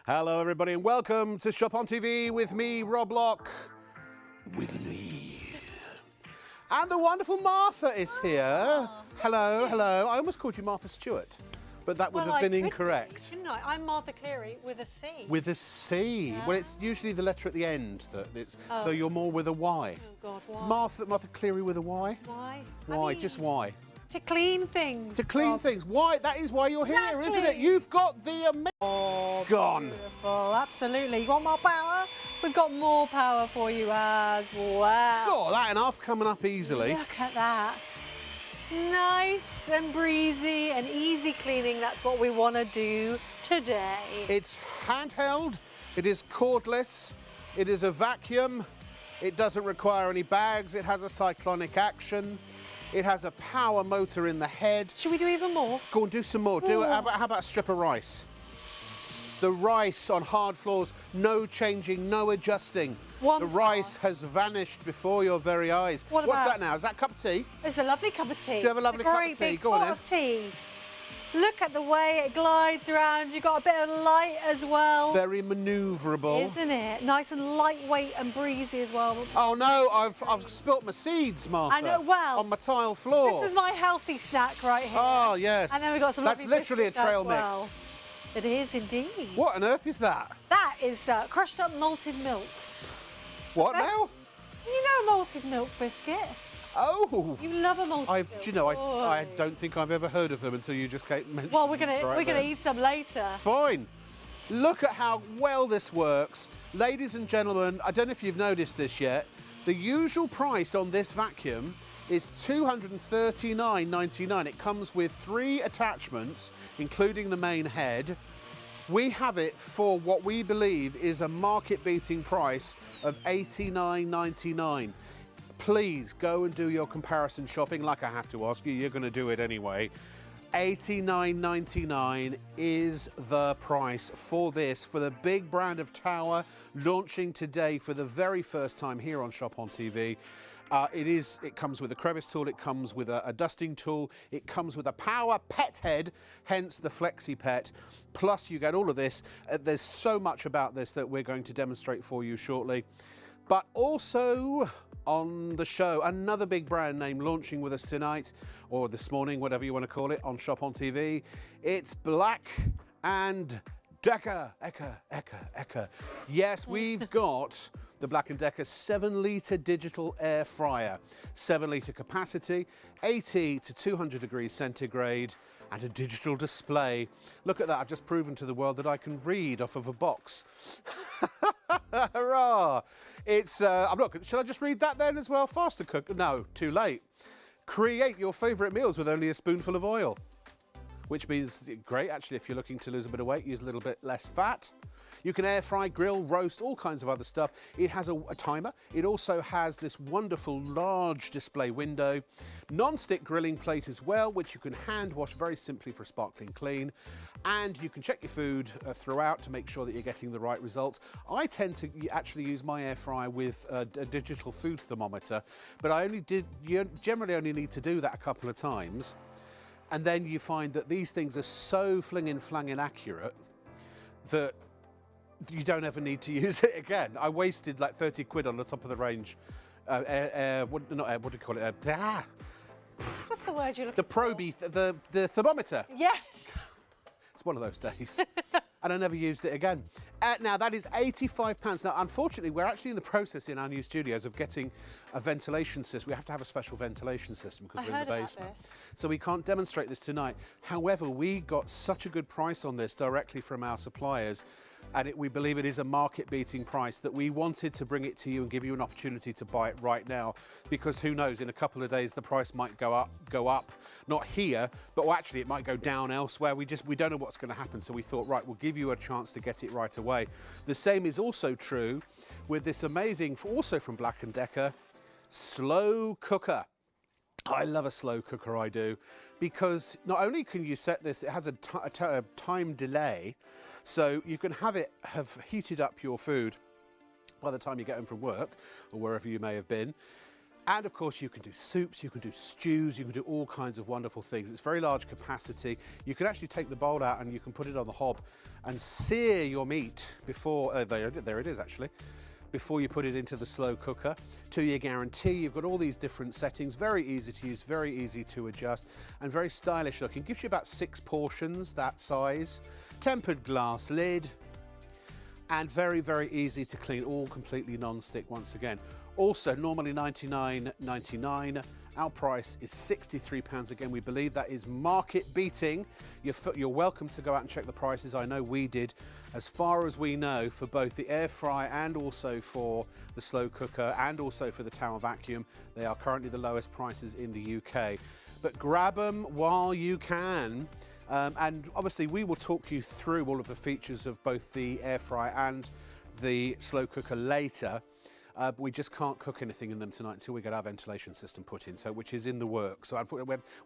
Hello everybody and welcome to Shop on TV with me, Rob Lock, with an E. And the wonderful Martha is here. Hello, hello. I almost called you Martha Stewart, but that would have been incorrect. Shouldn't I? I'm Martha Cleary with a C. With a C. Yeah. Well, it's usually the letter at the end that it's, so you're more with a Y. Oh God, why? It's Martha Cleary with a Y. Why? Why? I mean, just why? to clean things. To clean things. Why? That is why you're here, isn't it? You've got the gone. Beautiful, absolutely. You want more power? We've got more power for you as well. Oh, that enough coming up easily. Look at that. Nice and breezy and easy cleaning. That's what we want to do today. It's handheld. It is cordless. It is a vacuum. It doesn't require any bags. It has a cyclonic action. It has a power motor in the head. Should we do even more? Go on, do some more. Do it. How about a strip of rice? The rice on hard floors, no changing, no adjusting. The rice has vanished before your very eyes. What's that now? Is that a cup of tea? It's a lovely cup of tea. Do you have a lovely cup of tea? Go on then. Of tea. Look at the way it glides around. You've got a bit of light as well. Very manoeuvrable. Isn't it? Nice and lightweight and breezy as well. Oh no, I've spilt my seeds, Martha. I know, well. On my tile floor. This is my healthy snack right here. Oh yes. And then we've got some That's literally a trail mix. Well. It is indeed. What on earth is that? That is crushed up malted milks. What now? You know a malted milk biscuit. Oh. You love a malted milk. Do you know, I don't think I've ever heard of them until you just mentioned Well, we're gonna eat some later. Fine. Look at how well this works. Ladies and gentlemen, I don't know if you've noticed this yet, the usual price on this vacuum is $239.99. It comes with 3 attachments, including the main head. We have it for what we believe is a market-beating price of $89.99. Please go and do your comparison shopping. Like I have to ask you, you're going to do it anyway. $89.99 is the price for this, for the big brand of Tower, launching today for the very first time here on Shop on TV. It comes with a crevice tool, it comes with a dusting tool, it comes with a power pet head, hence the Flexi Pet. Plus you get all of this. There's so much about this that we're going to demonstrate for you shortly. But also on the show, another big brand name launching with us tonight, or this morning, whatever you want to call it, on Shop on TV. It's Black and Decker. Yes, we've got the Black & Decker 7-litre digital air fryer. 7-litre capacity, 80 to 200 degrees centigrade, and a digital display. Look at that, I've just proven to the world that I can read off of a box. Hurrah! It's, shall I just read that then as well? Faster cook, no, too late. Create your favourite meals with only a spoonful of oil. Which means, great, actually, if you're looking to lose a bit of weight, use a little bit less fat. You can air fry, grill, roast, all kinds of other stuff. It has a timer. It also has this wonderful large display window. Non-stick grilling plate as well, which you can hand wash very simply for sparkling clean. And you can check your food throughout to make sure that you're getting the right results. I tend to actually use my air fryer with a digital food thermometer, but you generally only need to do that a couple of times. And then you find that these things are so flanging accurate that you don't ever need to use it again. I wasted like 30 quid on the top of the range. What do you call it? What's the word you're looking for? The thermometer. Yes. It's one of those days. And I never used it again. Now, that is £85. Now, unfortunately, we're actually in the process in our new studios of getting a ventilation system. We have to have a special ventilation system because we're in the basement. So we can't demonstrate this tonight. However, we got such a good price on this directly from our suppliers, and we believe it is a market-beating price, that we wanted to bring it to you and give you an opportunity to buy it right now, because who knows, in a couple of days the price might go up, not here, but actually it might go down elsewhere. We don't know what's going to happen, so we thought, right, we'll give you a chance to get it right away. The same is also true with this amazing, also from Black & Decker, slow cooker. I love a slow cooker, I do, because not only can you set this, it has a time delay, so you can have heated up your food by the time you get home from work or wherever you may have been. And of course you can do soups, you can do stews, you can do all kinds of wonderful things. It's very large capacity. You can actually take the bowl out and you can put it on the hob and sear your meat before, there it is actually, before you put it into the slow cooker. 2-year guarantee. You've got all these different settings, very easy to use, very easy to adjust, and very stylish looking. Gives you about 6 portions, that size. Tempered glass lid, and very, very easy to clean, all completely non-stick once again. Also, normally $99.99. Our price is £63. Again, we believe that is market beating. You're welcome to go out and check the prices. I know we did. As far as we know, for both the air fry and also for the slow cooker and also for the tower vacuum, they are currently the lowest prices in the UK. But grab them while you can. And obviously we will talk you through all of the features of both the air fry and the slow cooker later. But we just can't cook anything in them tonight until we get our ventilation system put in, which is in the works. So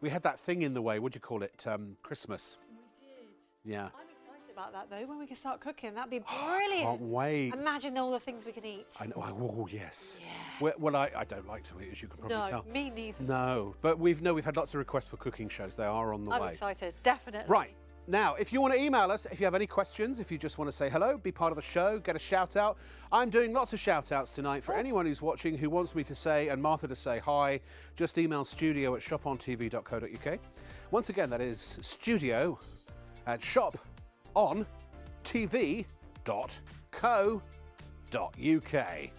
we had that thing in the way, what do you call it, Christmas? We did. Yeah. I'm excited about that though, when we can start cooking. That'd be brilliant. Can't wait. Imagine all the things we can eat. I know, oh yes. Yeah. Well, I don't like to eat, as you can probably tell. No, me neither. No, but we've had lots of requests for cooking shows. They are on the way. I'm excited, definitely. Right. Now, if you want to email us, if you have any questions, if you just want to say hello, be part of the show, get a shout out. I'm doing lots of shout outs tonight for anyone who's watching who wants me to say and Martha to say hi. Just email studio@shopontv.co.uk. Once again, that is studio@shopontv.co.uk.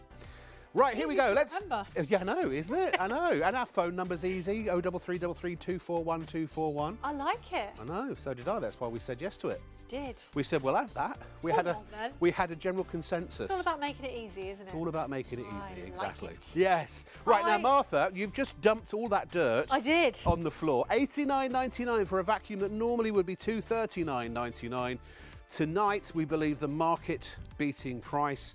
Right, here we go. Let's. Yeah, I know, isn't it? I know. And our phone number's easy: 03333 241 241. I like it. I know. So did I. That's why we said yes to it. Did. We said we'll have that. We had a general consensus. It's all about making it easy, isn't it? It's all about making it easy, exactly. Like it. Yes. Right now, Martha, you've just dumped all that dirt. I did. On the floor. $89.99 for a vacuum that normally would be $239.99. Tonight, we believe the market-beating price.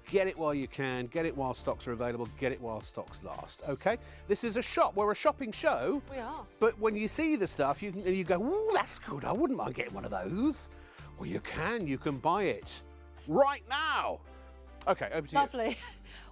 Get it while you can, get it while stocks are available, get it while stocks last, okay? This is a shop, we're a shopping show. We are. But when you see the stuff, you go, ooh, that's good, I wouldn't mind getting one of those. Well, you can buy it right now. Okay, over to you. Lovely.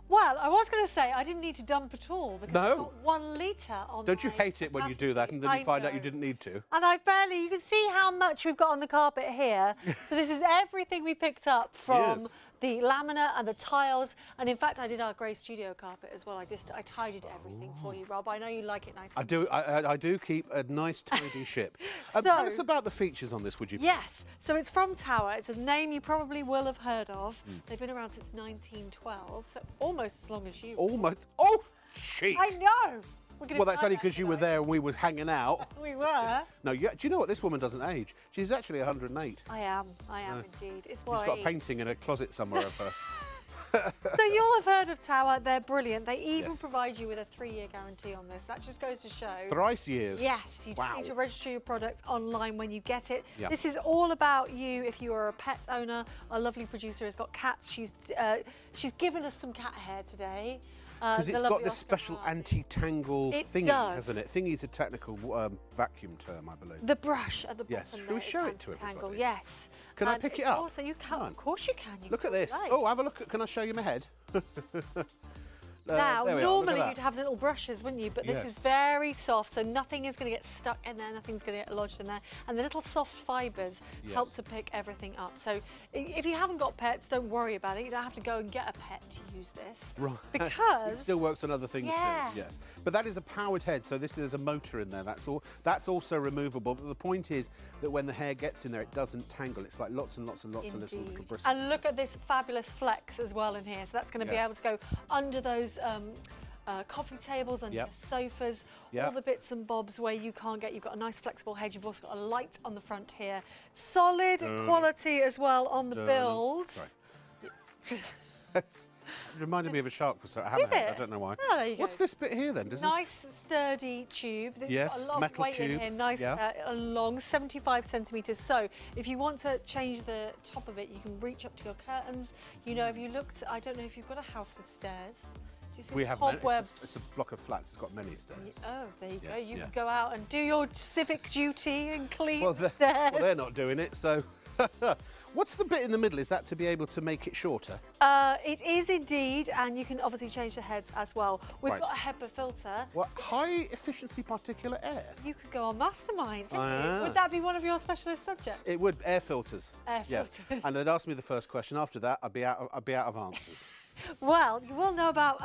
Well, I was going to say I didn't need to dump at all because I've got 1 litre on. Don't you hate it when you do that and then you find out you didn't need to? And you can see how much we've got on the carpet here. So this is everything we picked up from the laminate and the tiles. And in fact, I did our grey studio carpet as well. I tidied everything for you, Rob. I know you like it nice. I do. I do keep a nice tidy ship. Tell us about the features on this, would you? Yes. So it's from Tower. It's a name you probably will have heard of. They've been around since 1912, so almost as long as you. Almost. Oh, cheek. I know. Well, that's only because you were there and we were hanging out. We were. No, do you know what? This woman doesn't age. She's actually 108. I am indeed. It's why she's got a painting in a closet somewhere of her. So you'll have heard of Tower. They're brilliant. They even provide you with a 3-year guarantee on this. That just goes to show. Thrice years. Yes, you just need to register your product online when you get it. Yep. This is all about you if you are a pet owner. Our lovely producer has got cats. She's given us some cat hair today. Because it's got this special anti-tangle thingy, hasn't it? Thingy is a technical vacuum term, I believe. The brush at the bottom. Yes. Shall we show it to everybody? Yes. Can I pick it up? Also, you can. Of course you can. Look at this. Oh, have a look. Can I show you my head? Now, normally you'd have little brushes, wouldn't you? But this is very soft, so nothing is going to get stuck in there, nothing's going to get lodged in there. And the little soft fibres help to pick everything up. So if you haven't got pets, don't worry about it. You don't have to go and get a pet to use this. Right. Because it still works on other things too. Yes. But that is a powered head, so there's a motor in there. That's all. That's also removable. But the point is that when the hair gets in there, it doesn't tangle. It's like lots and lots and lots of little bristles. And look at this fabulous flex as well in here. So that's going to be able to go under those coffee tables, under the sofas, all the bits and bobs where you can't get. You've got a nice flexible head. You've also got a light on the front here. Solid quality as well on the build. Sorry. It reminded me of a shark for a hammerhead. I don't know why. Oh, there you go. What's this bit here then? Nice sturdy tube. Yes, got a lot metal of weight tube. in here. Nice, long, 75 centimetres. So if you want to change the top of it, you can reach up to your curtains. You know, if you looked, I don't know if you've got a house with stairs. Do you see we have cobwebs? It's a block of flats. It's got many stairs. Oh, there you go. You can go out and do your civic duty and clean the stairs. Well, they're not doing it, so. What's the bit in the middle? Is that to be able to make it shorter? It is indeed, and you can obviously change the heads as well. We've got a HEPA filter. What, high efficiency particulate air? You could go on Mastermind, couldn't you? Would that be one of your specialist subjects? It would, air filters. Air filters. And they'd ask me the first question. After that, I'd be out of answers. Well, you will know about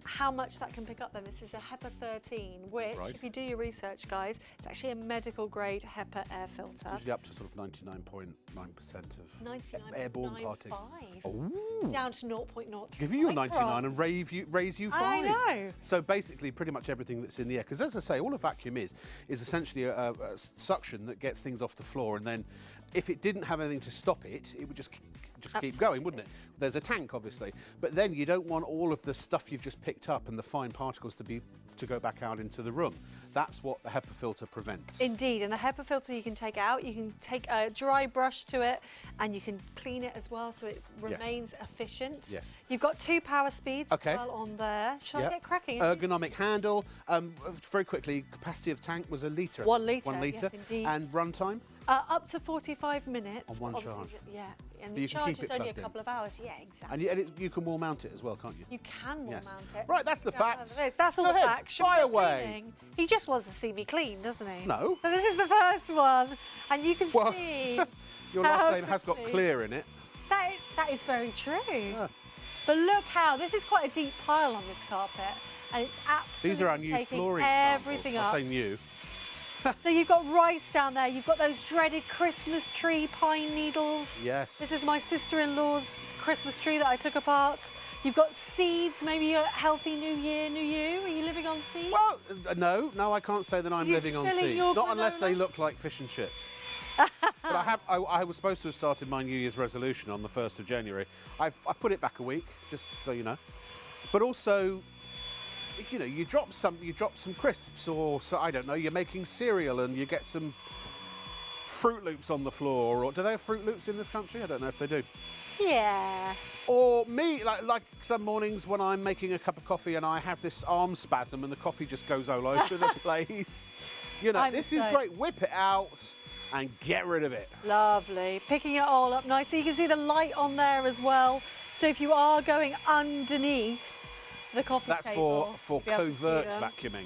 how much that can pick up then. This is a HEPA 13, which, if you do your research, guys, it's actually a medical grade HEPA air filter. Usually up to sort of 99.9% of airborne particles. Oh. Down to 0.0. Give you your 99 and raise you 5. I know. So basically, pretty much everything that's in the air, because as I say, all a vacuum is essentially a suction that gets things off the floor, and then if it didn't have anything to stop it, it would just keep going, wouldn't it? There's a tank, obviously, but then you don't want all of the stuff you've just picked up and the fine particles to go back out into the room. That's what the HEPA filter prevents. Indeed, and the HEPA filter you can take out. You can take a dry brush to it, and you can clean it as well, so it remains efficient. Yes. You've got 2 power speeds as well on there. Shall I get cracking? Ergonomic handle. Very quickly, capacity of tank was 1 litre. 1 litre. 1 litre. Yes, indeed. And run time? Up to 45 minutes. On one charge. Yeah, and the charge is only a couple of hours. Yeah, exactly. And you can wall mount it as well, can't you? You can wall mount it. Right, that's the facts. That's all the facts. Fire away. He just wants to see me clean, doesn't he? No. So this is the first one, and you can see. Your last name has got clear in it. That is very true. Yeah. But look how, this is quite a deep pile on this carpet, and it's absolutely These are our new flooring everything samples. up. I say new. So you've got rice down there, you've got those dreaded Christmas tree pine needles. Yes. This is my sister-in-law's Christmas tree that I took apart. You've got seeds, maybe a healthy new year, new you. Are you living on seeds? Well, no, I can't say that I'm living on seeds. Not unless they look like fish and chips. But I was supposed to have started my New Year's resolution on the 1st of January. I put it back a week, just so you know. But also, you know, you drop some crisps, or so, I don't know, you're making cereal and you get some Fruit Loops on the floor, or do they have Fruit Loops in this country? I don't know if they do. Yeah. Or me, like some mornings when I'm making a cup of coffee and I have this arm spasm and the coffee just goes all over the place. You know, this is great. Whip it out and get rid of it. Lovely. Picking it all up nicely. You can see the light on there as well. So if you are going underneath the coffee table, that's for covert vacuuming.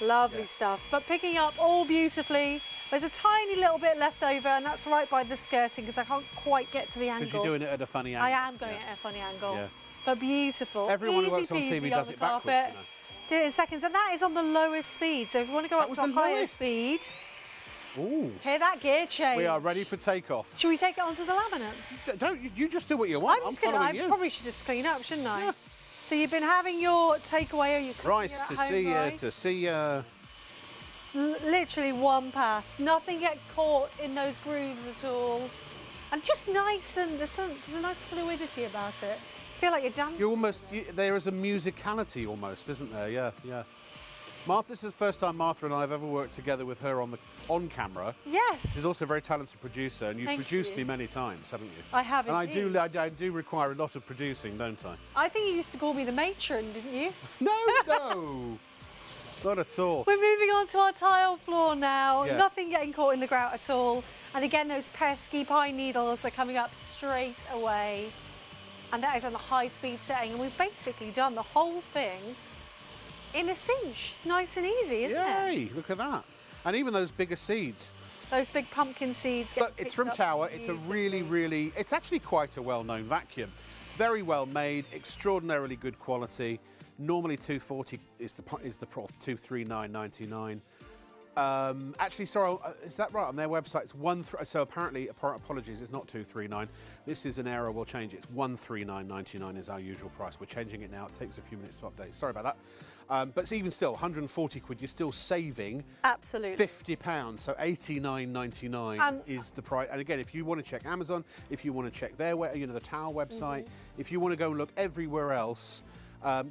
Lovely stuff. But picking up all beautifully. There's a tiny little bit left over, and that's right by the skirting because I can't quite get to the angle. Because you're doing it at a funny angle. I am going at a funny angle. Yeah. But beautiful. Everyone who works on TV does it backwards. You know. Do it in seconds, and that is on the lowest speed. So if you want to go up to a higher speed, ooh. Hear that gear change. We are ready for takeoff. Should we take it onto the laminate? Don't you just do what you want. I'm following you. I probably should just clean up, shouldn't I? Yeah. So you've been having your takeaway, or your rice to see you. Literally one pass. Nothing get caught in those grooves at all, and just nice, and there's a nice fluidity about it. Feel like you're dancing. There is a musicality almost, isn't there? Yeah. Martha, this is the first time Martha and I have ever worked together with her on camera. Yes. She's also a very talented producer, and you've produced me many times, haven't you? I have. And I do require a lot of producing, don't I? I think you used to call me the matron, didn't you? No. Not at all. We're moving on to our tile floor now. Yes. Nothing getting caught in the grout at all. And again, those pesky pine needles are coming up straight away. And that is on the high-speed setting. And we've basically done the whole thing in a cinch. Nice and easy, isn't it? Yay, look at that. And even those bigger seeds. Those big pumpkin seeds. But it's from Tower. It's a really, it's actually quite a well-known vacuum. Very well made, extraordinarily good quality. Normally $240 is the price, $239.99. Actually, sorry, is that right? On their website, it's so apparently, apologies, it's not $239. This is an error. We'll change it. It's $139.99 is our usual price. We're changing it now. It takes a few minutes to update. Sorry about that. But it's even still, 140 quid. You're still saving absolutely £50. So $89.99 is the price. And again, if you want to check Amazon, if you want to check their, the Tower website, if you want to go and look everywhere else.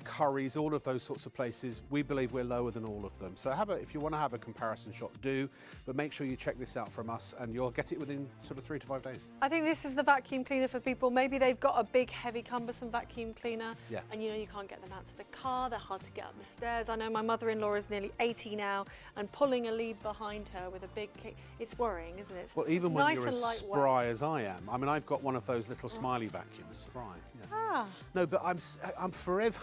Curry's, all of those sorts of places. We believe we're lower than all of them. So if you want to have a comparison shot, do, but make sure you check this out from us and you'll get it within sort of 3 to 5 days. I think this is the vacuum cleaner for people. Maybe they've got a big, heavy, cumbersome vacuum cleaner, and you know you can't get them out to the car. They're hard to get up the stairs. I know my mother-in-law is nearly 80 now, and pulling a lead behind her with a big kick, it's worrying, isn't it? Well, even when nice you're as spry as I am. I mean, I've got one of those little smiley vacuums, spry. Yes. No, but I'm forever.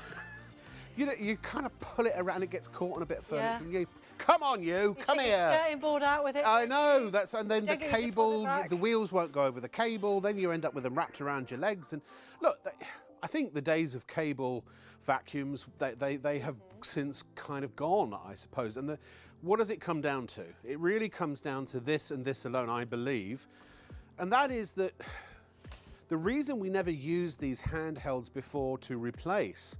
You know, you kind of pull it around, it gets caught on a bit of furniture, and you, come on, come here. Skirting board out with it. I know, and then the cable, the wheels won't go over the cable, then you end up with them wrapped around your legs. And look, I think the days of cable vacuums, they have since kind of gone, I suppose. And what does it come down to? It really comes down to this and this alone, I believe. And that is that the reason we never used these handhelds before to replace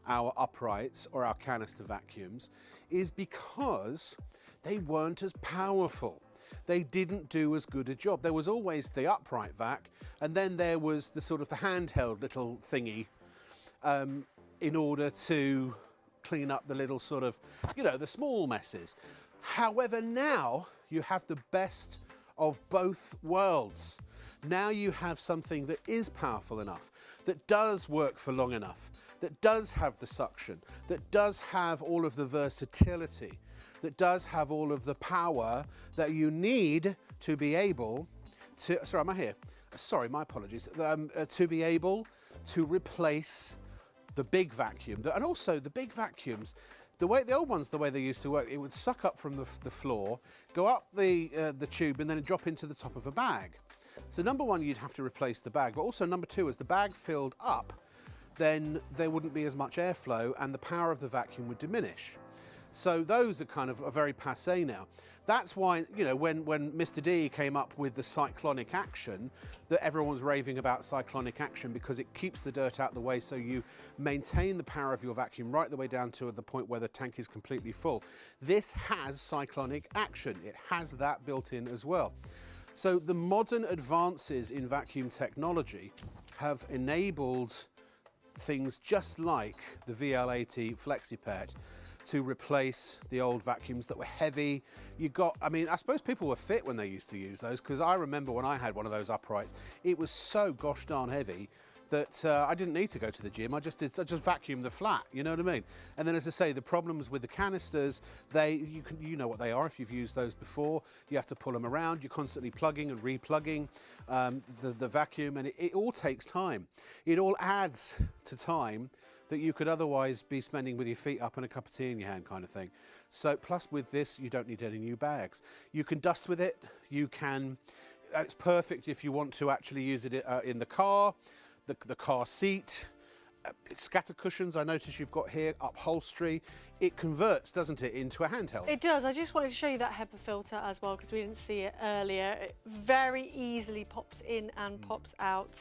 our uprights or our canister vacuums is because they weren't as powerful. They didn't do as good a job. There was always the upright vac, and then there was the sort of the handheld little thingy in order to clean up the little sort of, you know, the small messes. However, now you have the best of both worlds. Now you have something that is powerful enough, that does work for long enough, that does have the suction, that does have all of the versatility, that does have all of the power that you need to be able to, sorry, am I here? Sorry, my apologies, to be able to replace the big vacuum. And also the big vacuums, the old ones, the way they used to work, it would suck up from the floor, go up the tube and then drop into the top of a bag. So number one, you'd have to replace the bag, but also number two, as the bag filled up, then there wouldn't be as much airflow and the power of the vacuum would diminish. So those are kind of very passé now. That's why, you know, when Mr. D came up with the cyclonic action, that everyone was raving about cyclonic action because it keeps the dirt out of the way, so you maintain the power of your vacuum right the way down to the point where the tank is completely full. This has cyclonic action. It has that built in as well. So the modern advances in vacuum technology have enabled things just like the VL80 FlexiPet to replace the old vacuums that were heavy. I mean, I suppose people were fit when they used to use those, because I remember when I had one of those uprights, it was so gosh darn heavy that I didn't need to go to the gym. I just vacuumed the flat, you know what I mean? And then, as I say, the problems with the canisters, you know what they are if you've used those before. You have to pull them around. You're constantly plugging and replugging the vacuum, and it all takes time. It all adds to time that you could otherwise be spending with your feet up and a cup of tea in your hand, kind of thing. So, plus with this, you don't need any new bags. You can dust with it. You can. It's perfect if you want to actually use it in the car. The car seat, scatter cushions, I notice you've got here, upholstery. It converts, doesn't it, into a handheld? It does. I just wanted to show you that HEPA filter as well, because we didn't see it earlier. It very easily pops in and pops out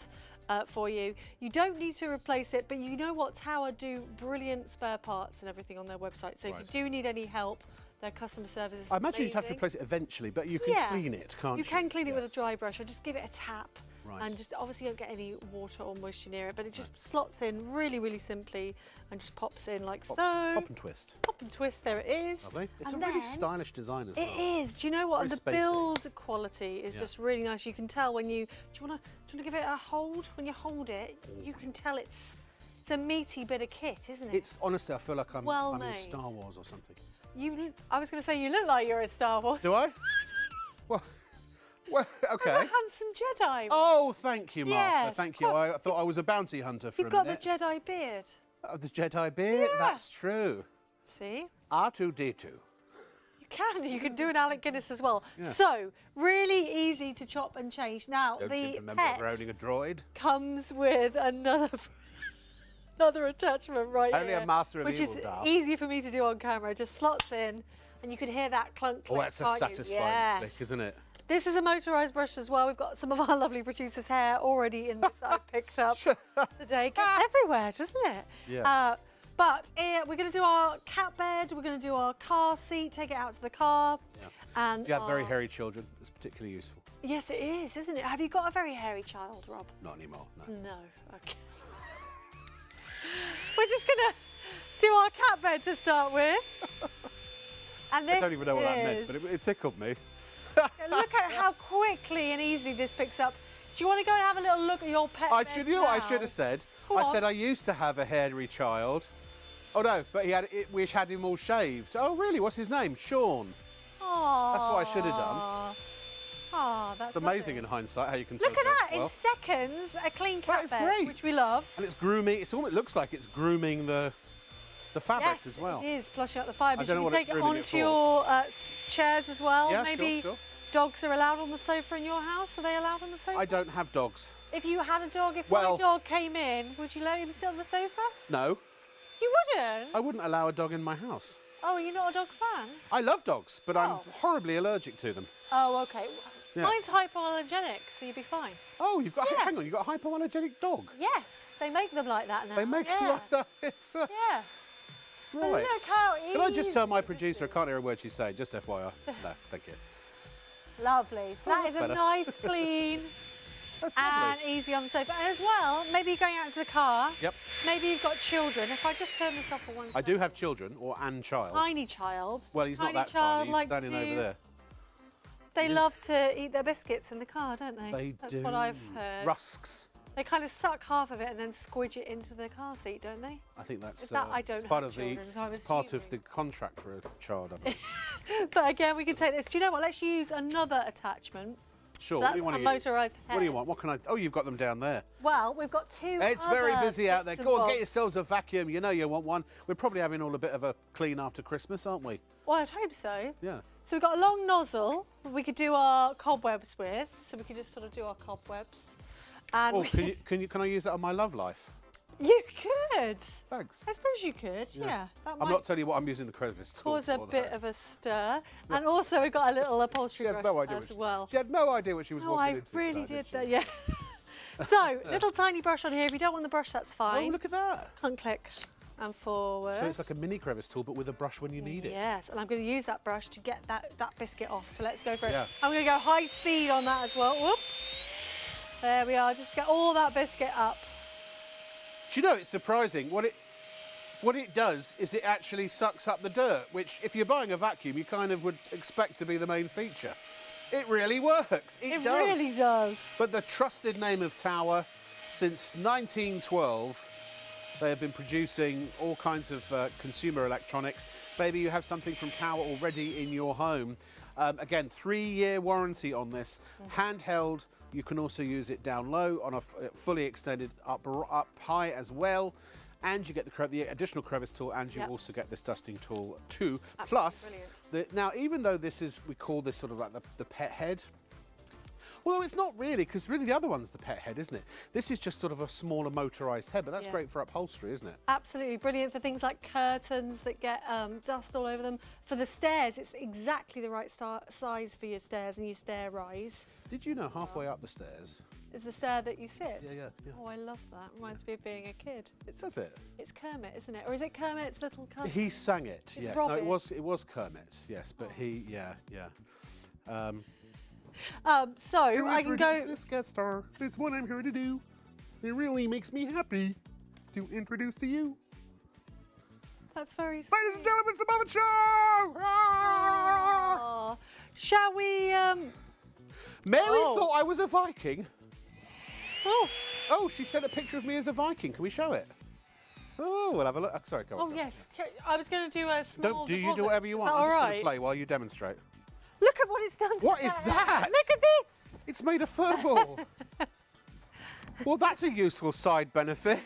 for you. You don't need to replace it, but you know what? Tower do brilliant spare parts and everything on their website. So if you do need any help, their customer service is I imagine you'd have to replace it eventually, but you can clean it, can't you? You can clean it with a dry brush, or just give it a tap. And just obviously don't get any water or moisture near it, but it just slots in really, really simply and just pops in like so. Pop and twist. Pop and twist, there it is. Lovely. It's a really stylish design as well. It is. Do you know what? And the build quality is just really nice. You can tell when do you want to give it a hold? When you hold it, you can tell it's a meaty bit of kit, isn't it? It's honestly, I feel like I'm in Star Wars or something. I was going to say you look like you're in Star Wars. Do I? Well, okay. That's a handsome Jedi. Oh, thank you, Martha. Yes, thank you. I thought I was a bounty hunter for a minute. You've got the Jedi beard. Oh, the Jedi beard? Yeah. That's true. See? R2-D2. You can do an Alec Guinness as well. Yeah. So, really easy to chop and change. Now, Don't seem to remember ever owning a droid. Comes with another attachment right here. Only a master of evil, Which is easy for me to do on camera. It just slots in, and you can hear that clunk click. Oh, that's a satisfying click, isn't it? This is a motorised brush as well. We've got some of our lovely producers' hair already in this that I've picked up today. It gets everywhere, doesn't it? Yeah. But we're going to do our cat bed. We're going to do our car seat, take it out to the car. Yeah. And if you have very hairy children, it's particularly useful. Yes, it is, isn't it? Have you got a very hairy child, Rob? Not anymore, no. No, okay. We're just going to do our cat bed to start with. And this I don't even know what that meant, but it tickled me. Look at how quickly and easily this picks up. Do you want to go and have a little look at your pet bed You know what I should have said? Go on. I said I used to have a hairy child. Oh no, but we had him all shaved. Oh really? What's his name? Sean. Aww. That's what I should have done. Oh, that's It's amazing lovely. in hindsight how you can Look tell at that, well. in seconds, a clean cat That is bed, great. which we love. And it's grooming. It looks like it's grooming the fabric Yes, as well. it is, plushing out the fibres. I don't know You what can it's take it grooming it onto for. your chairs as well. Yeah, Maybe sure. dogs are allowed on the sofa in your house. Are they allowed on the sofa? I don't have dogs. If you had a dog, if Well- my dog came in, would you let him sit on the sofa? No, You wouldn't? I wouldn't allow a dog in my house. Oh, you're not a dog fan? I love dogs, but I'm Oh. horribly allergic to them. Oh, okay. Yes. Mine's hypoallergenic, so you'll be fine. Oh, Yeah. hang on, you've got a hypoallergenic dog. Yes, they make them like that now. They make yeah. them like that. It's, Yeah. But right. look how easy. Can I just tell my producer I can't hear a word she's saying, just FYI? No, thank you. Lovely. So that that's is a better. nice, clean, That's and lovely. easy on the sofa. And as well, maybe you're going out into the car. Yep. Maybe you've got children. If I just turn this off for 1 second. I do have children, or an child. Tiny child. Well, he's not Tiny that child tiny, he's like standing to over do- there. They love to eat their biscuits in the car, don't they? They That's do. what I've heard. Rusks. They kind of suck half of it and then squidge it into the car seat, don't they? I think that's Is that- I don't it's part have of children, so I'm it's part of the assuming. contract for a child. I believe. But again, we can take this. Do you know what? Let's use another attachment. Sure. So What do you that's want a to use? motorised What do you head. want? What can I? Oh, you've got them down there. Well, we've got two It's very other busy out there. bits Go and on, get bobs. yourselves a vacuum. You know you want one. We're probably having all a bit of a clean after Christmas, aren't we? Well, I'd hope so. Yeah. So we've got a long nozzle we could do our cobwebs with. So we could just sort of do our cobwebs. And Oh, can I use that on my love life? you could. Thanks. I suppose you could. Yeah. That I'm might not telling you what I'm using the crevice tool cause a for, bit though. of a stir. And also we've got a little upholstery She has brush no idea as well. She had no idea what she was No, walking I into. really today, did she? that, yeah. So, little tiny brush on here. If you don't want the brush, that's Oh, fine. look at that. Unclick and forward. So it's like a mini crevice tool, but with a brush when you need it. Yes, and I'm going to use that brush to get that biscuit off. So let's go for it. Yeah. I'm going to go high speed on that as well. Whoop. There we are. Just get all that biscuit up. Do you know, it's surprising. What it does is it actually sucks up the dirt, which if you're buying a vacuum, you kind of would expect to be the main feature. It really works. It does. Really does. But the trusted name of Tower, since 1912, they have been producing all kinds of consumer electronics. Maybe you have something from Tower already in your home. Again, 3-year warranty on this. Handheld, you can also use it down low on a fully extended up high as well. And you get the additional crevice tool, and you also get this dusting tool too. Absolutely Plus, brilliant. now even though this is, we call this sort of like the pet head. Well, it's not really, because really the other one's the pet head, isn't it? This is just sort of a smaller motorised head, but that's great for upholstery, isn't it? Absolutely brilliant for things like curtains that get dust all over them. For the stairs, it's exactly the right size for your stairs and your stair rise. Did you know halfway up the stairs? Is the stair that you sit? Yeah. Oh, I love that. Reminds me of being a kid. Does it? It's Kermit, isn't it? Or is it Kermit's little cousin? He sang it, It's yes. Robin. No, it was Kermit, yes, but he, yeah. So I can go. This guest star. It's what I'm here to do. It really makes me happy to introduce to you. That's very sweet. Ladies and gentlemen, it's the Muppet Show! Ah! Aw. Shall we? Mary Oh. thought I was a Viking. Oh, Oh, she sent a picture of me as a Viking. Can we show it? Oh, we'll have a look. Oh, sorry, go on. oh yes. I was going to do a small. Do you do deposit. whatever you Is want. that I'm all just going right? to play while you demonstrate. Look at what it's done. To What is that? Look at this. It's made of fur ball. Well, that's a useful side benefit.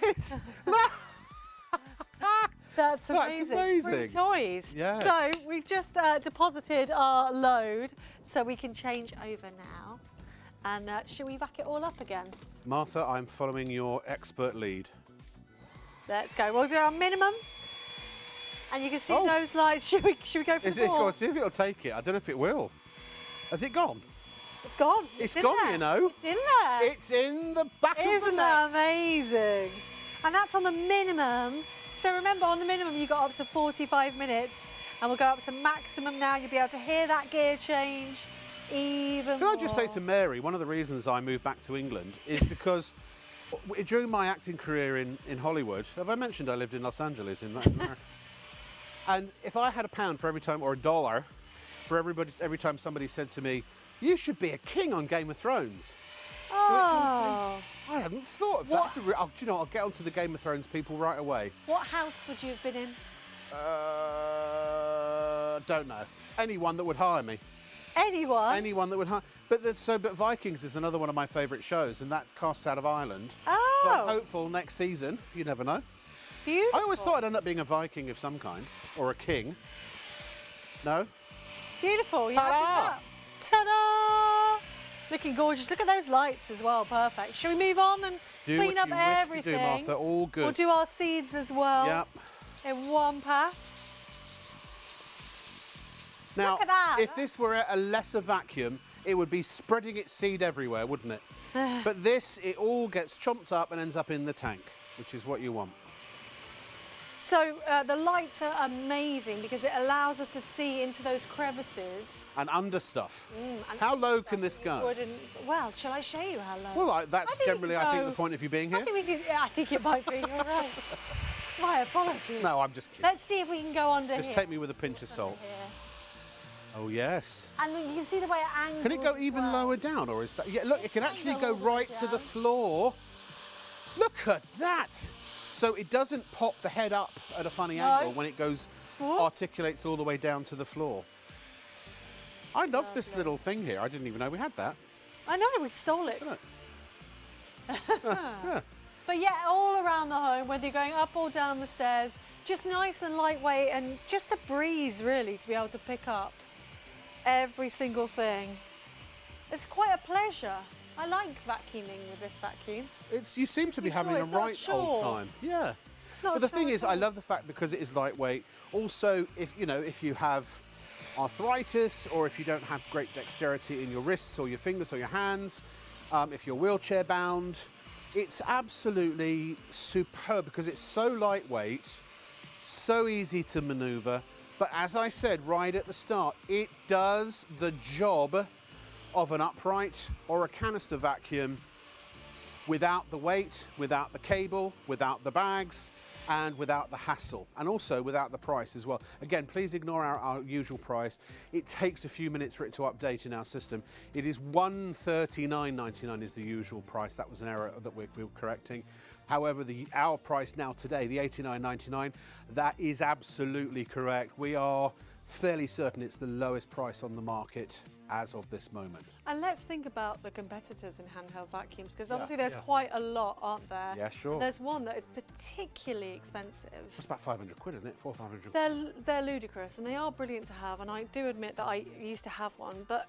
That's amazing. amazing. Free toys. Yeah. So we've just deposited our load, so we can change over now. And shall we vac it all up again? Martha, I'm following your expert lead. Let's go. We'll do our minimum. And you can see Oh. those lights. Should we go for Is the it? ball? Go on, see if it'll take it. I don't know if it will. Has it gone? It's gone. It's in gone, there. you know. It's in there. It's in the back of the Isn't net. that amazing? And that's on the minimum. So remember, on the minimum, you got up to 45 minutes, and we'll go up to maximum now. You'll be able to hear that gear change even Can more. I just say to Mary, one of the reasons I moved back to England is because During my acting career in Hollywood, have I mentioned I lived in Los Angeles in Latin America? And if I had £1 for every time, or $1 for every time somebody said to me, "You should be a king on Game of Thrones." Oh. I hadn't thought of that. Do you know, I'll get onto the Game of Thrones people right away. What house would you have been in? Don't know. Anyone that would hire me. Anyone? Anyone that would hire. But Vikings is another one of my favourite shows, and that casts out of Ireland. Oh. So I'm hopeful next season. You never know. Beautiful. I always thought I'd end up being a Viking of some kind, or a king. No? Beautiful. Ta-da! Ta-da! Looking gorgeous. Look at those lights as well. Perfect. Shall we move on and clean up everything? Do what you wish to do, Martha. All good. We'll do our seeds as well. Yep. In one pass. Now, look at that. If this were a lesser vacuum, it would be spreading its seed everywhere, wouldn't it? But this, it all gets chomped up and ends up in the tank, which is what you want. So the lights are amazing because it allows us to see into those crevices. And under stuff. How low can this go? Well, shall I show you how low? Well, that's generally, I think, the point of you being here. I think it might be. You're right. My apologies. No, I'm just kidding. Let's see if we can go under here. Just take me with a pinch of salt. Oh, yes. And you can see the way it angles. Can it go even lower down, or is that... Yeah, look, it can actually go right to the floor. Look at that. So it doesn't pop the head up at a funny angle when it goes, articulates all the way down to the floor. I love this little thing here. I didn't even know we had that. I know, we stole it. But yeah, all around the home, whether you're going up or down the stairs, just nice and lightweight and just a breeze, really, to be able to pick up every single thing. It's quite a pleasure. I like vacuuming with this vacuum. You seem to be having a right old time. Yeah. But the thing is, I love the fact because it is lightweight. Also, if you have arthritis or if you don't have great dexterity in your wrists or your fingers or your hands, if you're wheelchair bound, it's absolutely superb because it's so lightweight, so easy to maneuver. But as I said right at the start, it does the job of an upright or a canister vacuum without the weight, without the cable, without the bags, and without the hassle, and also without the price as well. Again, please ignore our usual price. It takes a few minutes for it to update in our system. It is $139.99 is the usual price. That was an error that we're correcting. However, our price now today, the $89.99, that is absolutely correct. We are fairly certain it's the lowest price on the market as of this moment. And let's think about the competitors in handheld vacuums, because obviously there's quite a lot, aren't there? Yeah, sure. And there's one that is particularly expensive. It's about 500 quid, isn't it? 400, 500. They're ludicrous, and they are brilliant to have, and I do admit that I used to have one, but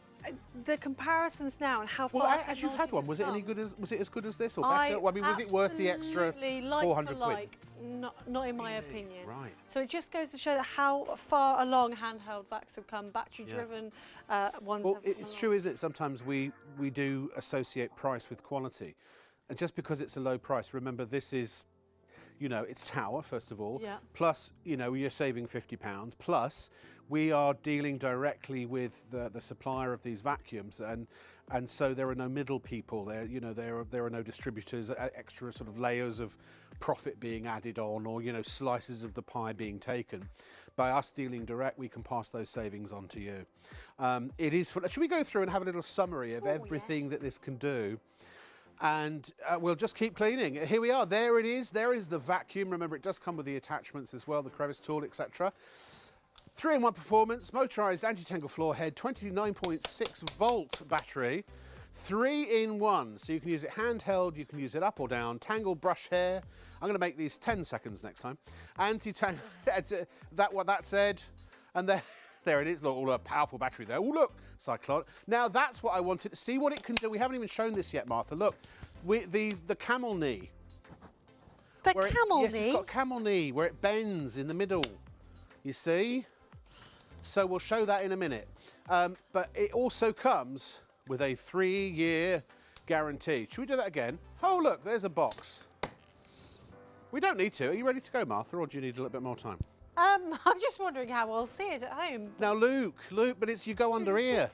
the comparisons now and how far. Well, as you've had one, was it as good as this or better? I mean, was it worth the extra 400 quid? Not in my opinion. Right. So it just goes to show that how far along handheld vacs have come, battery-driven ones. Well, it's true, isn't it? Sometimes we do associate price with quality, and just because it's a low price, remember this is, it's Tower first of all. Yeah. Plus, you're saving £50. Plus, we are dealing directly with the supplier of these vacuums, and so there are no middle people. There are no distributors, extra sort of layers of profit being added on, or slices of the pie being taken. By us dealing direct, we can pass those savings on to you. It is. Should we go through and have a little summary of everything that this can do? And we'll just keep cleaning. Here we are. There it is. There is the vacuum. Remember, it does come with the attachments as well, the crevice tool, etc. 3-in-1 performance, motorised anti-tangle floor head, 29.6 volt battery, 3-in-1. So you can use it handheld, you can use it up or down, tangle brush hair. I'm going to make these 10 seconds next time. Anti-tangle, that said, and there it is. Look, all a powerful battery there. Oh, look, Cyclone. Now that's what I wanted to see what it can do. We haven't even shown this yet, Martha. Look, the camel knee. The camel knee? Yes, it's got camel knee where it bends in the middle. You see? So we'll show that in a minute. But it also comes with a 3-year guarantee. Should we do that again? Oh, look, there's a box. We don't need to. Are you ready to go, Martha, or do you need a little bit more time? I'm just wondering how we'll see it at home. Now, Luke, but you go under here.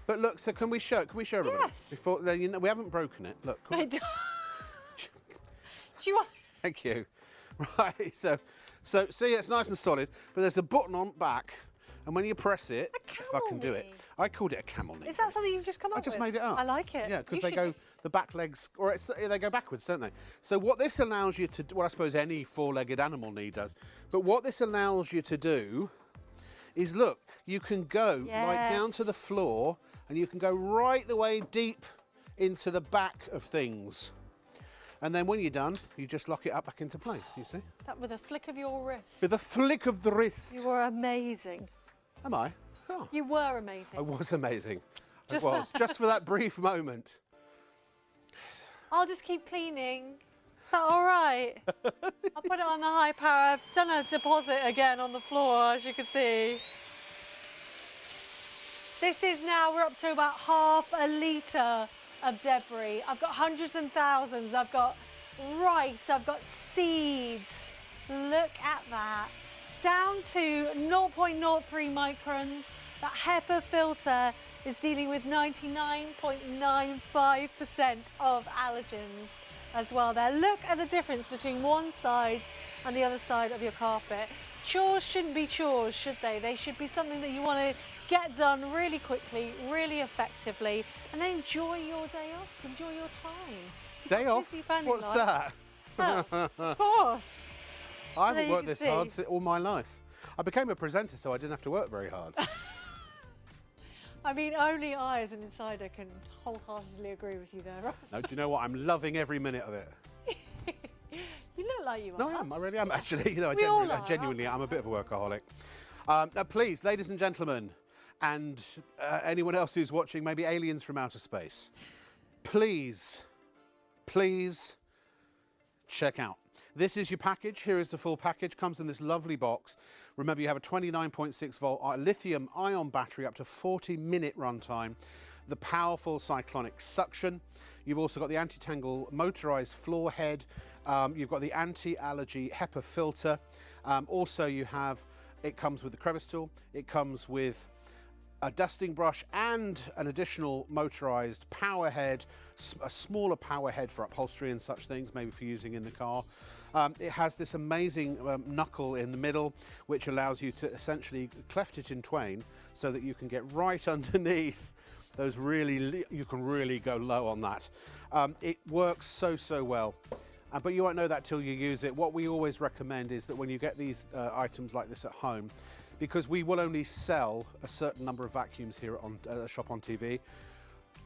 But look, so can we show everybody? Yes. Before, we haven't broken it. Look. Do you want? Thank you. Right, so see, it's nice and solid, but there's a button on back, and when you press it, if I can do it, I called it a camel knee. Is that something you've just come up with? I just made it up. I like it. Yeah, because they go, the back legs, or they go backwards, don't they? So what this allows you to, well, I suppose any four-legged animal knee does, but what this allows you to do is, look, you can go right down to the floor, and you can go right the way deep into the back of things. And then when you're done, you just lock it up back into place, you see? That with a flick of your wrist. With a flick of the wrist. You were amazing. Am I? Oh. You were amazing. I was amazing. I was, just for that brief moment. I'll just keep cleaning. Is that all right? I'll put it on the high power. I've done a deposit again on the floor, as you can see. This is now, we're up to about half a litre of debris. I've got hundreds and thousands. I've got rice, I've got seeds. Look at that. Down to 0.03 microns. That HEPA filter is dealing with 99.95% of allergens as well there. Look at the difference between one side and the other side of your carpet. Chores shouldn't be chores, should they? They should be something that you want to get done really quickly, really effectively, and then enjoy your day off, enjoy your time. Day off? What's that? Oh, of course. I haven't worked this hard all my life. I became a presenter, so I didn't have to work very hard. I mean, only I, as an insider, can wholeheartedly agree with you there. No, do you know what? I'm loving every minute of it. You look like you are. No, I am. I really am, actually. You know, I genuinely am a bit of a workaholic. Now, please, ladies and gentlemen, and anyone else who's watching, maybe aliens from outer space, please check out. This is your package. Here is the full package. Comes in this lovely box. Remember, you have a 29.6 volt lithium ion battery, up to 40-minute runtime, the powerful cyclonic suction. You've also got the anti-tangle motorized floor head. You've got the anti-allergy HEPA filter. Also, it comes with the crevice tool. It comes with a dusting brush and an additional motorized power head, a smaller power head for upholstery and such things, maybe for using in the car. It has this amazing knuckle in the middle, which allows you to essentially cleft it in twain so that you can get right underneath those you can really go low on that. It works so well. But you won't know that till you use it. What we always recommend is that when you get these items like this at home, because we will only sell a certain number of vacuums here on ShopOnTV,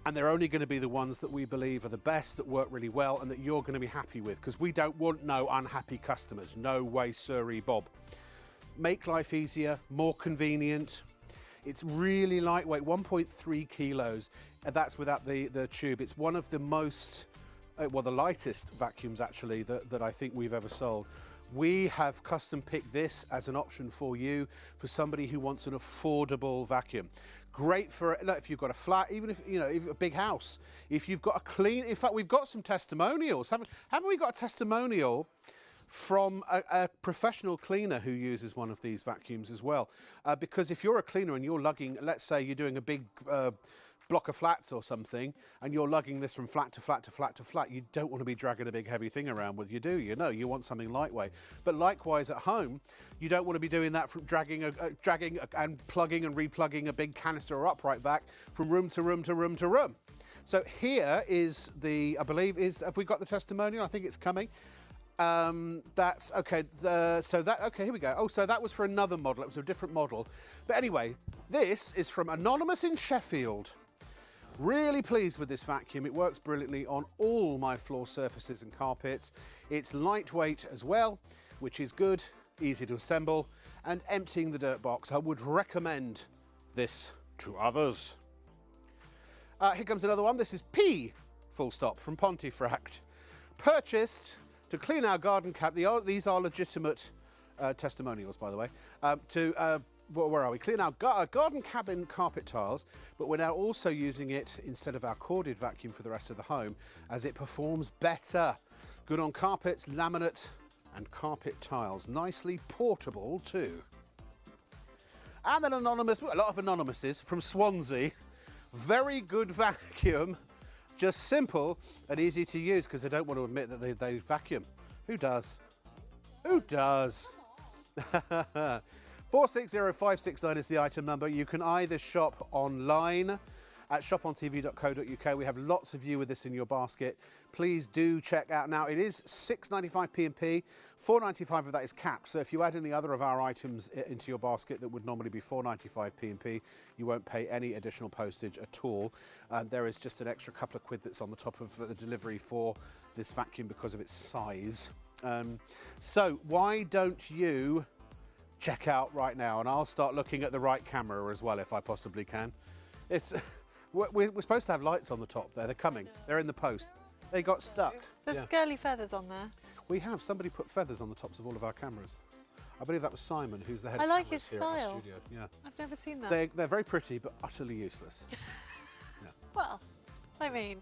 and they're only going to be the ones that we believe are the best, that work really well, and that you're going to be happy with, because we don't want no unhappy customers. No way, sirree, Bob. Make life easier, more convenient. It's really lightweight, 1.3 kilos. That's without the tube. It's one of the most, well, the lightest vacuums actually that I think we've ever sold. We have custom picked this as an option for you, for somebody who wants an affordable vacuum. Great for, look, if you've got a flat, even if, you know, if a big house, if you've got a clean, in fact, we've got some testimonials. Haven't we got a testimonial from a professional cleaner who uses one of these vacuums as well? Because if you're a cleaner and you're lugging, let's say you're doing a big block of flats or something, and you're lugging this from flat to flat to flat to flat, you don't want to be dragging a big heavy thing around with you, do you? No, you want something lightweight. But likewise at home, you don't want to be doing that from dragging and plugging and replugging a big canister or upright vac from room to room to room to room. So here is the, I believe have we got the testimonial? I think it's coming. That's okay. Okay, here we go. Oh, so that was for another model. It was a different model. But anyway, this is from Anonymous in Sheffield. Really pleased with this vacuum. It works brilliantly on all my floor surfaces and carpets. It's lightweight as well, which is good, easy to assemble, and emptying the dirt box. I would recommend this to others. Here comes another one. This is P, full stop, from Pontefract. Purchased to clean our garden cap. These are legitimate testimonials, by the way, where are we? Clean our garden cabin carpet tiles, but we're now also using it instead of our corded vacuum for the rest of the home, as it performs better. Good on carpets, laminate and carpet tiles. Nicely portable too. And then anonymous, a lot of anonymouses from Swansea. Very good vacuum, just simple and easy to use because they don't want to admit that they vacuum. Who does? Who does? 460569 is the item number. You can either shop online at shopontv.co.uk. We have lots of you with this in your basket. Please do check out now. It is £6.95 P&P. £4.95 of that is capped. So if you add any other of our items into your basket that would normally be £4.95 P&P, you won't pay any additional postage at all. There is just an extra couple of quid that's on the top of the delivery for this vacuum because of its size. So why don't you check out right now, and I'll start looking at the right camera as well if I possibly can. It's we're supposed to have lights on the top there. They're coming. They're in the post. They got stuck. There's girly feathers on there. We have. Somebody put feathers on the tops of all of our cameras. I believe that was Simon, who's the head I of like cameras his here at the style. studio. Yeah. I've never seen that. They're very pretty, but utterly useless. Yeah. Well, I mean,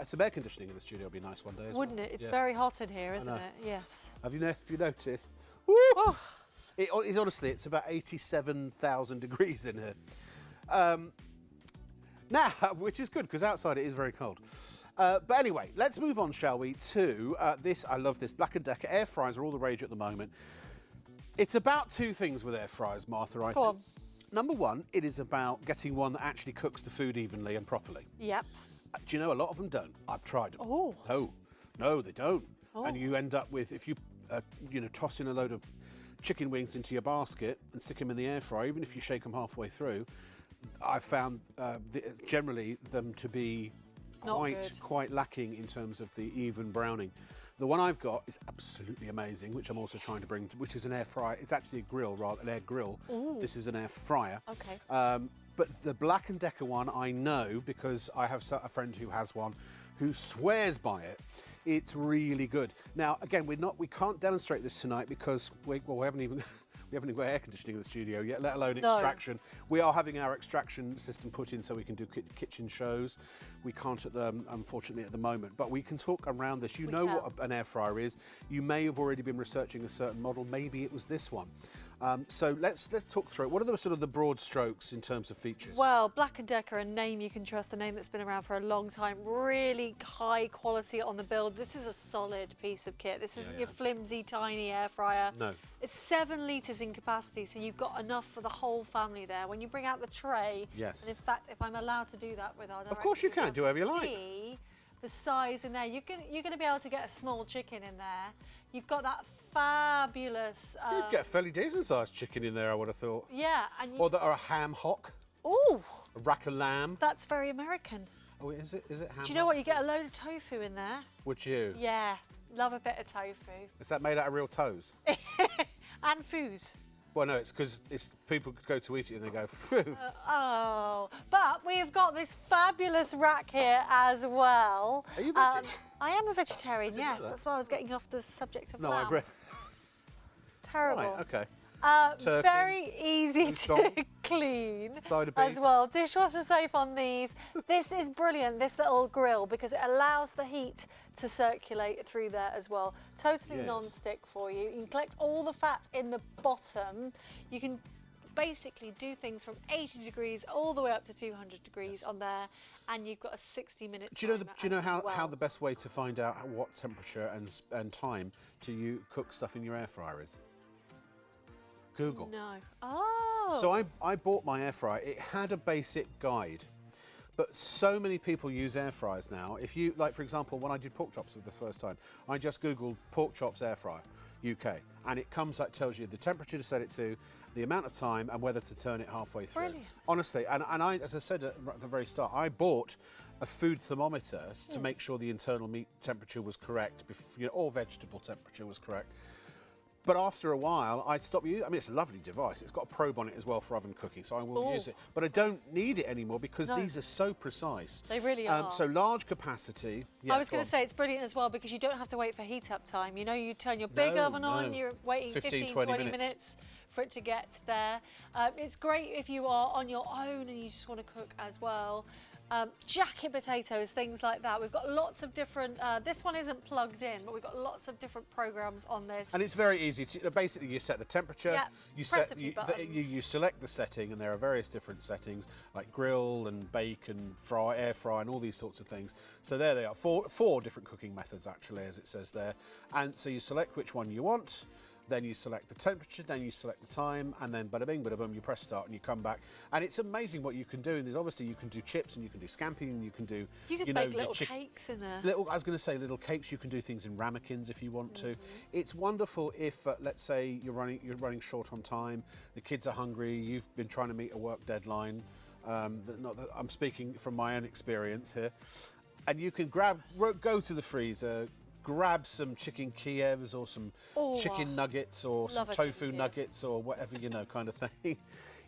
some air conditioning in the studio would be nice one day as wouldn't well. it? It's very hot in here, isn't it? Yes. Have you noticed? Oh. It is honestly, it's about 87,000 degrees in here. Now, which is good because outside it is very cold. But anyway, let's move on, shall we, to this. I love this Black & Decker air fryers are all the rage at the moment. It's about two things with air fryers, Martha, I think. Number one, it is about getting one that actually cooks the food evenly and properly. Yep. Do you know a lot of them don't? I've tried them. Oh. No, they don't. Oh. And you end up with, if you, toss in a load of chicken wings into your basket and stick them in the air fryer, even if you shake them halfway through, I've found generally them to be quite lacking in terms of the even browning. The one I've got is absolutely amazing, which I'm also trying to bring, which is an air fryer. It's actually a grill, rather an air grill. Ooh. This is an air fryer. Okay. But the Black & Decker one, I know because I have a friend who has one who swears by it. It's really good. Now, again, we can't demonstrate this tonight because we haven't even got air conditioning in the studio yet, let alone extraction. We are having our extraction system put in so we can do kitchen shows. We can't, unfortunately, at the moment, but we can talk around this. You know what an air fryer is. You may have already been researching a certain model. Maybe it was this one. So let's talk through it. What are the sort of the broad strokes in terms of features? Well, Black & Decker, a name you can trust, a name that's been around for a long time. Really high quality on the build. This is a solid piece of kit. This isn't your flimsy, tiny air fryer. No. It's 7 litres in capacity, so you've got enough for the whole family there. When you bring out the tray, yes. And in fact, if I'm allowed to do that with our director, of course you can, do whatever you like. See the size in there. You're going to be able to get a small chicken in there. You've got that fabulous... You'd get a fairly decent sized chicken in there, I would have thought. Yeah. Or a ham hock. Ooh. A rack of lamb. That's very American. Oh, is it ham? Do you know what? You get a load of tofu in there. Would you? Yeah. Love a bit of tofu. Is that made out of real toes? And foos. Well, no, it's because people go to eat it and they go, phew. Oh, but we've got this fabulous rack here as well. Are you vegetarian? I am a vegetarian, yes. That's why I was getting off the subject of lamb. I agree. Terrible. Right, okay. Turkey, very easy to clean as well. Dishwasher safe on these. This is brilliant, this little grill, because it allows the heat to circulate through there as well. Totally non-stick for you. You can collect all the fat in the bottom. You can basically do things from 80 degrees all the way up to 200 degrees on there, and you've got a 60-minute timer. Do you know how the best way to find out what temperature and time to cook stuff in your air fryer is? Google. No. Oh. So I bought my air fryer. It had a basic guide, but so many people use air fryers now. If you, like for example, when I did pork chops for the first time, I just Googled pork chops air fryer, UK, and it comes up, tells you the temperature to set it to, the amount of time, and whether to turn it halfway through. Brilliant. Honestly, and I, as I said at the very start, I bought a food thermometer to make sure the internal meat temperature was correct, or vegetable temperature was correct. But after a while, I'd stop using it. I mean, it's a lovely device. It's got a probe on it as well for oven cooking, so I will use it. But I don't need it anymore because these are so precise. They really are. So large capacity. Yeah, I was going to say it's brilliant as well because you don't have to wait for heat up time. You know, you turn your big oven on, you're waiting 15, 20 minutes for it to get there. It's great if you are on your own and you just want to cook as well. jacket potatoes, things like that. We've got lots of different, this one isn't plugged in, but we've got lots of different programs on this. And it's very easy to, basically you set the temperature, you select the setting, and there are various different settings like grill and bake and fry, air fry and all these sorts of things. So there they are, four different cooking methods actually, as it says there. And so you select which one you want. Then you select the temperature, then you select the time, and then bada bing, bada boom, you press start and you come back. And it's amazing what you can do. And there's obviously you can do chips and you can do scampi and you can do, bake little cakes in there. I was going to say little cakes. You can do things in ramekins if you want to. It's wonderful if, let's say, you're running short on time. The kids are hungry. You've been trying to meet a work deadline. Not that I'm speaking from my own experience here. And you can go to the freezer. Grab some chicken Kievs or some chicken nuggets or some tofu nuggets or whatever, kind of thing.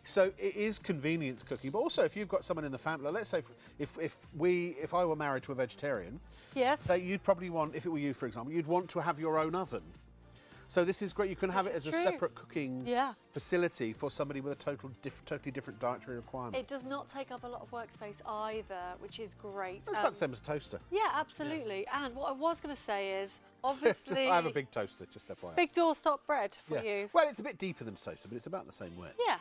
So it is convenience cooking, but also if you've got someone in the family, let's say if I were married to a vegetarian, yes, you'd probably want, if it were you, for example, you'd want to have your own oven. So this is great. You can have it as a separate cooking facility for somebody with a totally different dietary requirement. It does not take up a lot of workspace either, which is great. It's about the same as a toaster. Yeah, absolutely. Yeah. And what I was going to say is, obviously... I have a big toaster, just FYI. Big doorstop bread for you. Well, it's a bit deeper than a toaster, but it's about the same width. Yeah.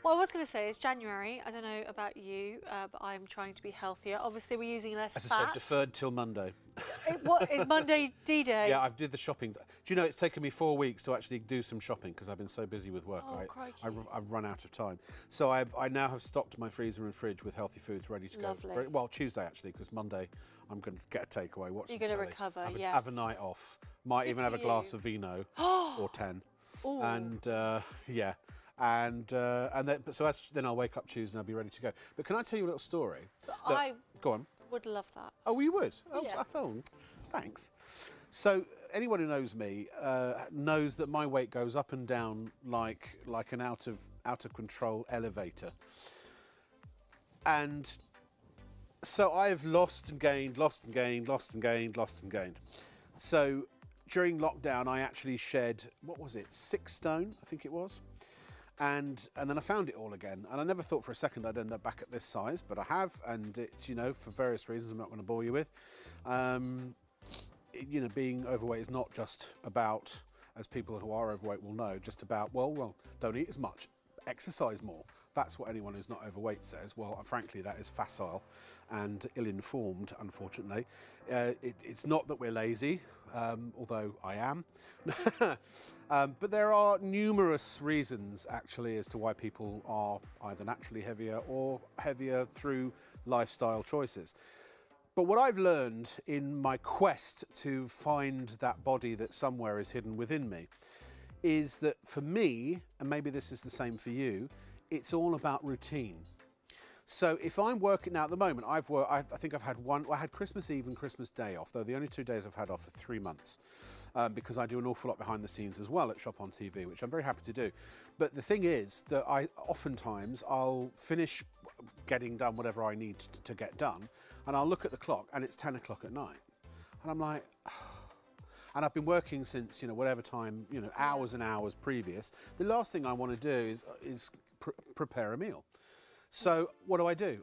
What I was going to say is January, I don't know about you, but I'm trying to be healthier. Obviously, we're using less fat. As I said, deferred till Monday. What is Monday D-Day? Yeah, I did the shopping. Do you know, it's taken me 4 weeks to actually do some shopping because I've been so busy with work. I've run out of time. So I now have stocked my freezer and fridge with healthy foods ready to go. Lovely. Well, Tuesday actually, because Monday I'm going to get a takeaway. Watch You're going to recover, have a night off. Might even have a glass of vino or 10. Ooh. And yeah. And then I'll wake up Tuesday and I'll be ready to go. But can I tell you a little story? Go on. Would love that. Oh, you would? Oh, yeah. I thought, thanks. So anyone who knows me knows that my weight goes up and down like an out of control elevator. And so I've lost and gained, lost and gained, lost and gained, lost and gained. So during lockdown, I actually shed, what was it, 6 stone, I think it was. And then I found it all again. And I never thought for a second I'd end up back at this size, but I have. And it's, for various reasons I'm not going to bore you with. Being overweight is not just about, as people who are overweight will know, just about, well, don't eat as much, exercise more. That's what anyone who's not overweight says. Well, frankly, that is facile and ill-informed, unfortunately. It's not that we're lazy, although I am. But there are numerous reasons, actually, as to why people are either naturally heavier or heavier through lifestyle choices. But what I've learned in my quest to find that body that somewhere is hidden within me is that for me, and maybe this is the same for you, it's all about routine. So if I'm working now at the moment, I think I've had I had Christmas Eve and Christmas Day off, though the only 2 days I've had off for 3 months, because I do an awful lot behind the scenes as well at ShopOnTV, which I'm very happy to do. But the thing is that oftentimes I'll finish getting done whatever I need to get done, and I'll look at the clock and it's 10 o'clock at night. And I'm like, and I've been working since, whatever time, hours and hours previous. The last thing I want to do is prepare a meal. So what do?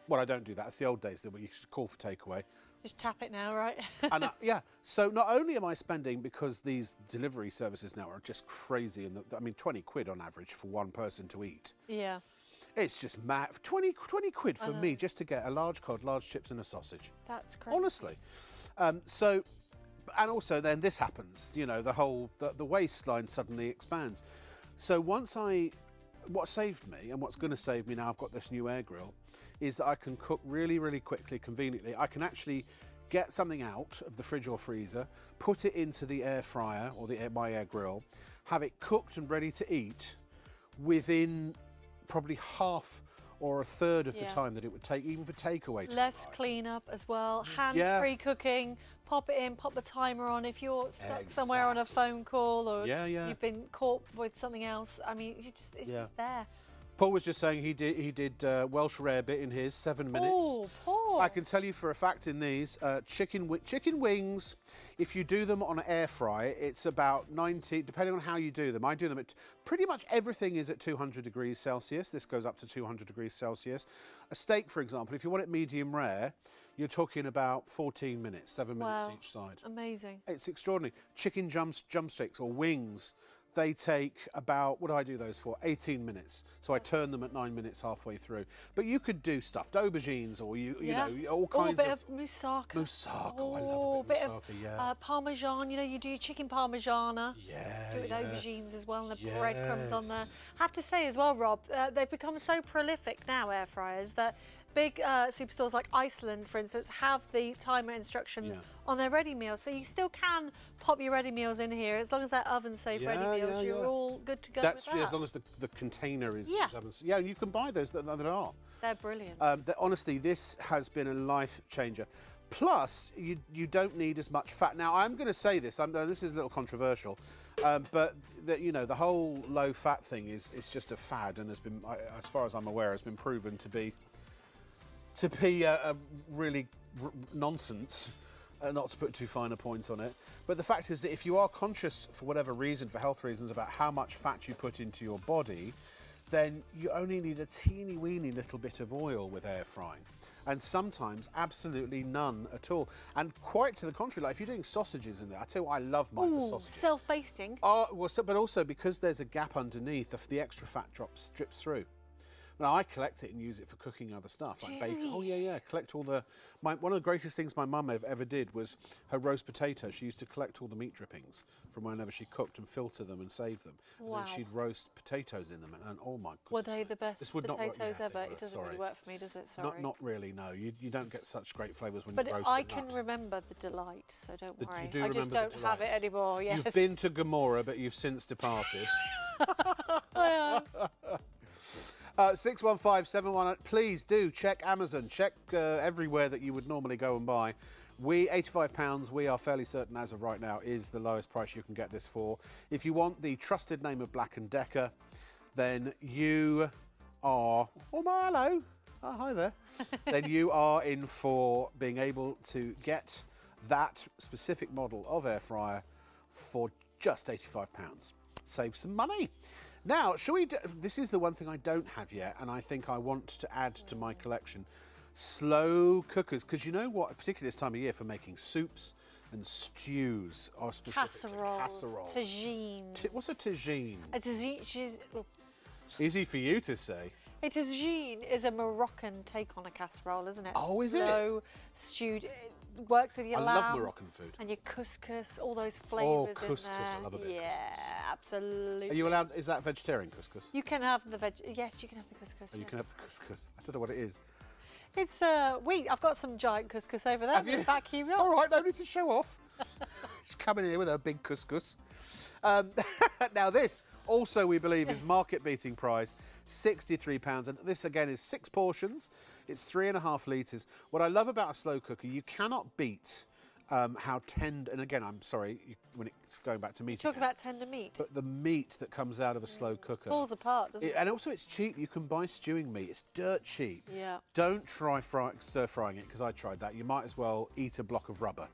Well, I don't do that. It's the old days that we used to call for takeaway. Just tap it now, right? And yeah. So not only am I spending, because these delivery services now are just crazy, and 20 quid on average for one person to eat. Yeah. It's just mad. 20 quid for me just to get a large cod, large chips and a sausage. That's crazy. Honestly. And also then this happens, the waistline suddenly expands. So what saved me, and what's going to save me now I've got this new air grill, is that I can cook really, really quickly, conveniently. I can actually get something out of the fridge or freezer, put it into the air fryer or my air grill, have it cooked and ready to eat within probably half or a third of the time that it would take, even for takeaway. Less cleanup as well, hands-free cooking, pop it in, pop the timer on if you're stuck somewhere on a phone call or you've been caught with something else. I mean, it's just there. Paul was just saying he did Welsh rarebit in his 7 minutes. Oh, Paul. more. I can tell you for a fact in these, chicken wings, if you do them on an air fry, it's about 90, depending on how you do them. I do them at, pretty much everything is at 200 degrees Celsius. This goes up to 200 degrees Celsius. A steak, for example, if you want it medium rare, you're talking about 14 minutes, 7 minutes each side. Amazing. It's extraordinary. Chicken drumsticks or wings, they take about, what do I do those for? 18 minutes. So I turn them at 9 minutes halfway through. But you could do stuffed aubergines or, you know, all kinds of... a bit of moussaka. Moussaka, I love a bit of moussaka, Parmesan, you know, you do your chicken parmigiana. Yeah, do it with aubergines as well and the breadcrumbs on there. I have to say as well, Rob, they've become so prolific now, air fryers, that big superstores like Iceland, for instance, have the timer instructions on their ready meals. So you still can pop your ready meals in here. As long as they're oven-safe ready meals, you're all good to go with that. As long as the container is oven-safe. Yeah, you can buy those that are. They're brilliant. Honestly, this has been a life changer. Plus, you don't need as much fat. Now, I'm going to say this. This is a little controversial, but you know, the whole low-fat thing is just a fad, and has been, as far as I'm aware, has been proven to be a really nonsense, not to put too fine a point on it. But the fact is that if you are conscious, for whatever reason, for health reasons, about how much fat you put into your body, then you only need a teeny weeny little bit of oil with air frying. And sometimes absolutely none at all. And quite to the contrary, like if you're doing sausages in there, I tell you what, I love mine for sausages. Self-basting. Well, but also because there's a gap underneath, the extra fat drips through. Now, I collect it and use it for cooking other stuff, like bacon. Oh, yeah, collect all the... one of the greatest things my mum ever did was her roast potato. She used to collect all the meat drippings from whenever she cooked and filter them and save them. Wow. And then she'd roast potatoes in them, and oh my goodness. Were they the best potatoes ever? It doesn't really work for me, does it? Sorry. Not really, no. You don't get such great flavours when you roast it. But I can remember the delight, so don't worry. I just don't have it anymore, yes. You've been to Gomorrah, but you've since departed. 615-718. Please do check Amazon. Check everywhere that you would normally go and buy. £85, we are fairly certain as of right now, is the lowest price you can get this for. If you want the trusted name of Black & Decker, then you are... Oh, hello. Oh, hi there. Then you are in for being able to get that specific model of air fryer for just £85. Save some money. Now, shall we this is the one thing I don't have yet, and I think I want to add to my collection. Slow cookers, because you know what, particularly this time of year for making soups and stews, or specifically casseroles. Tagine. What's a tagine? A tagine. Easy for you to say. A tagine is a Moroccan take on a casserole, isn't it? Oh, is it? Slow stewed. It works with your lamb. I love Moroccan food. And your couscous, all those flavours in there. Oh, couscous. I love a bit of couscous. Yeah, absolutely. Are you allowed, is that vegetarian couscous? You can have the yes, you can have the couscous. Oh, you can have the couscous. I don't know what it is. It's wheat. I've got some giant couscous over there. In fact, you All right, no need to show off. She's coming in here with her big couscous. Now this also, we believe, is market-beating price, £63. And this, again, is 6 portions. It's 3.5 litres. What I love about a slow cooker, you cannot beat how tender, and again, I'm sorry, when it's going back to meat. Talk about tender meat. But the meat that comes out of a slow cooker. Falls apart, doesn't it? And also it's cheap. You can buy stewing meat. It's dirt cheap. Yeah. Don't try stir-frying it, because I tried that. You might as well eat a block of rubber.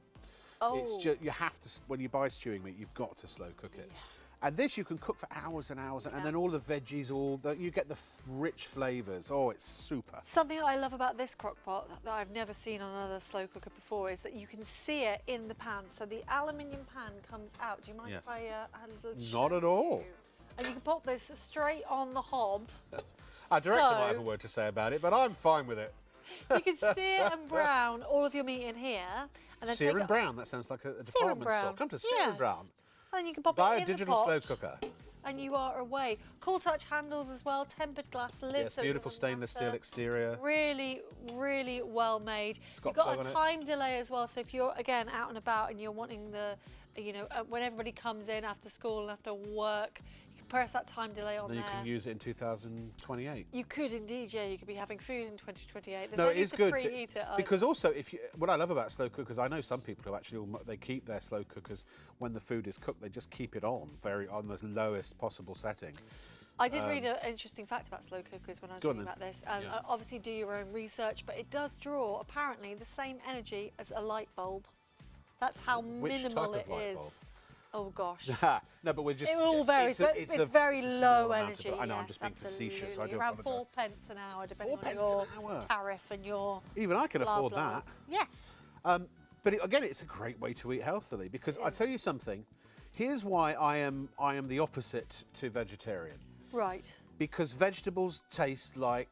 Oh. It's just, you have to, when you buy stewing meat, you've got to slow cook it. Yeah. And this you can cook for hours and hours, and then all the veggies, you get the rich flavours. Oh, it's super. Something I love about this crock pot that I've never seen on another slow cooker before is that you can see it in the pan. So the aluminium pan comes out. Do you mind if I had a little Not at all. And you can pop this straight on the hob. Our director might have a word to say about it, but I'm fine with it. You can sear and brown all of your meat in here. And then sear and brown, that sounds like a department store. Come to sear and brown. And you can pop Buy it in a digital the pot, slow cooker. And you are away. Cool touch handles as well, tempered glass lids. Yes, beautiful stainless steel exterior. Really, really well made. You've got a time delay as well, so if you're, again, out and about and you're wanting the, you know, when everybody comes in after school and after work, you can press that time delay on there. Then you can use it in 2028. You could indeed, yeah. You could be having food in 2028. There's no, it is good preheat it because also, what I love about slow cookers, I know some people who actually they keep their slow cookers when the food is cooked. They just keep it on the lowest possible setting. I did read an interesting fact about slow cookers when I was reading about this. Obviously, do your own research, but it does draw, apparently, the same energy as a light bulb. That's how minimal it is. Oh, gosh. No, but we're just... It all varies, but it's very low energy. I know, I'm just being facetious. I do around apologise. 4 pence an hour, depending on your tariff and your... Even I can afford that. Yes. But again, it's a great way to eat healthily, because I tell you something, here's why I am the opposite to vegetarian. Right. Because vegetables taste like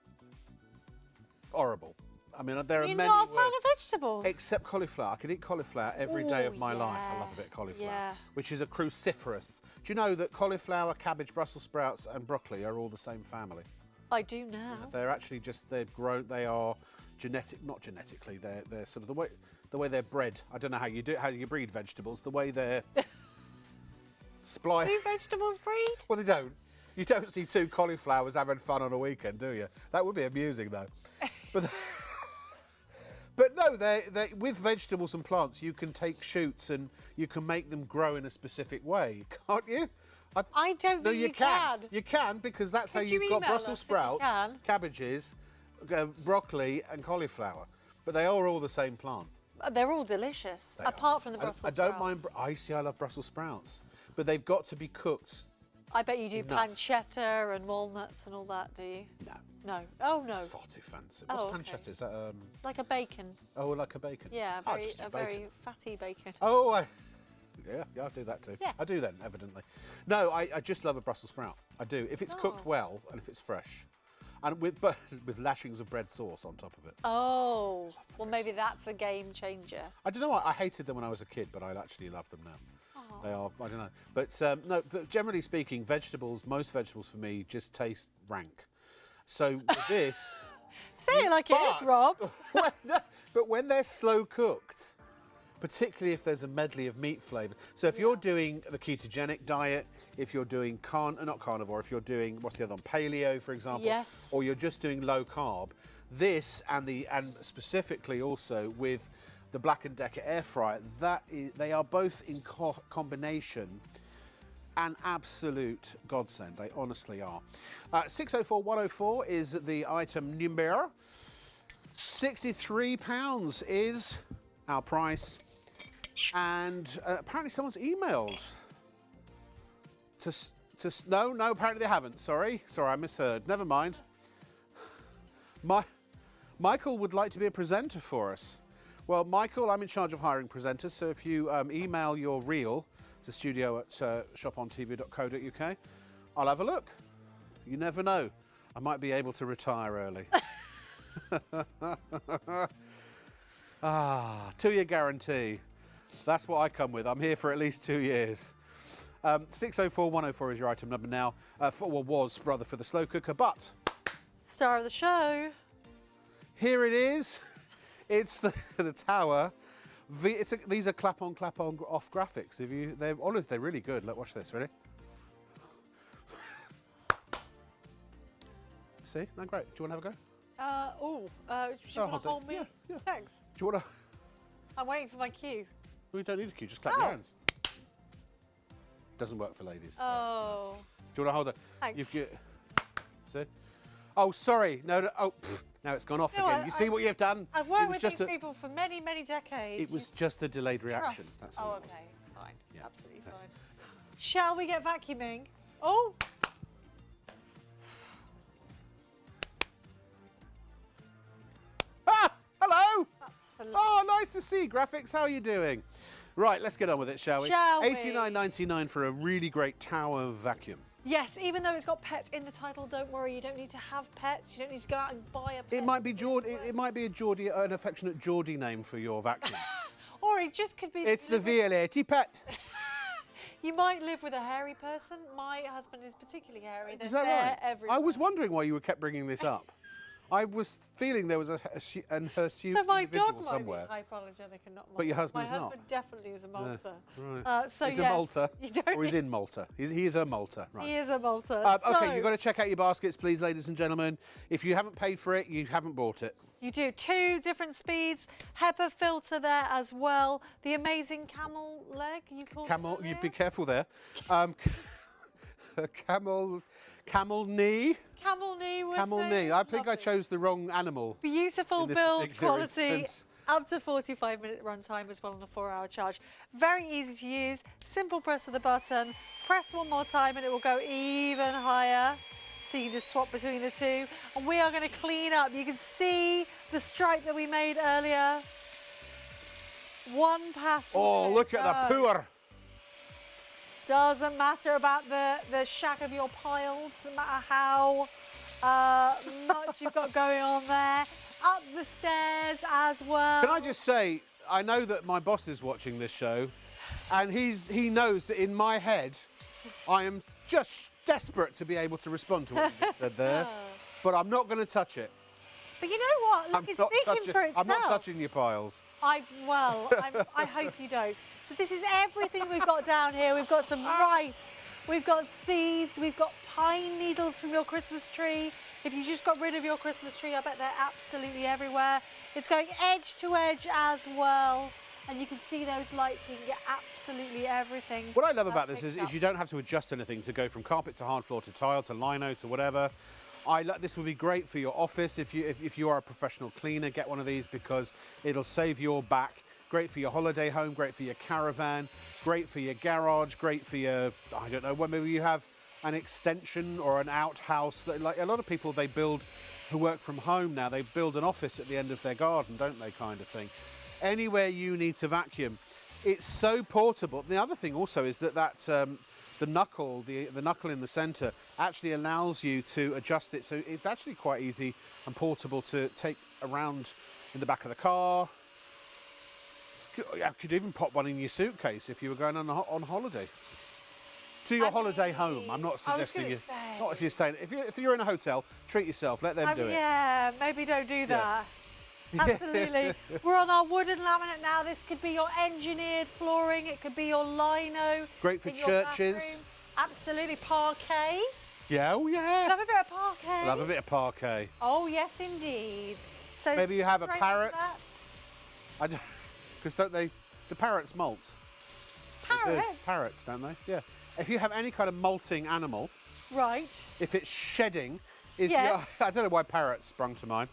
horrible. I mean, there are many... You're not a fan of vegetables? Except cauliflower. I can eat cauliflower every day of my life. I love a bit of cauliflower, which is a cruciferous. Do you know that cauliflower, cabbage, Brussels sprouts and broccoli are all the same family? I do now. They're actually just, they are not genetically, they're sort of the way they're bred. I don't know how you breed vegetables, the way they're spliced. Do vegetables breed? Well, they don't. You don't see two cauliflowers having fun on a weekend, do you? That would be amusing, though. But no, with vegetables and plants, you can take shoots and you can make them grow in a specific way, can't you? I don't think you can. You can, because that's how you've got Brussels sprouts, cabbages, broccoli and cauliflower. But they are all the same plant. They're all delicious, apart from the Brussels sprouts. I don't mind. I love Brussels sprouts, but they've got to be cooked. I bet you do pancetta and walnuts and all that, do you? No. No. Oh, no. It's far too fancy. What's pancetta? Is that like a bacon. Oh, like a bacon. Yeah, a very fatty bacon. Oh, yeah, I do that too. Yeah. I do then, evidently. No, I just love a Brussels sprout. I do. If it's cooked well and if it's fresh. And with lashings of bread sauce on top of it. Oh, well, maybe that's a game changer. I don't know. I hated them when I was a kid, but I actually love them now. Aww. They are, I don't know. But no, but generally speaking, most vegetables for me just taste rank. So with this... Say it like it is, Rob. But when they're slow cooked, particularly if there's a medley of meat flavour. So if you're doing the ketogenic diet, if you're doing not carnivore, if you're doing, what's the other one, paleo, for example, or you're just doing low carb, this and specifically also with the Black & Decker air fryer, they are both in combination an absolute godsend. They honestly are. 604104 is the item number. £63 is our price. And apparently someone's emailed no, apparently they haven't. Sorry, I misheard. Never mind. Michael would like to be a presenter for us. Well, Michael, I'm in charge of hiring presenters, so if you email your reel to studio@shopontv.co.uk, I'll have a look. You never know. I might be able to retire early. 2-year guarantee. That's what I come with. I'm here for at least 2 years. 604104 is your item number now. Was for the slow cooker, but... Star of the show. Here it is. It's the Tower. These are clap-on, off graphics. They're really good. Look, watch this. Ready? See? They're great. Do you want to have a go? Do you want to hold me? Yeah. Thanks. Do you want to... I'm waiting for my cue. We don't need a cue. Just clap your hands. Doesn't work for ladies. Oh. Do you want to hold it? Thanks. See? Oh, sorry. No. Oh, now it's gone off again. You see what you've done? I've worked with these people for many, many decades. It was just a delayed reaction. That's all. Oh, okay. Fine. Yeah. Absolutely fine. Shall we get vacuuming? Oh. Hello. Absolutely. Oh, nice to see you, Graphics. How are you doing? Right, let's get on with it, shall we? $89.99 for a really great Tower vacuum. Yes, even though it's got pet in the title, don't worry, you don't need to have pets. You don't need to go out and buy a pet. It might be an affectionate Geordie name for your vacuum. Or it just could be... It's the VLAT pet. You might live with a hairy person. My husband is particularly hairy. Is that right? Everywhere. I was wondering why you kept bringing this up. I was feeling there was a hirsute individual somewhere. So my dog might be hypoallergenic and not Malta. But your husband's not. My husband definitely is a Malta. Right. So he's a Malta, or he's in Malta. He is a Malta, right. He is a Malta. Okay, you've got to check out your baskets, please, ladies and gentlemen. If you haven't paid for it, you haven't bought it. You do. 2 different speeds. HEPA filter there as well. The amazing camel leg, you call it? Camel, you'd be careful there. Camel knee. Camel knee. Camel knee. I think I chose the wrong animal. Beautiful build quality. Up to 45-minute run time as well on a 4-hour charge. Very easy to use. Simple press of the button. Press one more time and it will go even higher. So you can just swap between the two. And we are going to clean up. You can see the stripe that we made earlier. One pass. Oh, look at the pour. Doesn't matter about the shack of your piles. Doesn't matter how much you've got going on there. Up the stairs as well. Can I just say, I know that my boss is watching this show, and he knows that in my head, I am just desperate to be able to respond to what you just said there, but I'm not going to touch it. But you know what? Look, it's speaking for itself. I'm not touching your piles. I hope you don't. So this is everything we've got down here. We've got some rice, we've got seeds, we've got pine needles from your Christmas tree. If you just got rid of your Christmas tree, I bet they're absolutely everywhere. It's going edge to edge as well. And you can see those lights, so you can get absolutely everything. What I love about this is you don't have to adjust anything to go from carpet to hard floor to tile to lino to whatever. This would be great for your office if you are a professional cleaner. Get one of these because it'll save your back. Great for your holiday home, great for your caravan, great for your garage, great for your, I don't know, maybe you have an extension or an outhouse. Like a lot of people they build who work from home now, they build an office at the end of their garden, don't they, kind of thing. Anywhere you need to vacuum, it's so portable. The other thing also is that the knuckle in the centre actually allows you to adjust it, so it's actually quite easy and portable to take around in the back of the car. You could even pop one in your suitcase if you were going on holiday. To your holiday home. I'm not suggesting you. Not if you're staying. If you're in a hotel, treat yourself. Let them do it. Yeah, maybe don't do that. Yeah. Absolutely. We're on our wooden laminate now. This could be your engineered flooring. It could be your lino. Great for churches. Absolutely. Parquet. Yeah, oh yeah. Love a bit of parquet. Love a bit of parquet. Oh yes, indeed. So maybe you have a parrot. Because don't they? The parrots molt. Parrots? Parrots, don't they? Yeah. If you have any kind of molting animal, right? If it's shedding, yes. I don't know why parrots sprung to mind.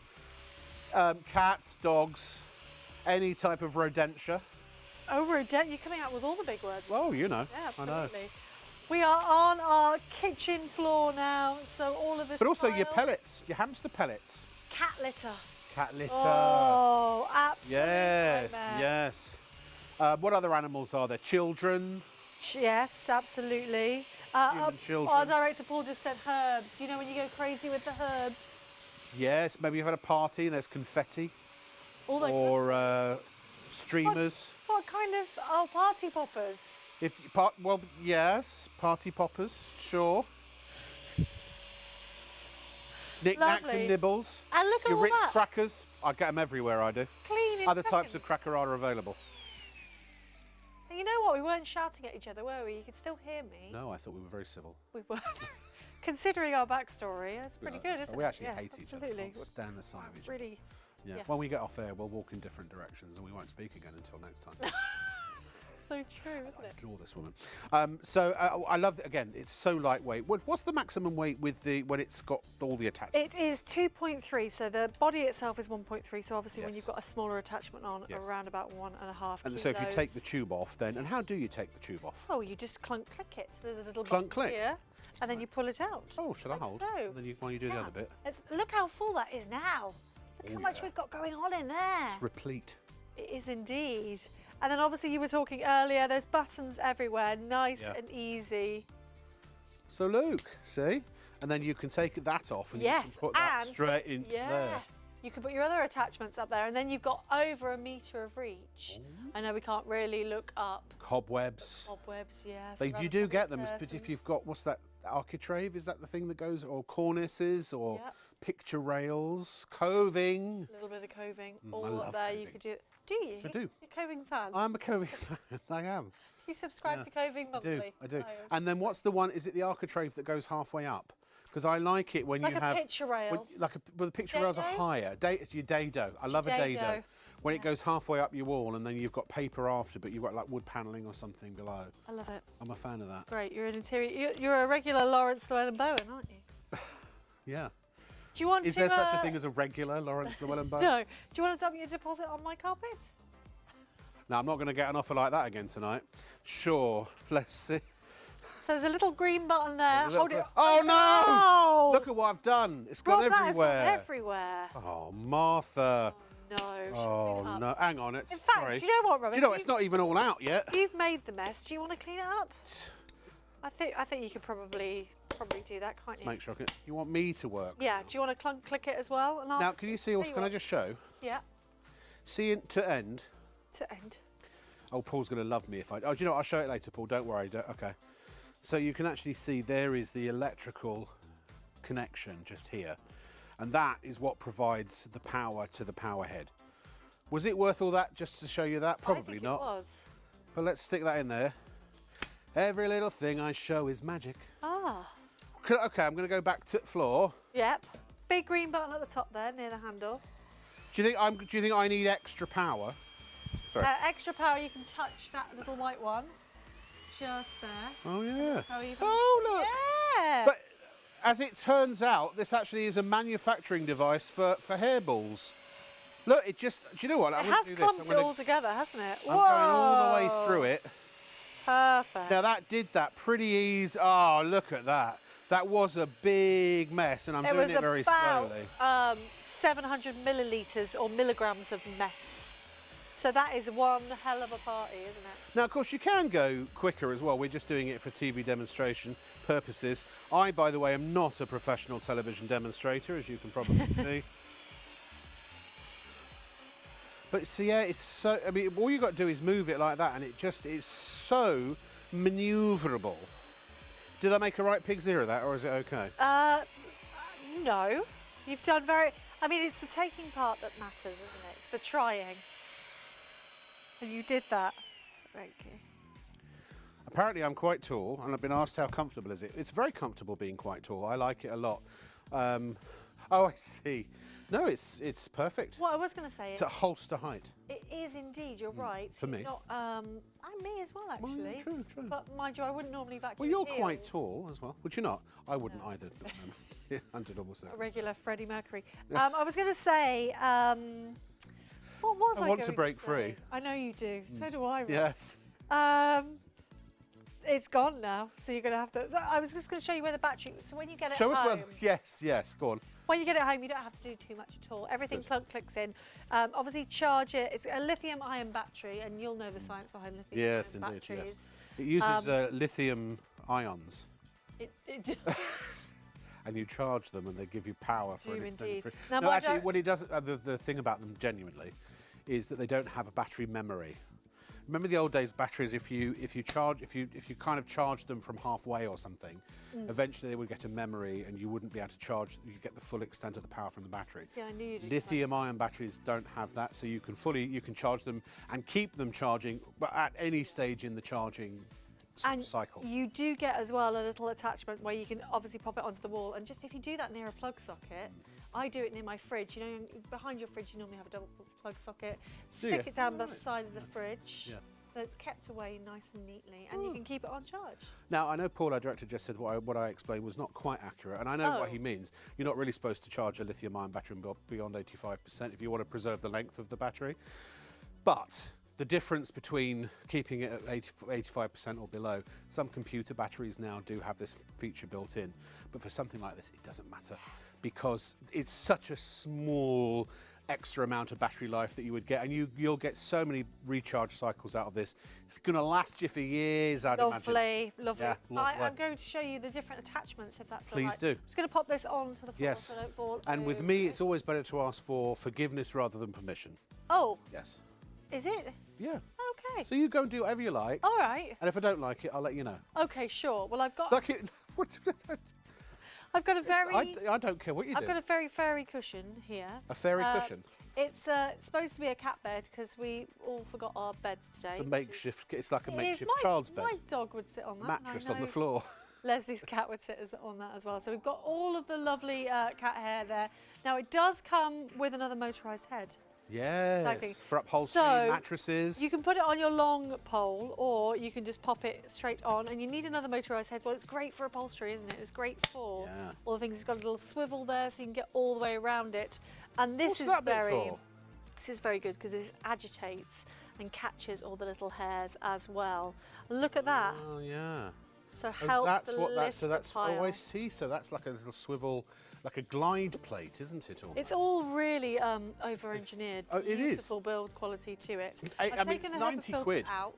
Cats, dogs, any type of rodentia. Oh, rodentia! You're coming out with all the big words. Oh, you know. Yeah, absolutely. I know. We are on our kitchen floor now, so all of this. But also your pellets, your hamster pellets. Cat litter. Cat litter. Oh, absolutely. Yes, yes. What other animals are there? Children. Yes, absolutely. Human children. Our director Paul just said herbs. You know when you go crazy with the herbs? Yes, maybe you've had a party and there's confetti. Or streamers. What kind of party poppers? Well, yes, party poppers, sure. Knickknacks and nibbles. And look at your all Ritz that. crackers. I get them everywhere, I do. Clean in Other seconds. types of cracker are available. You know what? We weren't shouting at each other, were we? You could still hear me. No, I thought we were very civil. We were. Considering our backstory, it's pretty good, isn't it? We actually hate absolutely. each other. We can't stand the sight of each other. Really. Yeah. When we get off air, we'll walk in different directions and we won't speak again until next time. So true, isn't it? I adore this woman. I love it. Again, it's so lightweight. What's the maximum weight with when it's got all the attachments? It is 2.3, so the body itself is 1.3. So obviously, when you've got a smaller attachment on, around about 1.5 kilos. And so if you take the tube off, then and how do you take the tube off? Oh, you just click it. So there's a little click here, and then you pull it out. Oh, should I hold? So. And then while you do the other bit. Look how full that is now. Look how much we've got going on in there. It's replete. It is indeed. And then obviously you were talking earlier, there's buttons everywhere, nice and easy. So Luke, see? And then you can take that off and you can put that straight into there. You can put your other attachments up there and then you've got over 1 metre of reach. I know we can't really look up. Cobwebs. Cobwebs, yes. You do get them, but if you've got, what's that, architrave, is that the thing that goes, or cornices, or picture rails, coving. A little bit of coving, I all love up there coving. you could do. Do you? I do. You're a coving fan? I'm a coving fan, I am. You subscribe to Coving monthly? I do. And then what's the one, is it the architrave that goes halfway up? Because I like it when you have... Like a picture rail. Well, the picture rails are higher. Your dado. I love a dado. when it goes halfway up your wall and then you've got paper after, but you've got like wood panelling or something below. I love it. I'm a fan of that. It's great. You're an interior. You're a regular Lawrence Llewellyn-Bowen, aren't you? Yeah. Do you want Is there such a thing as a regular Lawrence Llewellyn-Bowen? No. Do you want to dump your deposit on my carpet? No, I'm not going to get an offer like that again tonight. Sure. Let's see. So there's a little green button there. Hold it. Oh no! No! Look at what I've done. It's gone Rob, everywhere. That has gone everywhere. Oh, Martha. No. Oh no! Hang on, it's In fact, sorry. do you know what, Robin? Do you know it's not even all out yet? You've made the mess. Do you want to clean it up? I think you could probably do that, can't you? Make sure I can. You want me to work? Yeah. Do you want to click it as well? And Now, can you see? Also, can I just show? Yeah. See it to end. To end. Oh, Paul's going to love me if I. Oh, do you know what? I'll show it later, Paul. Don't worry. Okay. So you can actually see there is the electrical connection just here, and that is what provides the power to the power head. Was it worth all that just to show you that? Probably I think not. It was. But let's stick that in there. Every little thing I show is magic. Ah. Okay, I'm going to go back to floor. Yep. Big green button at the top there, near the handle. Do you think I need extra power? Sorry. Extra power, you can touch that little white one. Just there. Oh yeah. Oh, look. Yeah. But as it turns out, this actually is a manufacturing device for hairballs. Look, it just. Do you know what? It has clumped it all together, hasn't it? I'm going all the way through it. Perfect. Now that did that pretty easy. Oh, look at that. That was a big mess, and I'm doing it very slowly. 700 millilitres or milligrams of mess. So that is one hell of a party, isn't it? Now, of course, you can go quicker as well. We're just doing it for TV demonstration purposes. I, by the way, am not a professional television demonstrator, as you can probably see. But see, yeah, it's so. I mean, all you got to do is move it like that, and it's so manoeuvrable. Did I make a right pig's ear of that, or is it okay? No. You've done very. I mean, it's the taking part that matters, isn't it? It's the trying. And you did that. Thank you. Apparently, I'm quite tall, and I've been asked how comfortable is it. It's very comfortable being quite tall. I like it a lot. Oh, I see. No, it's perfect. What I was going to say it's at holster height. It is indeed. You're right. For me. Not, and me as well, actually. Well, yeah, true. But mind you, I wouldn't normally vacuum. Well, you're heels. quite tall as well. Would you not? I wouldn't either. Yeah, 100 almost. A regular Freddie Mercury. I was going to say. What was I want to going break say? free. I know you do. So do I. Rob. Yes. It's gone now, so you're going to have to. I was just going to show you where the battery. So when you get it Show home, us where. Yes. Go on. When you get it home, you don't have to do too much at all. Everything clicks in. Obviously, charge it. It's a lithium-ion battery, and you'll know the science behind lithium-ion batteries. Yes. It uses lithium ions. It does. And you charge them, and they give you power for an extended period. Now, no, actually, what it does, the thing about them genuinely, is that they don't have a battery memory. Remember the old days batteries? If you kind of charge them from halfway or something, eventually they would get a memory, and you wouldn't be able to charge. You get the full extent of the power from the battery. Yeah, I knew you did. Lithium-ion batteries don't have that, so you can charge them and keep them charging, but at any stage in the charging cycle. You do get as well a little attachment where you can obviously pop it onto the wall, and just if you do that near a plug socket, I do it near my fridge. You know, behind your fridge you normally have a double plug socket. Stick it down the side of the fridge. Yeah. So it's kept away nice and neatly, and you can keep it on charge. Now, I know Paul, our director, just said what I explained was not quite accurate, and I know what he means. You're not really supposed to charge a lithium-ion battery beyond 85% if you want to preserve the length of the battery. But the difference between keeping it at 85% or below, some computer batteries now do have this feature built in, but for something like this, it doesn't matter because it's such a small extra amount of battery life that you would get, and you'll get so many recharge cycles out of this. It's going to last you for years, I'd imagine. Lovely. Yeah, lovely. I'm going to show you the different attachments, if that's all right. Please do. I'm just going to pop this onto the floor so I don't fall and with me, it's always better to ask for forgiveness rather than permission. Oh. Yes. Is it? Yeah. Okay. So you go and do whatever you like. All right. And if I don't like it, I'll let you know. Okay, sure. Well, I've got. Like it. I've got a very. I don't care what you do. I've got a very fairy cushion here. A fairy cushion. It's supposed to be a cat bed because we all forgot our beds today. It's a makeshift. It's like a makeshift child's bed. My dog would sit on that. Mattress on the floor. Leslie's cat would sit on that as well. So we've got all of the lovely cat hair there. Now it does come with another motorised head. Yes, Exciting. for upholstery, So, mattresses. You can put it on your long pole, or you can just pop it straight on, and you need another motorised headboard. It's great for upholstery, isn't it? It's great for all the things. It's got a little swivel there, so you can get all the way around it. And this What's that bit for? This is very good because this agitates and catches all the little hairs as well. Look at that. Oh yeah. So helps that's what that's. So that's. the pile. Oh, I see. So that's like a little swivel, like a glide plate, isn't it? Almost? It's all really over-engineered. Oh, it is. Beautiful build quality to it. I mean, it's 90 quid. Out.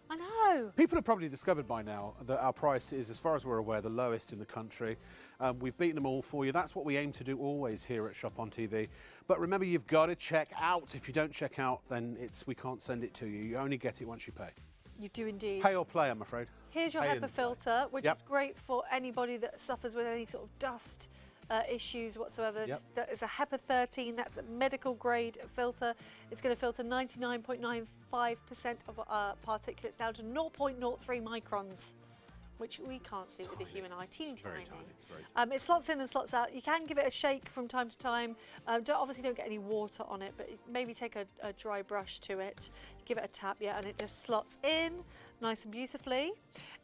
I know. People have probably discovered by now that our price is, as far as we're aware, the lowest in the country. We've beaten them all for you. That's what we aim to do always here at Shop on TV. But remember, you've got to check out. If you don't check out, then we can't send it to you. You only get it once you pay. You do indeed. Pay or play, I'm afraid. Here's your HEPA filter, which is great for anybody that suffers with any sort of dust issues whatsoever. It's a HEPA 13, that's a medical grade filter. It's going to filter 99.95% of particulates down to 0.03 microns, which we can't see with the human eye. Teeny tiny. It slots in and slots out. You can give it a shake from time to time. Obviously don't get any water on it, but maybe take a dry brush to it. Give it a tap, and it just slots in nice and beautifully.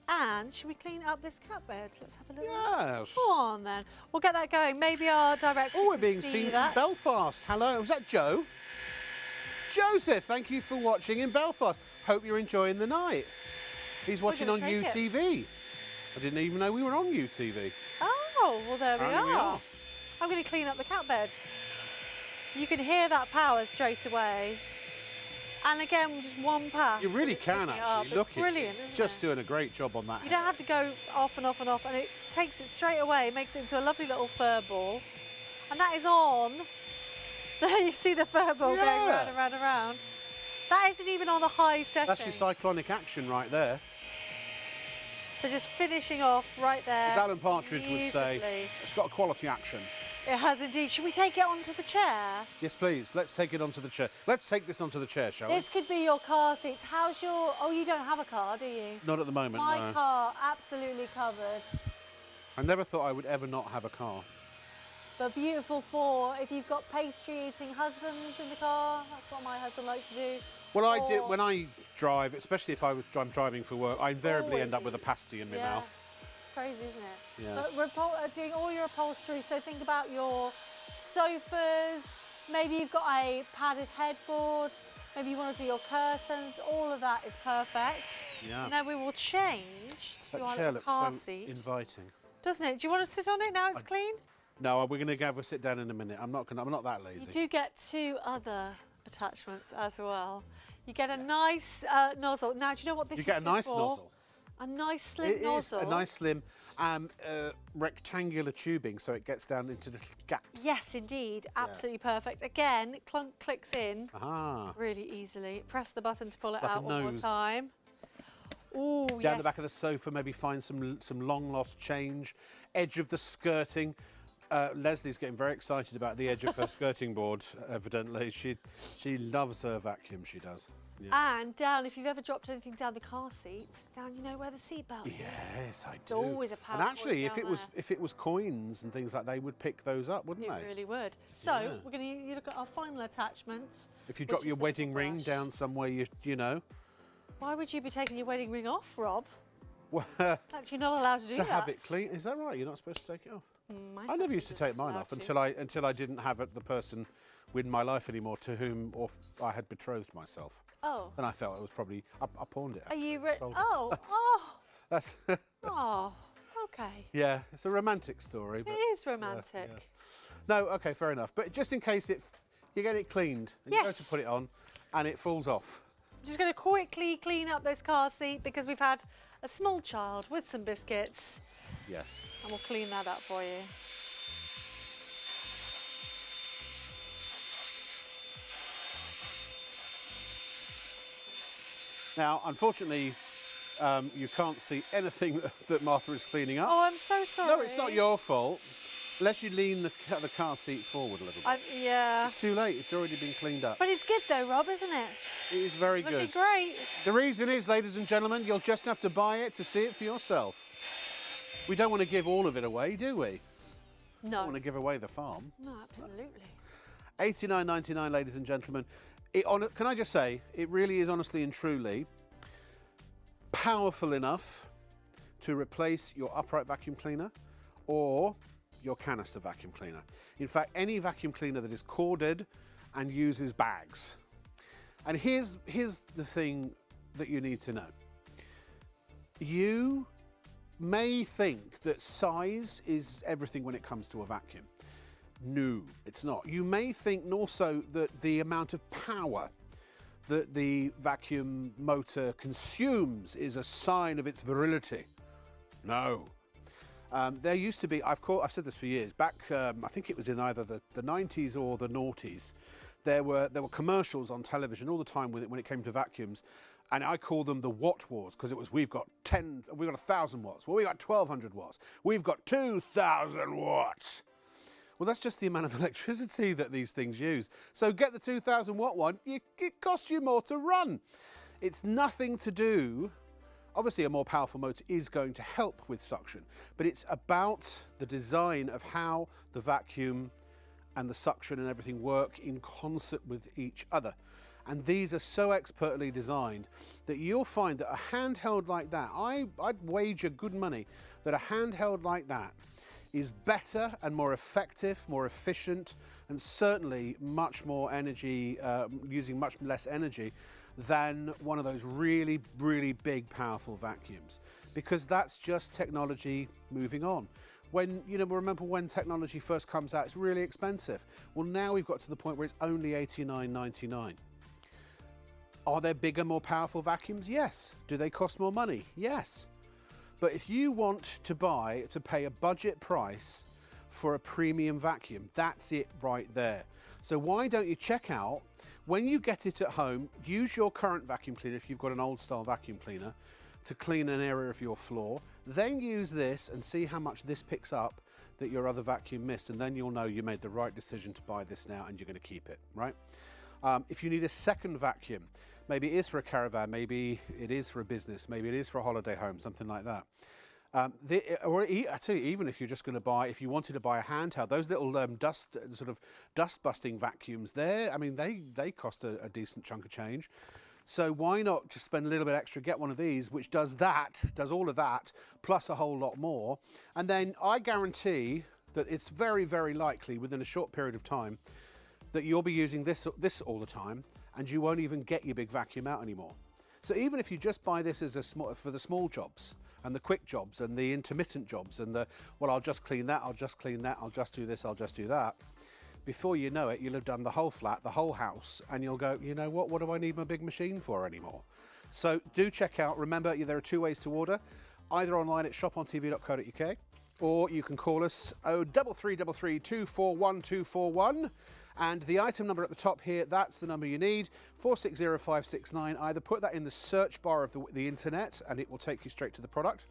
And should we clean up this cat bed? Let's have a little Yes. Go on then. We'll get that going. Maybe our director. Oh, we're being seen from Belfast. Hello, was that Joe? Joseph, thank you for watching in Belfast. Hope you're enjoying the night. He's watching on UTV. I didn't even know we were on UTV. Oh, well there we are. I'm going to clean up the cat bed. You can hear that power straight away. And again, just one pass. You really can actually. Look, it's just doing a great job on that. You don't have to go off and off and off, and it takes it straight away, makes it into a lovely little fur ball. And that is on. There you see the fur ball going round and round and round. That isn't even on the high setting. That's your cyclonic action right there. So just finishing off right there. As Alan Partridge would say, it's got a quality action. It has indeed. Should we take it onto the chair? Yes, please. Let's take it onto the chair. Let's take this onto the chair, shall we? This could be your car seats. How's your... Oh, you don't have a car, do you? Not at the moment, My no. car, absolutely covered. I never thought I would ever not have a car. But beautiful for if you've got pastry-eating husbands in the car. That's what my husband likes to do. Well, I do when I drive, especially if I'm driving for work, I invariably end up with a pasty in my mouth. It's crazy, isn't it? Yeah. But doing all your upholstery, so think about your sofas, maybe you've got a padded headboard, maybe you want to do your curtains, all of that is perfect. Yeah. And then we will change to that our chair little looks car so seat. inviting. Doesn't it? Do you want to sit on it now it's clean? No, we're going to have a sit down in a minute. I'm not that lazy. You do get two other attachments as well. You get a nice nozzle. Now, do you know what this is? You get a nice for? nozzle. A nice slim nozzle. It is a nice slim rectangular tubing, so it gets down into little gaps. Yes, indeed. Absolutely perfect. Again, clicks in really easily. Press the button to pull it out one more time. Ooh, down the back of the sofa, maybe find some long lost change. Edge of the skirting. Leslie's getting very excited about the edge of her skirting board, evidently. She loves her vacuum, she does. Yeah. And down, if you've ever dropped anything down the car seats, down you know where the seatbelt is. Yes, I do. It's always a power. And actually, if it was coins and things like that, they would pick those up, wouldn't they? It really would. So we're going to look at our final attachments. If you drop your wedding ring down somewhere, you know. Why would you be taking your wedding ring off, Rob? Well, actually, not allowed to do that. To have it clean, is that right? You're not supposed to take it off. I never used to take mine off until I didn't have the person in my life anymore to whom I had betrothed myself. Oh. And I felt it was probably I pawned it. Actually. Are you? That's. Oh. Okay. Yeah, it's a romantic story. But, it is romantic. No, okay, fair enough. But just in case you get it cleaned and you go to put it on, and it falls off. I'm just going to quickly clean up this car seat because we've had a small child with some biscuits. Yes. And we'll clean that up for you. Now, unfortunately, you can't see anything that Martha is cleaning up. Oh, I'm so sorry. No, it's not your fault. Unless you lean the car seat forward a little bit. Yeah. It's too late. It's already been cleaned up. But it's good though, Rob, isn't it? It is very good. Looking great. The reason is, ladies and gentlemen, you'll just have to buy it to see it for yourself. We don't want to give all of it away, do we? No. We don't want to give away the farm. No, absolutely. $89.99, ladies and gentlemen. Can I just say, it really is honestly and truly powerful enough to replace your upright vacuum cleaner or your canister vacuum cleaner. In fact, any vacuum cleaner that is corded and uses bags. And here's the thing that you need to know. You may think that size is everything when it comes to a vacuum. No, it's not. You may think also that the amount of power that the vacuum motor consumes is a sign of its virility. No. There used to be, I've said this for years, back I think it was in either the 90s or the noughties, there were commercials on television all the time when it came to vacuums, and I call them the watt wars, because it was we've got 1,000 watts, well, we got 1,200 watts, we've got 2,000 watts. Well, that's just the amount of electricity that these things use. So get the 2,000 watt one, it costs you more to run. It's nothing to do, obviously a more powerful motor is going to help with suction, but it's about the design of how the vacuum and the suction and everything work in concert with each other. And these are so expertly designed that you'll find that a handheld like that, I'd wager good money that a handheld like that is better and more effective, more efficient, and certainly much more energy, using much less energy than one of those really, really big, powerful vacuums. Because that's just technology moving on. When, remember when technology first comes out, it's really expensive. Well, now we've got to the point where it's only $89.99. Are there bigger, more powerful vacuums? Yes. Do they cost more money? Yes. But if you want to pay a budget price for a premium vacuum, that's it right there. So why don't you check out, when you get it at home, use your current vacuum cleaner if you've got an old style vacuum cleaner to clean an area of your floor, then use this and see how much this picks up that your other vacuum missed, and then you'll know you made the right decision to buy this now and you're going to keep it, right? If you need a second vacuum, maybe it is for a caravan, maybe it is for a business, maybe it is for a holiday home, something like that. I tell you, even if you're just going to buy, if you wanted to buy a handheld, those little dust busting vacuums there, I mean, they cost a decent chunk of change. So why not just spend a little bit extra, get one of these, which does all of that, plus a whole lot more. And then I guarantee that it's very, very likely within a short period of time that you'll be using this all the time, and you won't even get your big vacuum out anymore. So even if you just buy this as for the small jobs and the quick jobs and the intermittent jobs and I'll just clean that, I'll just clean that, I'll just do this, I'll just do that. Before you know it, you'll have done the whole flat, the whole house, and you'll go, you know what do I need my big machine for anymore? So do check out, remember there are two ways to order, either online at shopontv.co.uk, or you can call us 0333 241 241. And the item number at the top here, that's the number you need, 460569. Either put that in the search bar of the internet and it will take you straight to the product.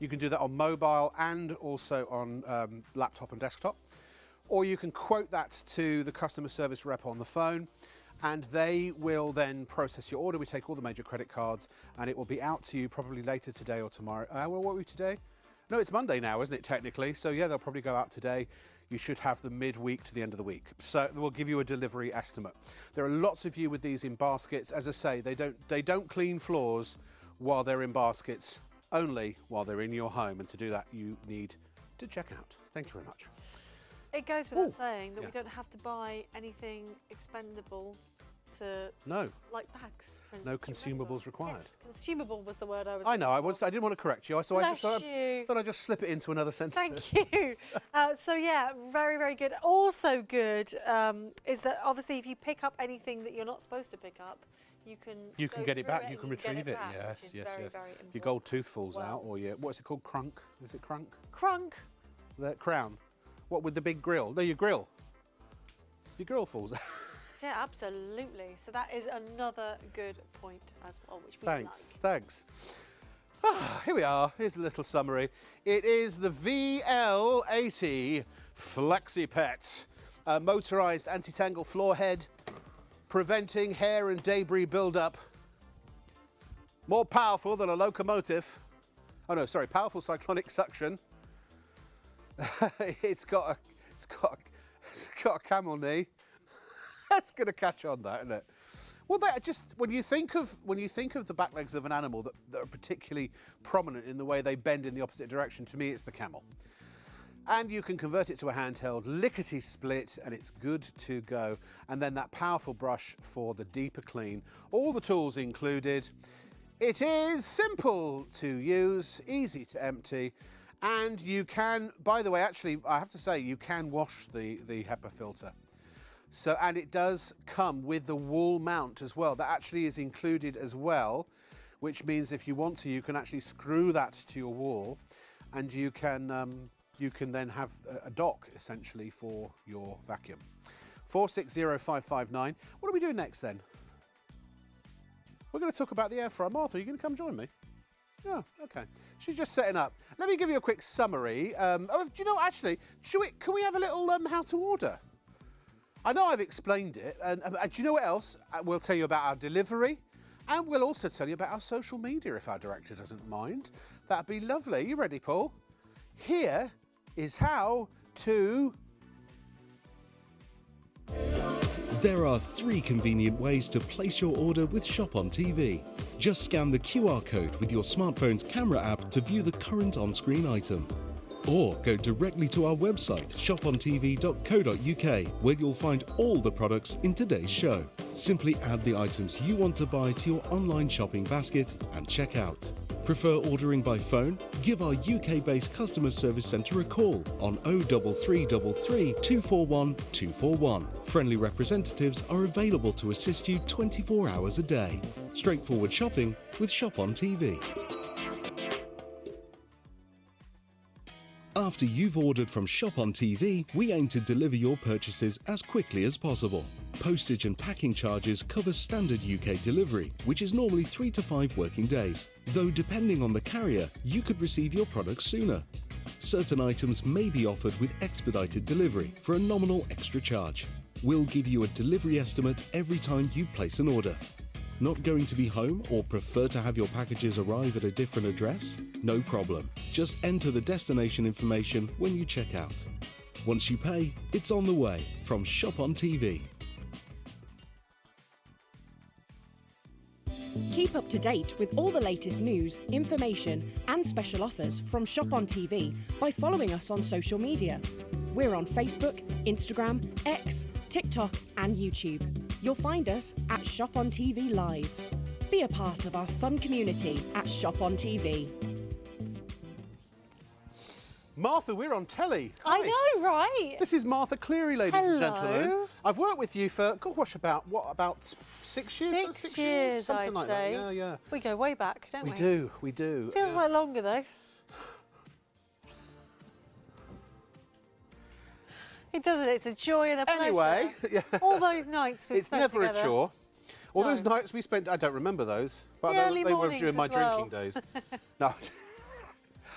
You can do that on mobile and also on laptop and desktop. Or you can quote that to the customer service rep on the phone and they will then process your order. We take all the major credit cards and it will be out to you probably later today or tomorrow. What are we today? No, it's Monday now, isn't it, technically? So yeah, they'll probably go out today. You should have them midweek to the end of the week. So we'll give you a delivery estimate. There are lots of you with these in baskets. As I say, they don't clean floors while they're in baskets, only while they're in your home. And to do that, you need to check out. Thank you very much. It goes without saying that we don't have to buy anything expendable to, like bags, for instance. No consumables required. Yes, consumable was the word I was I know, I didn't want to correct you, so I thought I'd just slip it into another sentence. Thank you. So yeah, very, very good. Also good is that obviously if you pick up anything that you're not supposed to pick up, you can get it back, you can retrieve it. Yes. Very your gold tooth falls out, or what's it called, crunk? Is it crunk? Crunk. The crown. What with the big grill? No, your grill. Your grill falls out. Yeah, absolutely. So that is another good point as well, which we Thanks. Here we are. Here's a little summary. It is the VL80 FlexiPet, a motorised anti-tangle floor head, preventing hair and debris build-up. More powerful than a locomotive. Oh no, sorry, powerful cyclonic suction. It's got a camel knee. That's going to catch on, that, isn't it? Well, that just when you think of the back legs of an animal that are particularly prominent in the way they bend in the opposite direction, to me, it's the camel. And you can convert it to a handheld lickety-split, and it's good to go. And then that powerful brush for the deeper clean. All the tools included. It is simple to use, easy to empty, and you can, by the way, actually, I have to say, you can wash the HEPA filter. So, and it does come with the wall mount as well. That actually is included as well, which means if you want to, you can actually screw that to your wall, and you can then have a dock essentially for your vacuum. 460559. What are we doing next then? We're going to talk about the air fryer. Martha, are you going to come join me? Yeah, okay. She's just setting up. Let me give you a quick summary. Do you know, actually, can we have a little how to order? I know I've explained it, and do you know what else? We'll tell you about our delivery, and we'll also tell you about our social media if our director doesn't mind. That'd be lovely. You ready, Paul? Here is how to... There are 3 convenient ways to place your order with ShopOnTV. Just scan the QR code with your smartphone's camera app to view the current on-screen item. Or go directly to our website, shopontv.co.uk, where you'll find all the products in today's show. Simply add the items you want to buy to your online shopping basket and check out. Prefer ordering by phone? Give our UK-based customer service centre a call on 03333 241 241. Friendly representatives are available to assist you 24 hours a day. Straightforward shopping with ShopOnTV. After you've ordered from ShopOnTV, we aim to deliver your purchases as quickly as possible. Postage and packing charges cover standard UK delivery, which is normally 3 to 5 working days, though depending on the carrier, you could receive your products sooner. Certain items may be offered with expedited delivery for a nominal extra charge. We'll give you a delivery estimate every time you place an order. Not going to be home or prefer to have your packages arrive at a different address? No problem. Just enter the destination information when you check out. Once you pay, it's on the way from ShopOnTV. Keep up to date with all the latest news, information and special offers from ShopOnTV by following us on social media. We're on Facebook, Instagram, X, TikTok and YouTube. You'll find us at ShopOnTV Live. Be a part of our fun community at ShopOnTV. Martha, we're on telly. Hi. I know, right? This is Martha Cleary, ladies and gentlemen. Hello. I've worked with you for, gosh, about 6 years? 6 years, Something I'd like say. that. Yeah. We go way back, don't we? We do. Feels like longer, though. It doesn't. It's a joy and a pleasure. Anyway, yeah. All those nights we spent It's never together. a chore. All those nights we spent, I don't remember those, but The early they were mornings during my as well. drinking days. No.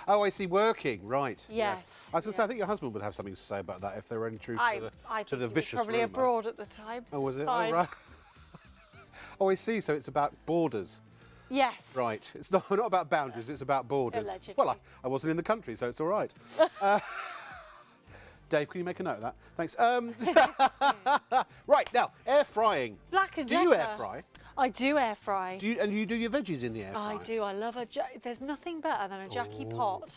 Oh, I see, working, right. Yes. I was going to say, I think your husband would have something to say about that if there were any truth to the think vicious he was probably rumour. abroad at the time. Oh, was it? Fine. Oh, right. Oh, I see, so it's about borders. Yes. Right. It's not about boundaries, it's about borders. Allegedly. Well, I wasn't in the country, so it's all right. Dave, can you make a note of that? Thanks. Right, now, air frying. Black and Do you air Decker. fry? I do air fry. And you do your veggies in the air fryer? I do. I love there's nothing better than a Jackie pot.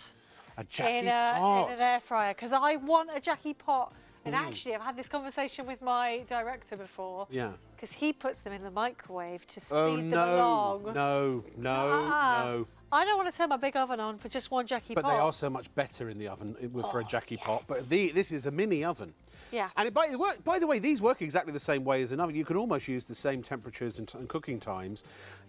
A Jackie in pot? In an air fryer, because I want a Jackie pot. And actually, I've had this conversation with my director before. Yeah. Because he puts them in the microwave to speed them no, along. No. I don't want to turn my big oven on for just one Jackie pot. But they are so much better in the oven for a Jackie pot. But this is a mini oven. Yeah. And by the way, these work exactly the same way as an oven. You can almost use the same temperatures and cooking times,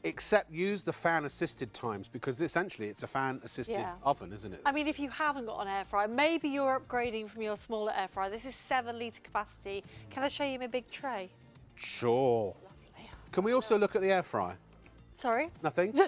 except use the fan-assisted times, because essentially it's a fan-assisted oven, isn't it? I mean, if you haven't got an air fryer, maybe you're upgrading from your smaller air fryer. This is 7-litre capacity. Can I show you my big tray? Sure. Lovely. Can we also look at the air fryer? Sorry? Nothing?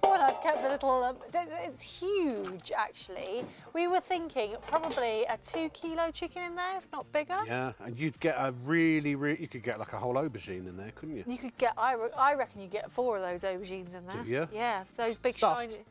Oh, and I've kept the little, it's huge actually. We were thinking probably a 2-kilo chicken in there, if not bigger. Yeah, and you'd get a you could get like a whole aubergine in there, couldn't you? You could get, I reckon you get 4 of those aubergines in there. Do you? Yeah, those big Stuffed? shiny.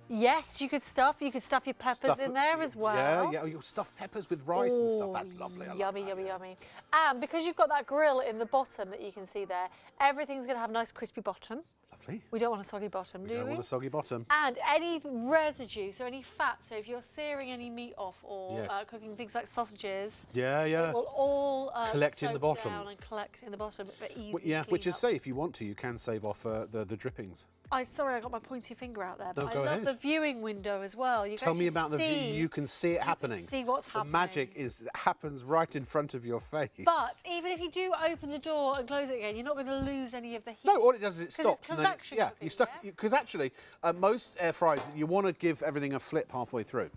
Yes, you could stuff your peppers in there as well. Yeah, you'll stuff peppers with rice and stuff. That's lovely. Yummy, yummy, yummy. And because you've got that grill in the bottom that you can see there, everything's going to have a nice crispy bottom. Lovely. We don't want a soggy bottom, do we? We don't want a soggy bottom. And any residue, so any fat, so if you're searing any meat off or cooking things like sausages, it will all collect in the bottom. Down and collect in the bottom, but easy which is safe. If you want to, you can save off the drippings. Sorry, I got my pointy finger out there, but No, I love the viewing window as well. Tell me about the view. You can see it happening. See what's happening. The magic happens right in front of your face. But even if you do open the door and close it again, you're not going to lose any of the heat. No, all it does is it stops. And then you stuck because actually most air fryers you want to give everything a flip halfway through.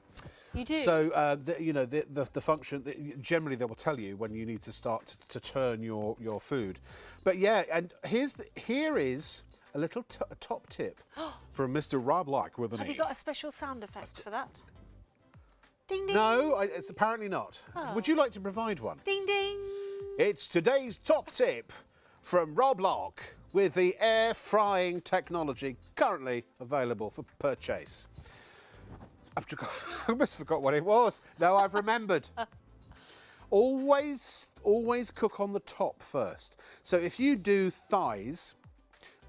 You do. So the function generally they will tell you when you need to start to turn your food. But yeah, and here is a little top tip from Mr. Rob Lock with an E. Have you got a special sound effect for that? Ding ding. No, it's apparently not. Oh. Would you like to provide one? Ding ding. It's today's top tip from Rob Lock with the air frying technology currently available for purchase. I almost forgot what it was. No, I've remembered. Always cook on the top first. So if you do thighs,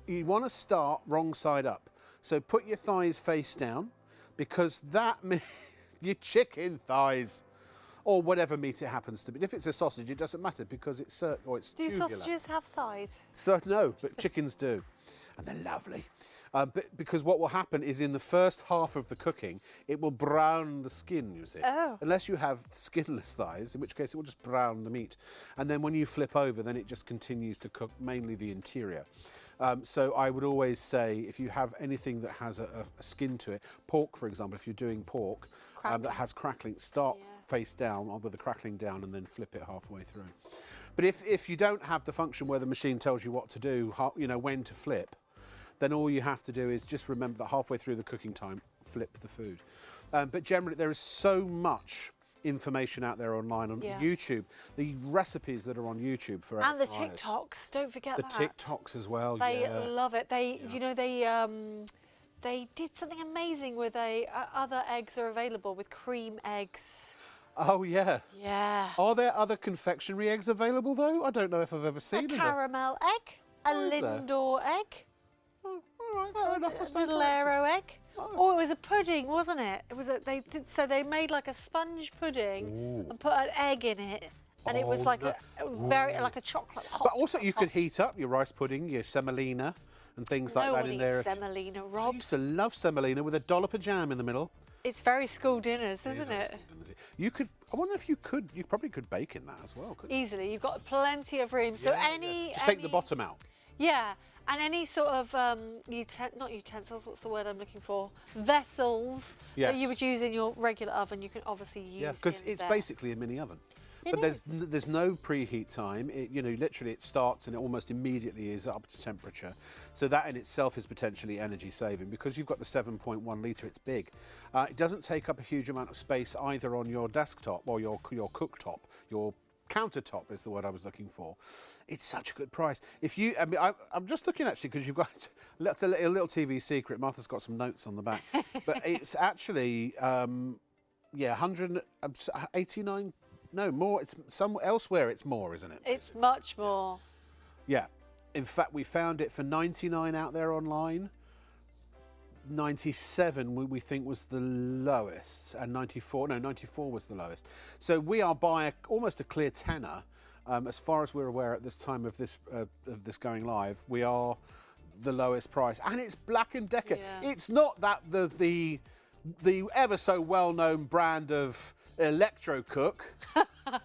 you want to start wrong side up. So put your thighs face down because that means your chicken thighs or whatever meat it happens to be. If it's a sausage, it doesn't matter because it's tubular. Do sausages have thighs? So no, but chickens do, and they're lovely. But because what will happen is in the first half of the cooking, it will brown the skin, you see. Oh. Unless you have skinless thighs, in which case it will just brown the meat. And then when you flip over, then it just continues to cook mainly the interior. So I would always say if you have anything that has a skin to it, pork, for example, if you're doing pork that has crackling, start face down with the crackling down and then flip it halfway through. But if you don't have the function where the machine tells you what to do, when to flip, then all you have to do is just remember that halfway through the cooking time, flip the food. But generally, there is so much information out there online on YouTube, the recipes that are on YouTube for and the TikToks, don't forget that. The TikToks as well. They love it. They did something amazing with other eggs are available with cream eggs. Oh yeah. Yeah. Are there other confectionery eggs available though? I don't know if I've ever seen them. A caramel egg, a Lindor egg. Oh, all right, fair enough. A little aero egg. Oh, it was a pudding, wasn't it? It was they made like a sponge pudding and put an egg in it, and it was like a chocolate. But also, you could heat up your rice pudding, your semolina, and things like that in there. Semolina, Rob. I used to love semolina with a dollop of jam in the middle. It's very school dinners, isn't it? You could. I wonder if you could. You probably could bake in that as well. Couldn't you? Easily. You've got plenty of room. So just take the bottom out. Yeah. And any sort of, not utensils, what's the word I'm looking for? Vessels that you would use in your regular oven, you can obviously use. Yeah, because it's basically a mini oven. But there's no preheat time. Literally it starts and it almost immediately is up to temperature. So that in itself is potentially energy saving because you've got the 7.1 litre. It's big. It doesn't take up a huge amount of space either on your desktop or your cooktop. Your countertop is the word I was looking for. It's such a good price. I'm just looking actually because you've got a little TV secret. Martha's got some notes on the back, but it's actually 189. No more. It's somewhere elsewhere. It's more, isn't it? It's much more. Yeah. In fact, we found it for 99 out there online. 97 we think was the lowest, and 94 was the lowest. So we are by almost a clear tenner. As far as we're aware at this time of this going live, we are the lowest price, and it's Black & Decker. Yeah. It's not that the ever so well-known brand of electro cook.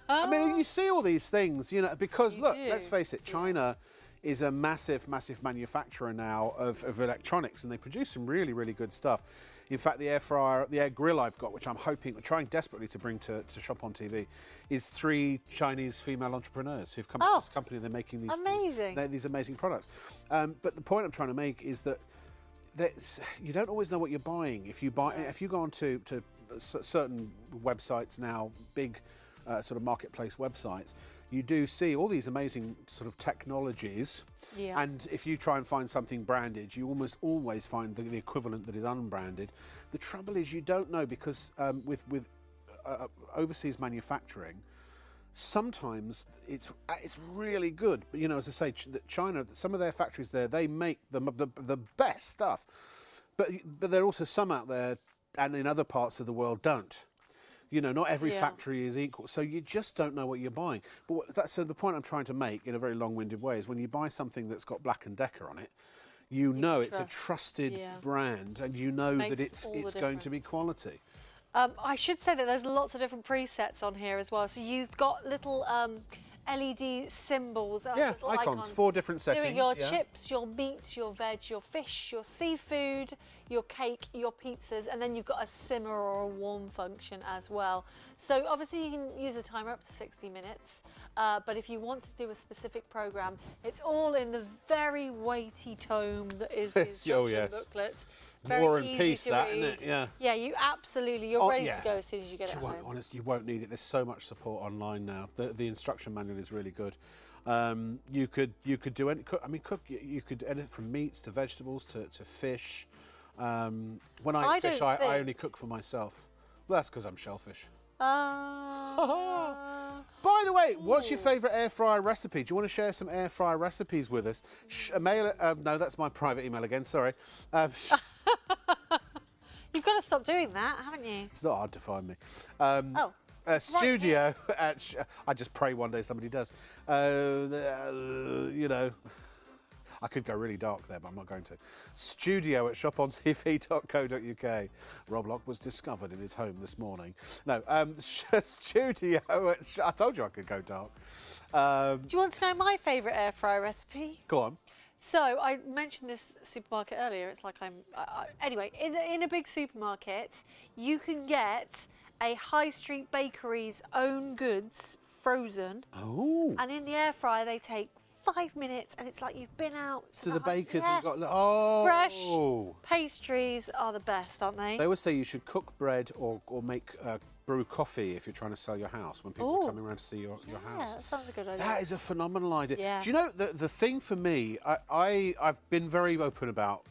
I mean, you see all these things, because look, let's face it, China is a massive manufacturer now of electronics, and they produce some really, really good stuff. In fact, the air grill I've got, which I'm trying desperately to bring to ShopOnTV, is 3 Chinese female entrepreneurs who've come up with this company. They're making these amazing products. But the point I'm trying to make is that you don't always know what you're buying. If you go onto certain websites now, big sort of marketplace websites, you do see all these amazing sort of technologies. Yeah. And if you try and find something branded, you almost always find the equivalent that is unbranded. The trouble is you don't know, because with overseas manufacturing, sometimes it's really good. But, you know, as I say, China, some of their factories there, they make the best stuff. But there are also some out there, and in other parts of the world, don't. You know, not every factory is equal, so you just don't know what you're buying. But so the point I'm trying to make, in a very long-winded way, is when you buy something that's got Black & Decker on it, you know it's a trusted brand, and you know that it's going to be quality. I should say that there's lots of different presets on here as well. So you've got little LED symbols. Little icons, 4 different settings. Doing your chips, your meats, your veg, your fish, your seafood, your cake, your pizzas, and then you've got a simmer or a warm function as well. So obviously you can use the timer up to 60 minutes, but if you want to do a specific program, it's all in the very weighty tome that is the instruction booklet. War and Peace, that, isn't it? Yeah. Yeah, you're ready to go as soon as you get it home. Honestly, you won't need it. There's so much support online now. The instruction manual is really good. You could do any. You could anything from meats to vegetables to fish. When I fish, I only cook for myself. Well, that's because I'm shellfish. By the way, what's your favourite air fryer recipe? Do you want to share some air fryer recipes with us? No, that's my private email again. Sorry. You've got to stop doing that, haven't you? It's not hard to find me. Studio. I just pray one day somebody does. You know. I could go really dark there, but I'm not going to. Studio at ShopOnTV.co.uk. Rob Lock was discovered in his home this morning. No, studio at... I told you I could go dark. Do you want to know my favourite air fryer recipe? Go on. So I mentioned this supermarket earlier. It's like anyway, in a big supermarket, you can get a high street bakery's own goods frozen. Oh. And in the air fryer, they take 5 minutes, and it's like you've been out to the baker's and got fresh pastries are the best, aren't they? They always say you should cook bread or make brew coffee if you're trying to sell your house when people are coming around to see your house. Yeah, that sounds a good idea. That is a phenomenal idea. Yeah. Do you know the thing for me? I've been very open about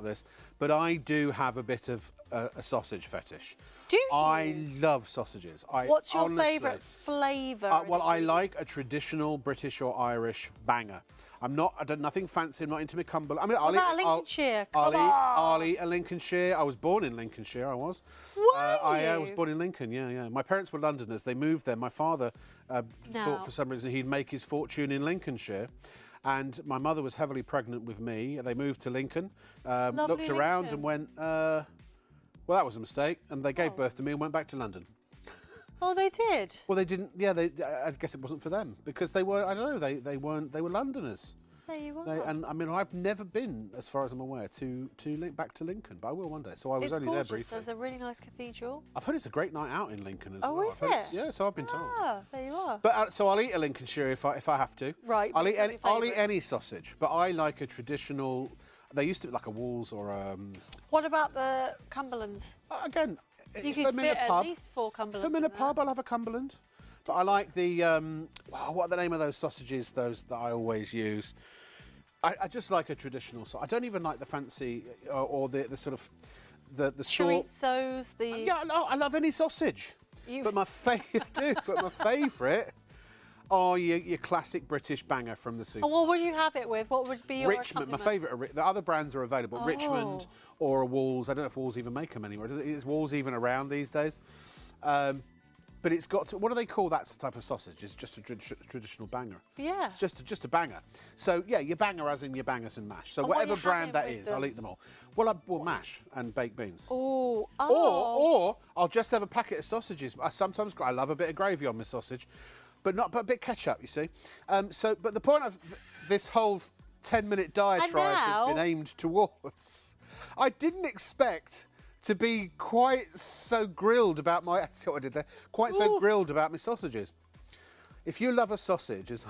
this, but I do have a bit of a sausage fetish. Do you? I love sausages. What's your favourite flavour? Well, I like a traditional British or Irish banger. I don't nothing fancy. I'm not into my Cumberland. I mean, Lincolnshire? I'll eat a Lincolnshire. I was born in Lincolnshire. I was. I was born in Lincoln. Yeah. My parents were Londoners. They moved there. My father thought for some reason he'd make his fortune in Lincolnshire. And my mother was heavily pregnant with me. They moved to Lincoln, looked around and went, well, that was a mistake. And they gave birth to me and went back to London. Oh, they did? Well, they didn't. Yeah, I guess it wasn't for them because they were. I don't know. They weren't. They were Londoners. There you are. And I mean, I've never been, as far as I'm aware, back to Lincoln, but I will one day. So I was only there briefly. There's a really nice cathedral. I've heard it's a great night out in Lincoln as well. Oh, is it? Yeah, so I've been told. Ah, there you are. But so I'll eat a Lincolnshire if I have to. Right. I'll eat any sausage, but I like a traditional. They used to be like a Wolves or What about the Cumberlands? Again, you could fit at least 4 Cumberlands. If I'm in a pub, I'll have a Cumberland. But I like the what are the name of those sausages? Those that I always use. I just like a traditional sausage. I don't even like the fancy or the sort of the chorizos. Yeah, no, I love any sausage. But my favourite are your classic British banger from the supermarket. And what would you have it with? What would be your Richmond? My favourite. The other brands are available. Richmond or a Walls. I don't know if Walls even make them anymore. Is Walls even around these days? But it's got to, what do they call that type of sausage? It's just a traditional banger. Yeah. Just a banger. So yeah, your banger as in your bangers and mash. So whatever brand that is, I'll eat them all. Well, mash and baked beans. Oh. Or I'll just have a packet of sausages. I love a bit of gravy on my sausage, but a bit ketchup. You see. But the point of this whole 10-minute diatribe has been aimed towards. I didn't expect to be quite so grilled about my... See what I did there? Quite so grilled about my sausages. If you love a sausage, as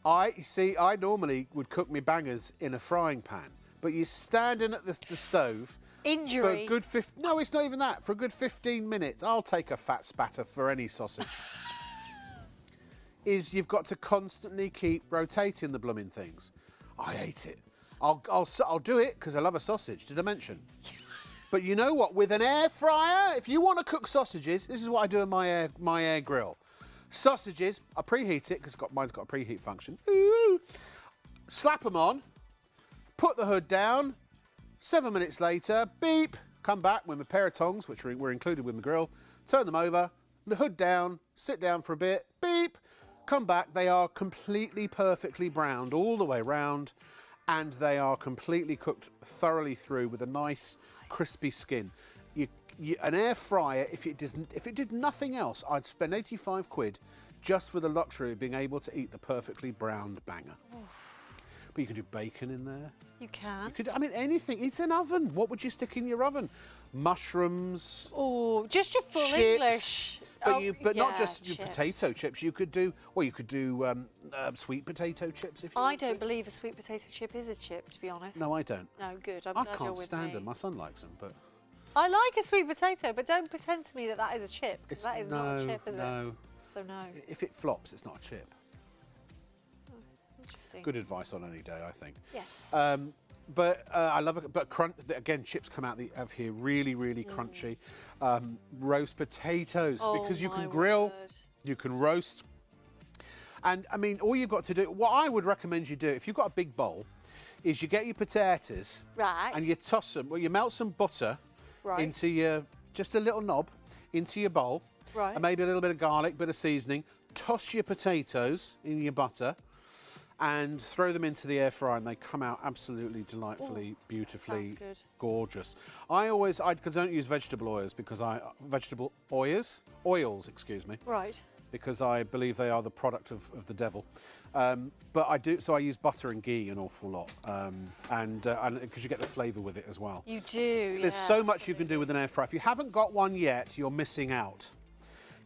I do... I normally would cook my bangers in a frying pan. but you're standing at the stove. Injury. For a good no, it's not even that. For a good 15 minutes, I'll take a fat spatter for any sausage. You've got to constantly keep rotating the blooming things. I hate it. I'll do it because I love a sausage. Did I mention? But you know what? With an air fryer, if you want to cook sausages, this is what I do in my air grill. Sausages, I preheat it because mine's got a preheat function. Ooh. Slap them on, put the hood down. 7 minutes later, beep, come back with a pair of tongs, which were included with the grill, turn them over, the hood down, sit down for a bit, beep, come back. They are completely perfectly browned all the way round, and they are completely cooked thoroughly through with a nice crispy skin. An air fryer, if it did nothing else, I'd spend 85 quid just for the luxury of being able to eat the perfectly browned banger. But you can do bacon in there. You can. I mean, anything. It's an oven. What would you stick in your oven? Mushrooms. Oh, just your full chips. English. But not just chips. your potato chips. You could do sweet potato chips if you I want don't to. believe a sweet potato chip is a chip, to be honest. No, I don't. No, good. I'm I glad you're can't with stand me. them. My son likes them, but I like a sweet potato, but don't pretend to me that that is a chip, because that is not a chip, is no. it? So no. If it flops, it's not a chip. Interesting. Good advice on any day, I think. Yes. But I love it. But again, chips come out of here really, really crunchy. Roast potatoes, because you can grill, word. you can roast. And I mean, all you've got to do, what I would recommend you do, if you've got a big bowl, is you get your potatoes Right. and you toss them, you melt some butter Right. into just a little knob into your bowl. Right. And maybe a little bit of garlic, bit of seasoning. Toss your potatoes in your butter and throw them into the air fryer, and they come out absolutely delightfully, beautifully sounds good. gorgeous. Because I don't use vegetable oils because I believe they are the product of the devil. But I use butter and ghee an awful lot, and because you get the flavour with it as well. You do. There's so much you can do with an air fryer. If you haven't got one yet, you're missing out.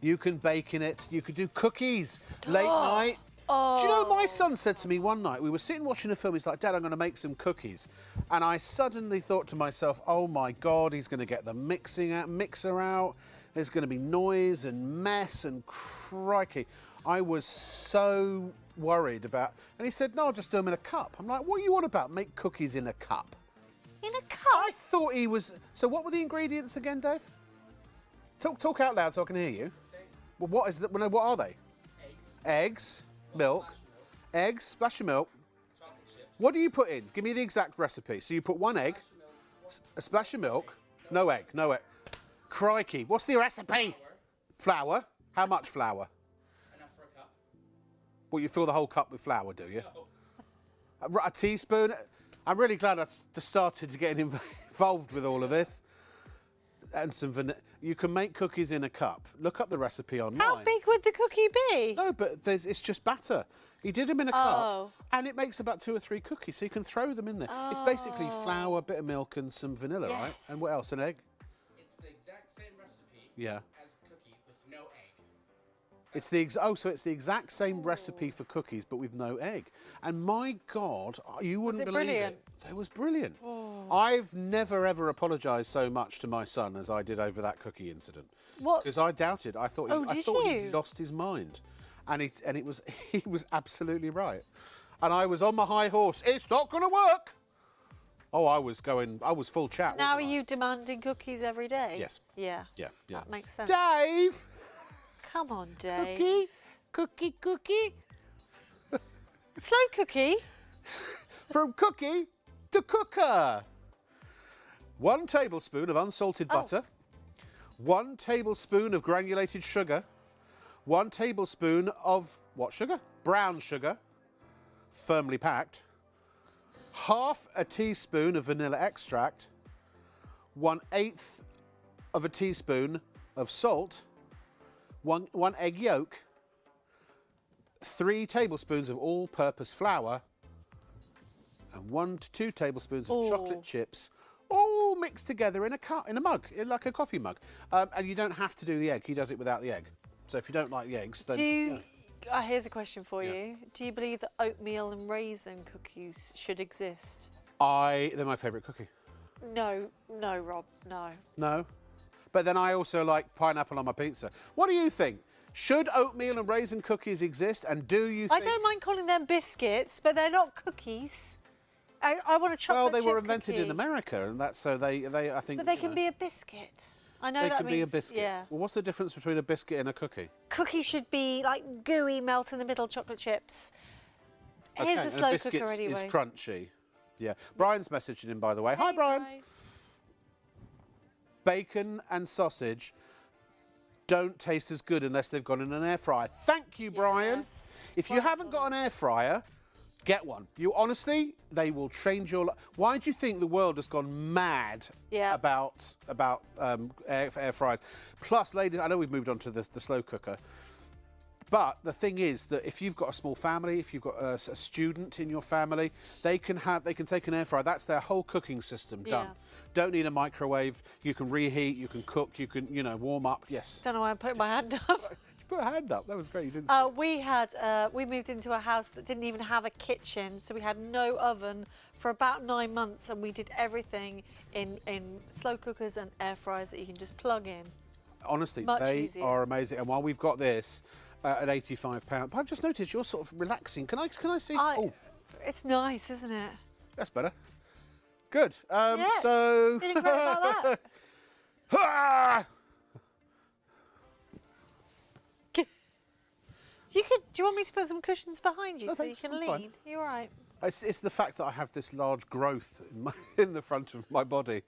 You can bake in it. You could do cookies late night. Oh. Do you know, my son said to me one night, we were sitting watching a film, he's like, Dad, I'm going to make some cookies. And I suddenly thought to myself, oh my God, he's going to get the mixer out. There's going to be noise and mess and crikey. I was so worried about, and he said, no, I'll just do them in a cup. I'm like, what are you on about? Make cookies in a cup? In a cup? I thought he was, so what were the ingredients again, Dave? Talk out loud so I can hear you. Well, what are they? Eggs, milk, eggs, splash of milk. What do you put in? Give me the exact recipe. So you put one egg, a splash of milk, no egg. Crikey, what's the recipe? Flour. How much flour? Enough for a cup. Well, you fill the whole cup with flour, do you? A teaspoon. I'm really glad I started to get involved with all of this. And some vanilla. You can make cookies in a cup. Look up the recipe online. How big would the cookie be? No, but it's just batter. He did them in a cup, and it makes about 2 or 3 cookies, so you can throw them in there. It's basically flour, a bit of milk, and some vanilla, right? And what else? An egg? It's the exact same recipe Yeah. as cookie with no egg. It's the exact same recipe for cookies, but with no egg. And my God, you wouldn't believe brilliant? it. It was brilliant. I've never ever apologised so much to my son as I did over that cookie incident. What? Because I doubted. I thought Did he'd you? lost his mind, and it was he was absolutely right. And I was on my high horse. It's not going to work. Oh, I was full chat. Now are wasn't I? you demanding cookies every day? Yes. Yeah. Yeah. That makes sense. Dave, Come on, Dave. cookie. Slow cookie. From cookie to cooker. 1 tablespoon of unsalted butter. 1 tablespoon of granulated sugar. 1 tablespoon of what sugar? Brown sugar, firmly packed. Half a teaspoon of vanilla extract. 1/8 of a teaspoon of salt. One egg yolk. 3 tablespoons of all-purpose flour. And 1 to 2 tablespoons of chocolate chips, all mixed together in a mug, like a coffee mug. And you don't have to do the egg. He does it without the egg. So if you don't like the eggs, then... Here's a question for you. Do you believe that oatmeal and raisin cookies should exist? They're my favourite cookie. No, Rob, no. No? But then I also like pineapple on my pizza. What do you think? Should oatmeal and raisin cookies exist? And do you think... I don't mind calling them biscuits, but they're not cookies. I want a chocolate chip Well, they were invented cookie. in America, and that's so they I think... But they can be a biscuit. I know They that can means... be a biscuit. Yeah. Well, what's the difference between a biscuit and a cookie? Cookie should be like gooey, melt in the middle chocolate chips. Here's Okay, the and slow a biscuit cooker anyway. is crunchy. Yeah. Brian's messaging in, by the way. Hi, Hey, Brian. guys. Bacon and sausage don't taste as good unless they've gone in an air fryer. Thank you, Brian. Yes. If you haven't got an air fryer, get one. You honestly, they will change your life. Why do you think the world has gone mad about air fryers? Plus, ladies, I know we've moved on to the slow cooker. But the thing is that if you've got a small family, if you've got a student in your family, they can take an air fryer. That's their whole cooking system done. Yeah. Don't need a microwave. You can reheat. You can cook. You can warm up. Yes. Don't know why I'm putting my hand up. You put a hand up. That was great. You didn't. We moved into a house that didn't even have a kitchen, so we had no oven for about 9 months, and we did everything in slow cookers and air fryers that you can just plug in. Honestly, Much they easier. are amazing. And while we've got this at £85, I've just noticed you're sort of relaxing. Can I see? Oh, It's nice, isn't it? that's better. Good. Yeah, So. feeling great about that. Ah! You could. Do you want me to put some cushions behind you No, so thanks, you can I'm lean? fine. You're all right. It's the fact that I have this large growth in the front of my body.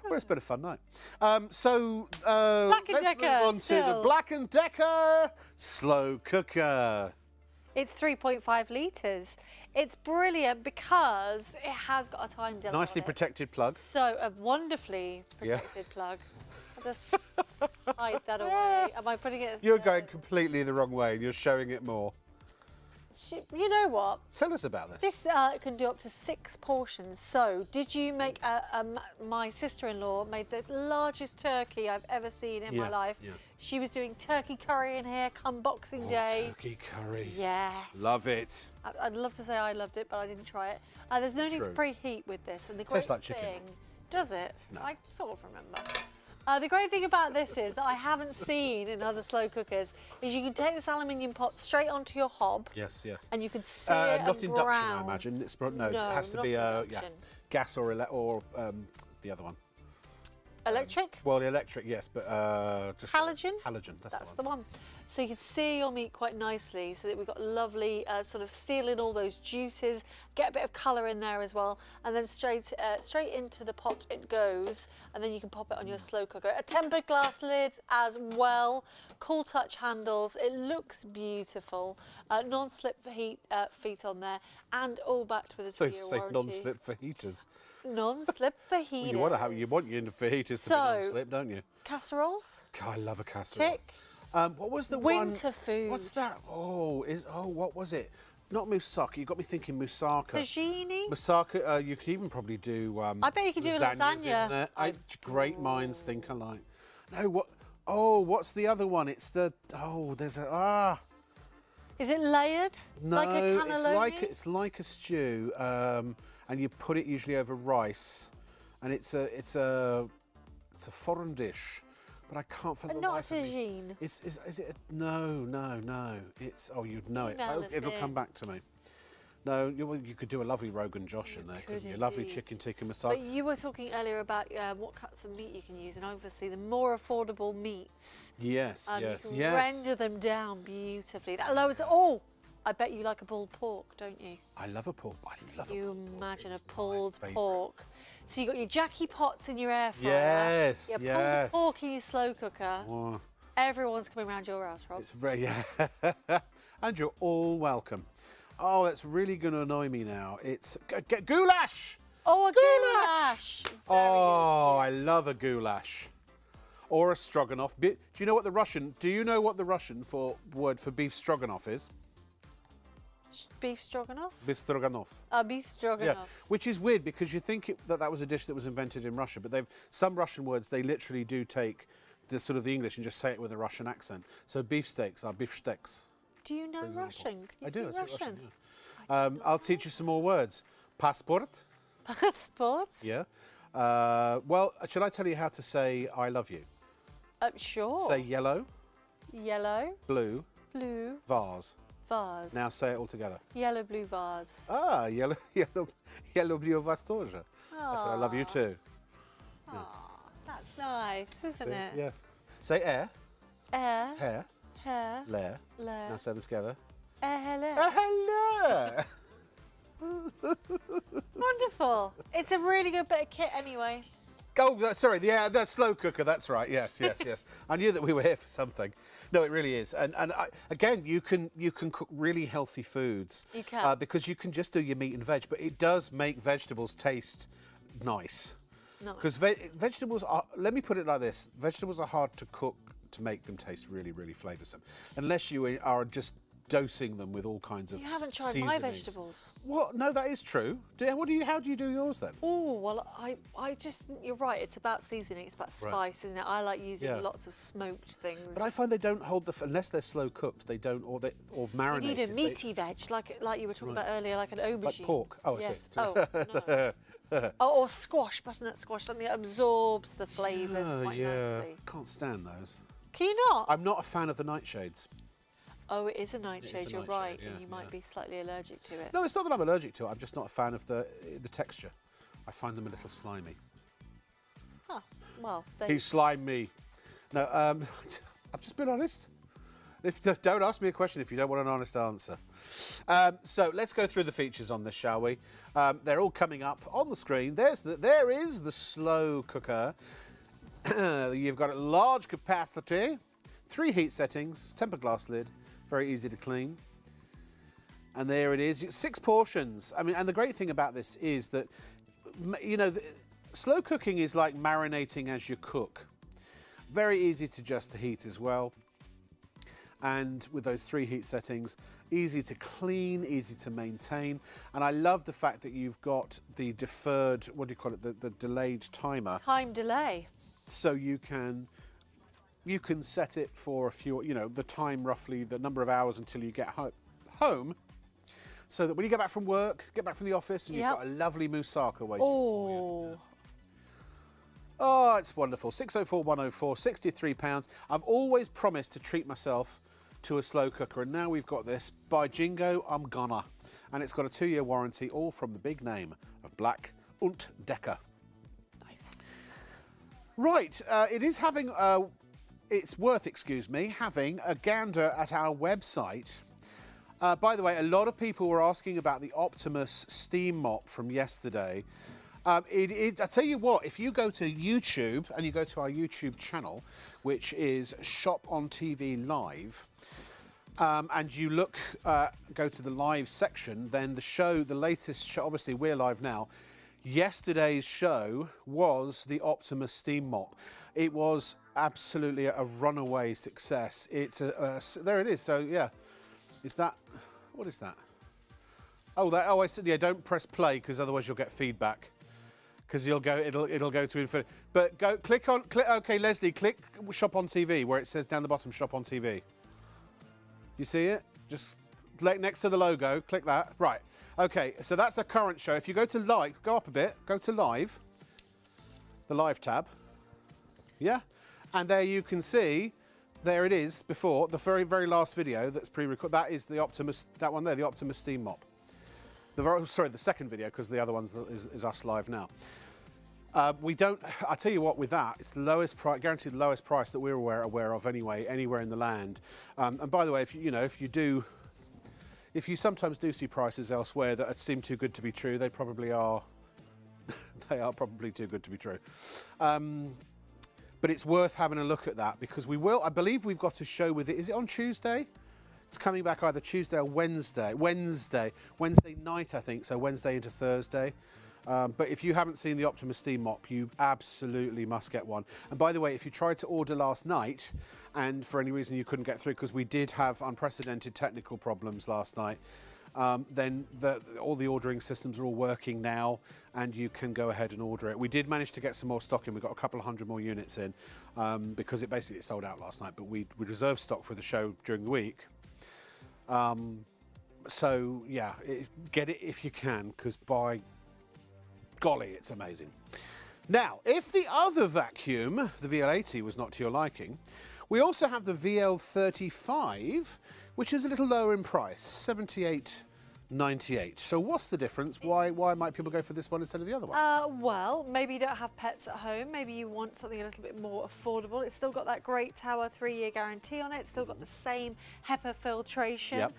Well, it's been a fun night. Black and let's move Decker, on to the still. Black and Decker slow cooker. It's 3.5 litres. It's brilliant because it has got a time delay. Nicely on it. protected plug. So a wonderfully Yeah. protected plug. I'll just hide that away. Am I putting it? You're going completely the wrong way and you're showing it more. You know what? Tell us about this. This can do up to 6 portions. So, did you make my sister-in-law made the largest turkey I've ever seen in my life. Yeah. She was doing turkey curry in here come Boxing Day. Turkey curry. Yes. Love it. I'd love to say I loved it, but I didn't try it. There's no need to True. preheat with this. And the great Tastes like chicken. thing, does it? No. I sort of remember. The great thing about this is that I haven't seen in other slow cookers is you can take this aluminium pot straight onto your hob. Yes, yes. And you can sear Not and induction, brown. I imagine. No, No, it has to not be induction. gas or the other one. Electric? Well, the electric, yes, but just Halogen? Halogen, that's the one. So you can sear your meat quite nicely so that we've got lovely sort of seal in all those juices, get a bit of colour in there as well, and then straight into the pot it goes, and then you can pop it on your slow cooker. A tempered glass lid as well, cool touch handles, it looks beautiful, non-slip feet on there, and all backed with a 2-year say warranty. non-slip for heaters. Non-slip for heaters. You want your fajitas to be non-slip, don't you? Casseroles? God, I love a casserole. Tick. What was the one? Winter food. What's that? What was it? Not moussaka. You got me thinking moussaka. Tagine? Moussaka. You could even probably do. I bet you could do lasagnas lasagna. in there. Great minds think alike. No, what? Oh, what's the other one? It's the. Oh, there's a. Is it layered? No, like a cannelloni? it's like a stew, and you put it usually over rice, and it's a foreign dish, but I can't for the Not life of me. tagine. Is it? No. It's you'd know it. Email us It'll in. come back to me. No, you could do a lovely Rogan Josh in there, could couldn't you? Lovely indeed. chicken tikka But masala. you were talking earlier about what cuts of meat you can use, and obviously the more affordable meats, Yes, you yes, can yes. render them down beautifully. That lowers. Oh, I bet you like a pulled pork, don't you? I love a pulled. I love You a pulled pork. imagine a It's my pulled favourite. pork. So you got your Jackie pots in your air fryer. Yes, your yes. pulled pork in your slow cooker. Oh, Everyone's coming around your house, Rob. it's very. Yeah. And you're all welcome. Oh, that's really going to annoy me now. It's goulash. Oh, a Goulash! goulash! Oh, I love a goulash. Or a stroganoff. Do you know what the Russian word for beef stroganoff is? Beef stroganoff? Beef stroganoff. Beef stroganoff. Yeah, which is weird because you think that was a dish that was invented in Russia, but some Russian words, they literally do take the sort of the English and just say it with a Russian accent. So beefsteaks are beefsteaks. Do you know Russian? Can you I do. I speak speak Russian. Russian? Yeah. I'll teach you some more words. Passport. Passport? Yeah. Well, should I tell you how to say I love you? Sure. Say yellow, Yellow, blue, blue, vase. vase. Now say it all together. Yellow, blue vase. Ah, yellow, blue vase тоже. I said I love you too. Aw, that's nice, isn't See? it? Yeah. Say air, Air, hair, hair, lair. lair. Now say them together. Hello. Hello. Wonderful. It's a really good bit of kit anyway. Oh, sorry, yeah, the slow cooker, that's right, yes. I knew that we were here for something. No, it really is. And again, you can cook really healthy foods. You can. Because you can just do your meat and veg, but it does make vegetables taste nice. Because vegetables are, let me put it like this, vegetables are hard to cook to make them taste really, really flavoursome. Unless you are just dosing them with all kinds of You haven't tried seasonings. my vegetables. What? No, that is true. How do you do yours then? Oh, well, I just, you're right, it's about seasoning, it's about spice, isn't it? I like using lots of smoked things. But I find they don't hold unless they're slow cooked, they don't, or marinated. You need a meaty veg, like you were talking about earlier, like an aubergine. Like pork. Oh, yes. I see. Oh, no. Or squash, butternut squash, something that absorbs the flavours quite nicely. Can't stand those. Can you not? I'm not a fan of the nightshades. Oh, it is a nightshade, you're right, yeah, and you might be slightly allergic to it. No, it's not that I'm allergic to it. I'm just not a fan of the texture. I find them a little slimy. Huh. Well, He slimed me. No, I've just been honest. Don't ask me a question if you don't want an honest answer. So let's go through the features on this, shall we? They're all coming up on the screen. There is the slow cooker. You've got a large capacity, 3 heat settings, tempered glass lid, very easy to clean. And there it is, 6 portions. I mean, and the great thing about this is that, you know, slow cooking is like marinating as you cook. Very easy to adjust the heat as well. And with those 3 heat settings, easy to clean, easy to maintain. And I love the fact that you've got the deferred, what do you call it, the delayed timer. Time delay. So you can set it for a few, you know, the time roughly, the number of hours until you get home. So that when you get back from work, get back from the office, and you've got a lovely moussaka waiting for you. Oh, it's wonderful. 604-104, £63. I've always promised to treat myself to a slow cooker, and now we've got this. By Jingo, I'm gonna. And it's got a 2-year warranty, all from the big name of Black & Decker. Nice. Right, it is having, it's worth, having a gander at our website. By the way, a lot of people were asking about the Optimus steam mop from yesterday. I tell you what, if you go to YouTube and you go to our YouTube channel, which is ShopOnTV Live, and you look, go to the live section, then the latest show, obviously we're live now. Yesterday's show was the Optimus steam mop. It was absolutely a runaway success. It's there it is. So yeah, is that, what is that? Oh, I said, yeah, don't press play because otherwise you'll get feedback. Because it'll go to infinite. But okay, Leslie, click Shop on TV where it says down the bottom Shop on TV. You see it? Just next to the logo, click that. Right. Okay, so that's a current show. If you go to live, go up a bit, go to live, the live tab. Yeah? And there you can see, there it is before, the very, very last video that's pre-recorded. That is the Optimus, that one there, the Optimus steam mop. Sorry, the second video, because the other one is us live now. I tell you what, with that, it's the lowest price, guaranteed the lowest price that we're aware of anyway, anywhere in the land. And by the way, if you sometimes do see prices elsewhere that seem too good to be true, they probably are. They are probably too good to be true. But it's worth having a look at that because I believe we've got a show with it. Is it on Tuesday? It's coming back either Tuesday or Wednesday. Wednesday night, I think, so Wednesday into Thursday. But if you haven't seen the Optimus steam mop, you absolutely must get one. And by the way, if you tried to order last night and for any reason you couldn't get through, because we did have unprecedented technical problems last night, then all the ordering systems are all working now and you can go ahead and order it. We did manage to get some more stock in. We got a couple of 100 more units in because it basically sold out last night, but we reserved stock for the show during the week. So yeah, get it if you can, because by golly, it's amazing. Now, if the other vacuum, the VL80, was not to your liking, we also have the VL35, which is a little lower in price, $78.98. So what's the difference? Why might people go for this one instead of the other one? Well, maybe you don't have pets at home. Maybe you want something a little bit more affordable. It's still got that great Tower 3-year guarantee on it. It's still got the same HEPA filtration. Yep.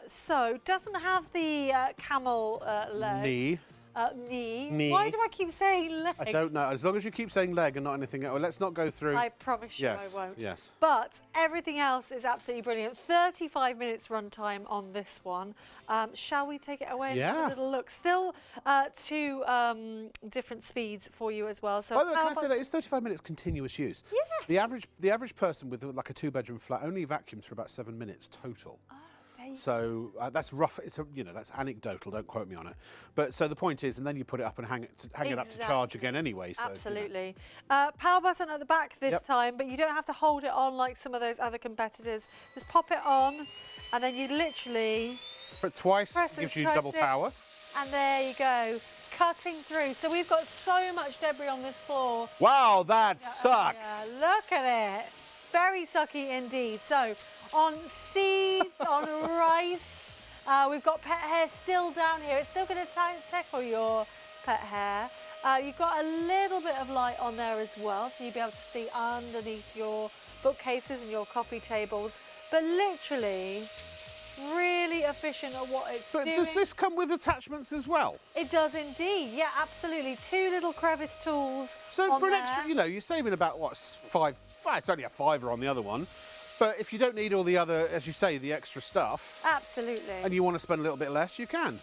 So doesn't have the camel leg. Knee. Knee. Why do I keep saying leg? I don't know. As long as you keep saying leg and not anything else. Let's not go through. I promise you Yes, I won't. yes. But everything else is absolutely brilliant. 35 minutes runtime on this one. Shall we take it away and have a little look? Still 2 different speeds for you as well. So by the way, can I say that it's 35 minutes continuous use? Yes. The average person with like a 2-bedroom flat only vacuums for about 7 minutes total. So that's rough. It's that's anecdotal. Don't quote me on it. But so the point is, and then you put it up and hang it up to charge again anyway. So, absolutely. Power button at the back this time, but you don't have to hold it on like some of those other competitors. Just pop it on, and then you literally but twice gives you double power. And there you go, cutting through. So we've got so much debris on this floor. Wow, that sucks. Yeah, look at it. Very sucky indeed. So on seeds, on rice, we've got pet hair still down here. It's still going to tackle your pet hair. You've got a little bit of light on there as well, so you'll be able to see underneath your bookcases and your coffee tables. But literally, really efficient at what it's doing. But does this come with attachments as well? It does indeed, yeah, absolutely. 2 little crevice tools. So for an extra, you're saving about what, it's only a £5 on the other one. But if you don't need all the other, as you say, the extra stuff. Absolutely. And you want to spend a little bit less, you can.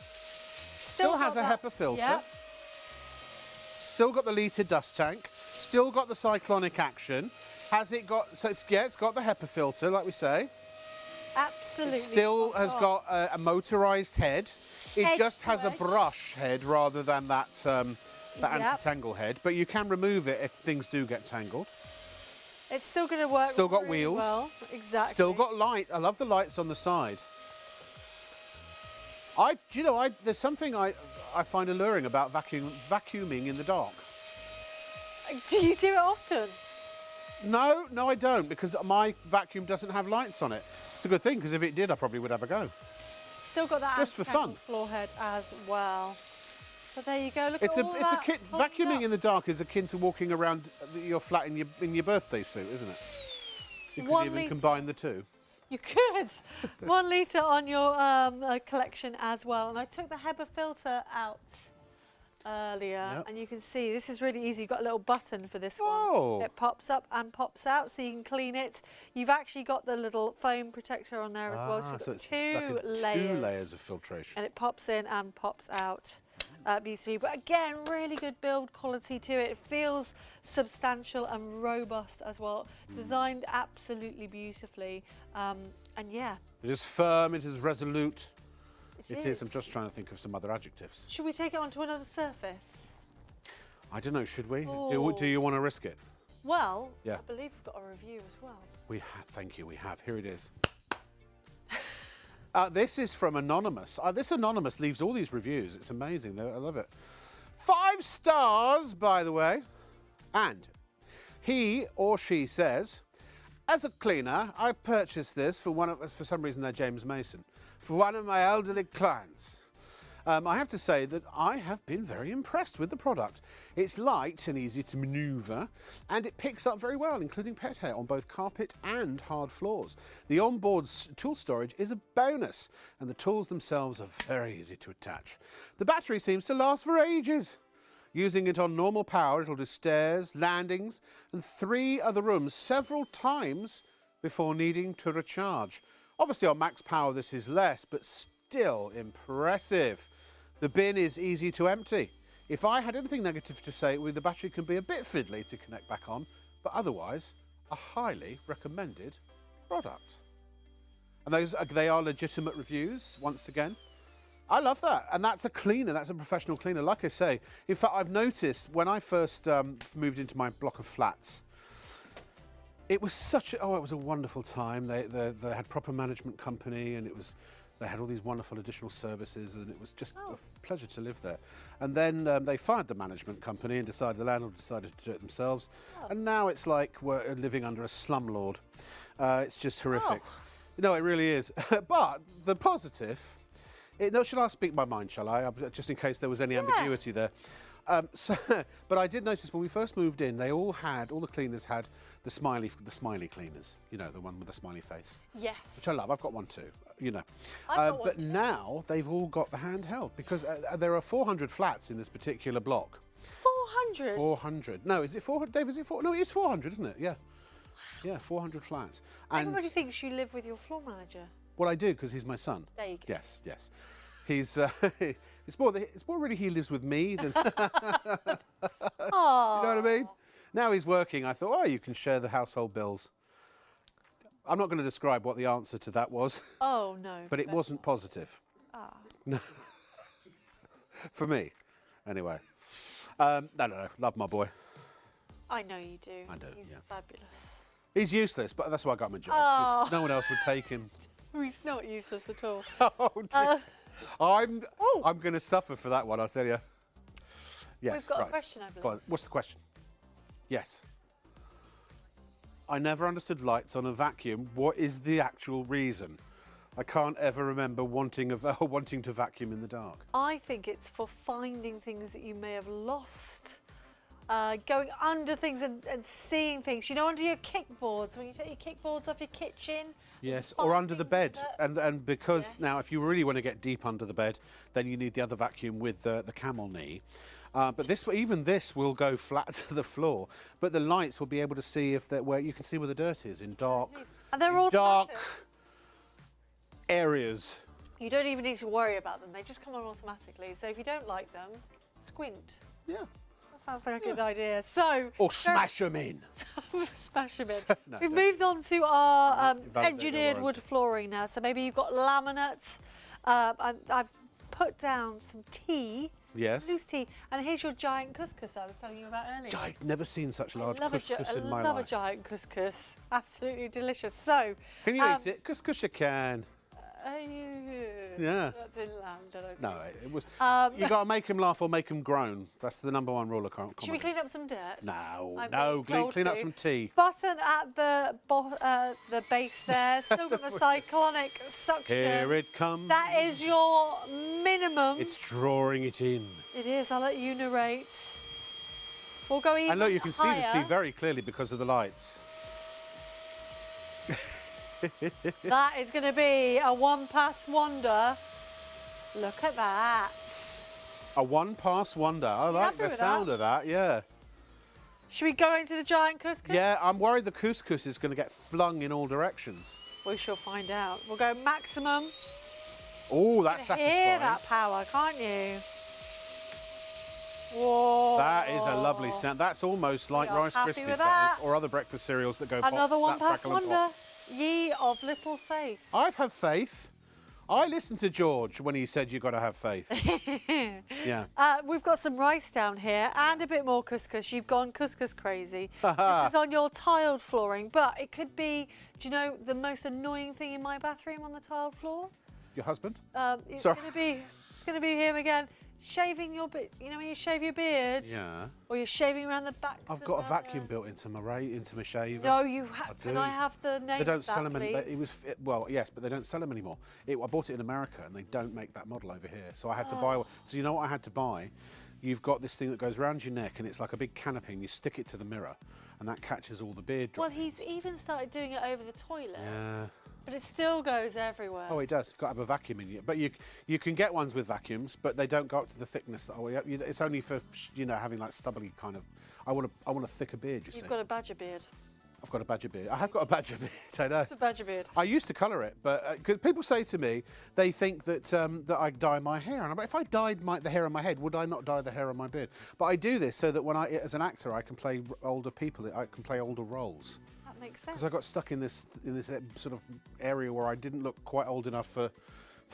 Still has a HEPA filter. Yep. Still got the litre dust tank. Still got the cyclonic action. Has it got, so it's got the HEPA filter, like we say. Absolutely. It still has got a motorised head. It just has a brush head rather than that, anti-tangle head. But you can remove it if things do get tangled. It's still going to work. Still got really wheels. Well. Exactly. Still got light. I love the lights on the side. There's something I find alluring about vacuuming in the dark. Do you do it often? No, I don't, because my vacuum doesn't have lights on it. It's a good thing, because if it did, I probably would have a go. Still got that just for fun floor head as well. So there you go. Look it's at all that. Vacuuming in the dark is akin to walking around your flat in your birthday suit, isn't it? You could even combine the two. You could. 1 litre on your collection as well. And I took the HEPA filter out earlier, and you can see this is really easy. You've got a little button for this one. It pops up and pops out, so you can clean it. You've actually got the little foam protector on there as well. So it's two layers of filtration. And it pops in and pops out. Beautifully, but again, really good build quality to it. It feels substantial and robust as well. Designed absolutely beautifully, and yeah. It is firm. It is resolute. It is. I'm just trying to think of some other adjectives. Should we take it onto another surface? I don't know. Should we? Do you want to risk it? Well, I believe we've got a review as well. We have. Thank you. We have. Here it is. This is from Anonymous. This Anonymous leaves all these reviews. It's amazing. I love it. 5 stars, by the way. And he or she says, as a cleaner, I purchased this for some reason they're James Mason, for one of my elderly clients. I have to say that I have been very impressed with the product. It's light and easy to manoeuvre, and it picks up very well, including pet hair on both carpet and hard floors. The onboard tool storage is a bonus, and the tools themselves are very easy to attach. The battery seems to last for ages. Using it on normal power, it'll do stairs, landings, and 3 other rooms several times before needing to recharge. Obviously on max power this is less, but still impressive. The bin is easy to empty. If I had anything negative to say, the battery can be a bit fiddly to connect back on, but otherwise, a highly recommended product. And they are legitimate reviews, once again. I love that. And that's a cleaner, that's a professional cleaner. Like I say, in fact, I've noticed when I first moved into my block of flats, It was it was a wonderful time. They had proper management company, and they had all these wonderful additional services, and it was just a pleasure to live there. And then they fired the management company and the landlord decided to do it themselves. And now it's like we're living under a slumlord. It's just horrific. No, it really is. But the positive, should I speak my mind, shall I? Just in case there was any ambiguity there. But I did notice when we first moved in, all the cleaners had the smiley cleaners, you know, the one with the smiley face. Yes. Which I love. I've got one too, you know. I've got one but too. Now they've all got the handheld because there are 400 flats in this particular block. 400? 400. No, is it 400? Dave, is it 400? No, it is 400, isn't it? Yeah. Yeah, 400 flats. And everybody thinks you live with your floor manager. well, I do because he's my son. There you go. Yes, yes. He's it's more really he lives with me than you know what I mean? Now he's working, I thought, oh, you can share the household bills. I'm not going to describe what the answer to that was. Oh no. But it wasn't positive. No. For me. Anyway. No. Love my boy. I know you do. I do, He's yeah. fabulous. He's useless, but that's why I got him a job. 'Cause no one else would take him. He's not useless at all. Oh, dear. I'm going to suffer for that one, I'll tell you. Yes, We've got right. a question, I believe. Go on. What's the question? Yes. I never understood lights on a vacuum. What is the actual reason? I can't ever remember wanting to vacuum in the dark. I think it's for finding things that you may have lost. Going under things and seeing things. You know, under your kickboards, when you take your kickboards off your kitchen. Yes, find or under the things bed. And because now, if you really want to get deep under the bed, then you need the other vacuum with the camel knee. But even this will go flat to the floor. But the lights will be able to see where you can see where the dirt is in dark, And they're in dark automatic. areas. You don't even need to worry about them. They just come on automatically. So if you don't like them, squint. Yeah. That sounds like a good idea. So Or smash them in. smash them in. No, We've don't. moved on to our Invalidate engineered your wood warranty. flooring now. So maybe you've got laminates. I've put down some tea, Yes. loose tea, and here's your giant couscous I was telling you about earlier. I've never seen such large love couscous in my I love a life. giant couscous. Absolutely delicious. So, Can you eat it? Couscous you can. Yeah. That's inland, I don't No, think. it was. You got to make them laugh or make them groan. That's the number one rule of comedy. Should we clean up some dirt? No, I'm no. being told Clean up to. some tea. Button at the base there. Still got the cyclonic suction. Here it comes. That is your minimum. It's drawing it in. It is. I'll let you narrate. We'll go even And look, you can see the tea higher. very clearly because of the lights. That is going to be a one-pass wonder. Look at that. A one-pass wonder. I like happy the with sound that? of that, yeah. Should we go into the giant couscous? Yeah, I'm worried the couscous is going to get flung in all directions. We shall find out. We'll go maximum. Oh, that's You can satisfying. hear that power, can't you? Whoa. That is a lovely sound. That's almost like are Rice happy Krispies, with that that. is, or other breakfast cereals that go pop, Another snap, one-pass crackle, and wonder. pop. Ye of little faith. I've had faith. I listened to George when he said you've got to have faith. Yeah. We've got some rice down here and a bit more couscous. You've gone couscous crazy. This is on your tiled flooring, but it could be, do you know, the most annoying thing in my bathroom on the tiled floor? Your husband? It's Sorry. going to be him again. Shaving your bit, you know when you shave your beard? Yeah. Or you're shaving around the back. I've got a vacuum built into my shaver. No, you have. do. Can I have the name They don't of that, sell them. please? Well, yes, but they don't sell them anymore. I bought it in America, and they don't make that model over here. So I had to buy one. So you know what I had to buy? You've got this thing that goes around your neck, and it's like a big canopy, and you stick it to the mirror, and that catches all the beard Well, droppings. he's even started doing it over the toilet. Yeah. But it still goes everywhere. Oh, it does. You've got to have a vacuum in it. But you can get ones with vacuums, but they don't go up to the thickness. It's only for, having like stubbly kind of. I want a thicker beard. You've got a badger beard. I've got a badger beard. I have got a badger beard. I know. It's a badger beard. I used to colour it, but because people say to me, they think that that I dye my hair, and I'm like, if I dyed the hair on my head, would I not dye the hair on my beard? But I do this so that as an actor, I can play older people. I can play older roles. That makes sense. Because I got stuck in this sort of area where I didn't look quite old enough for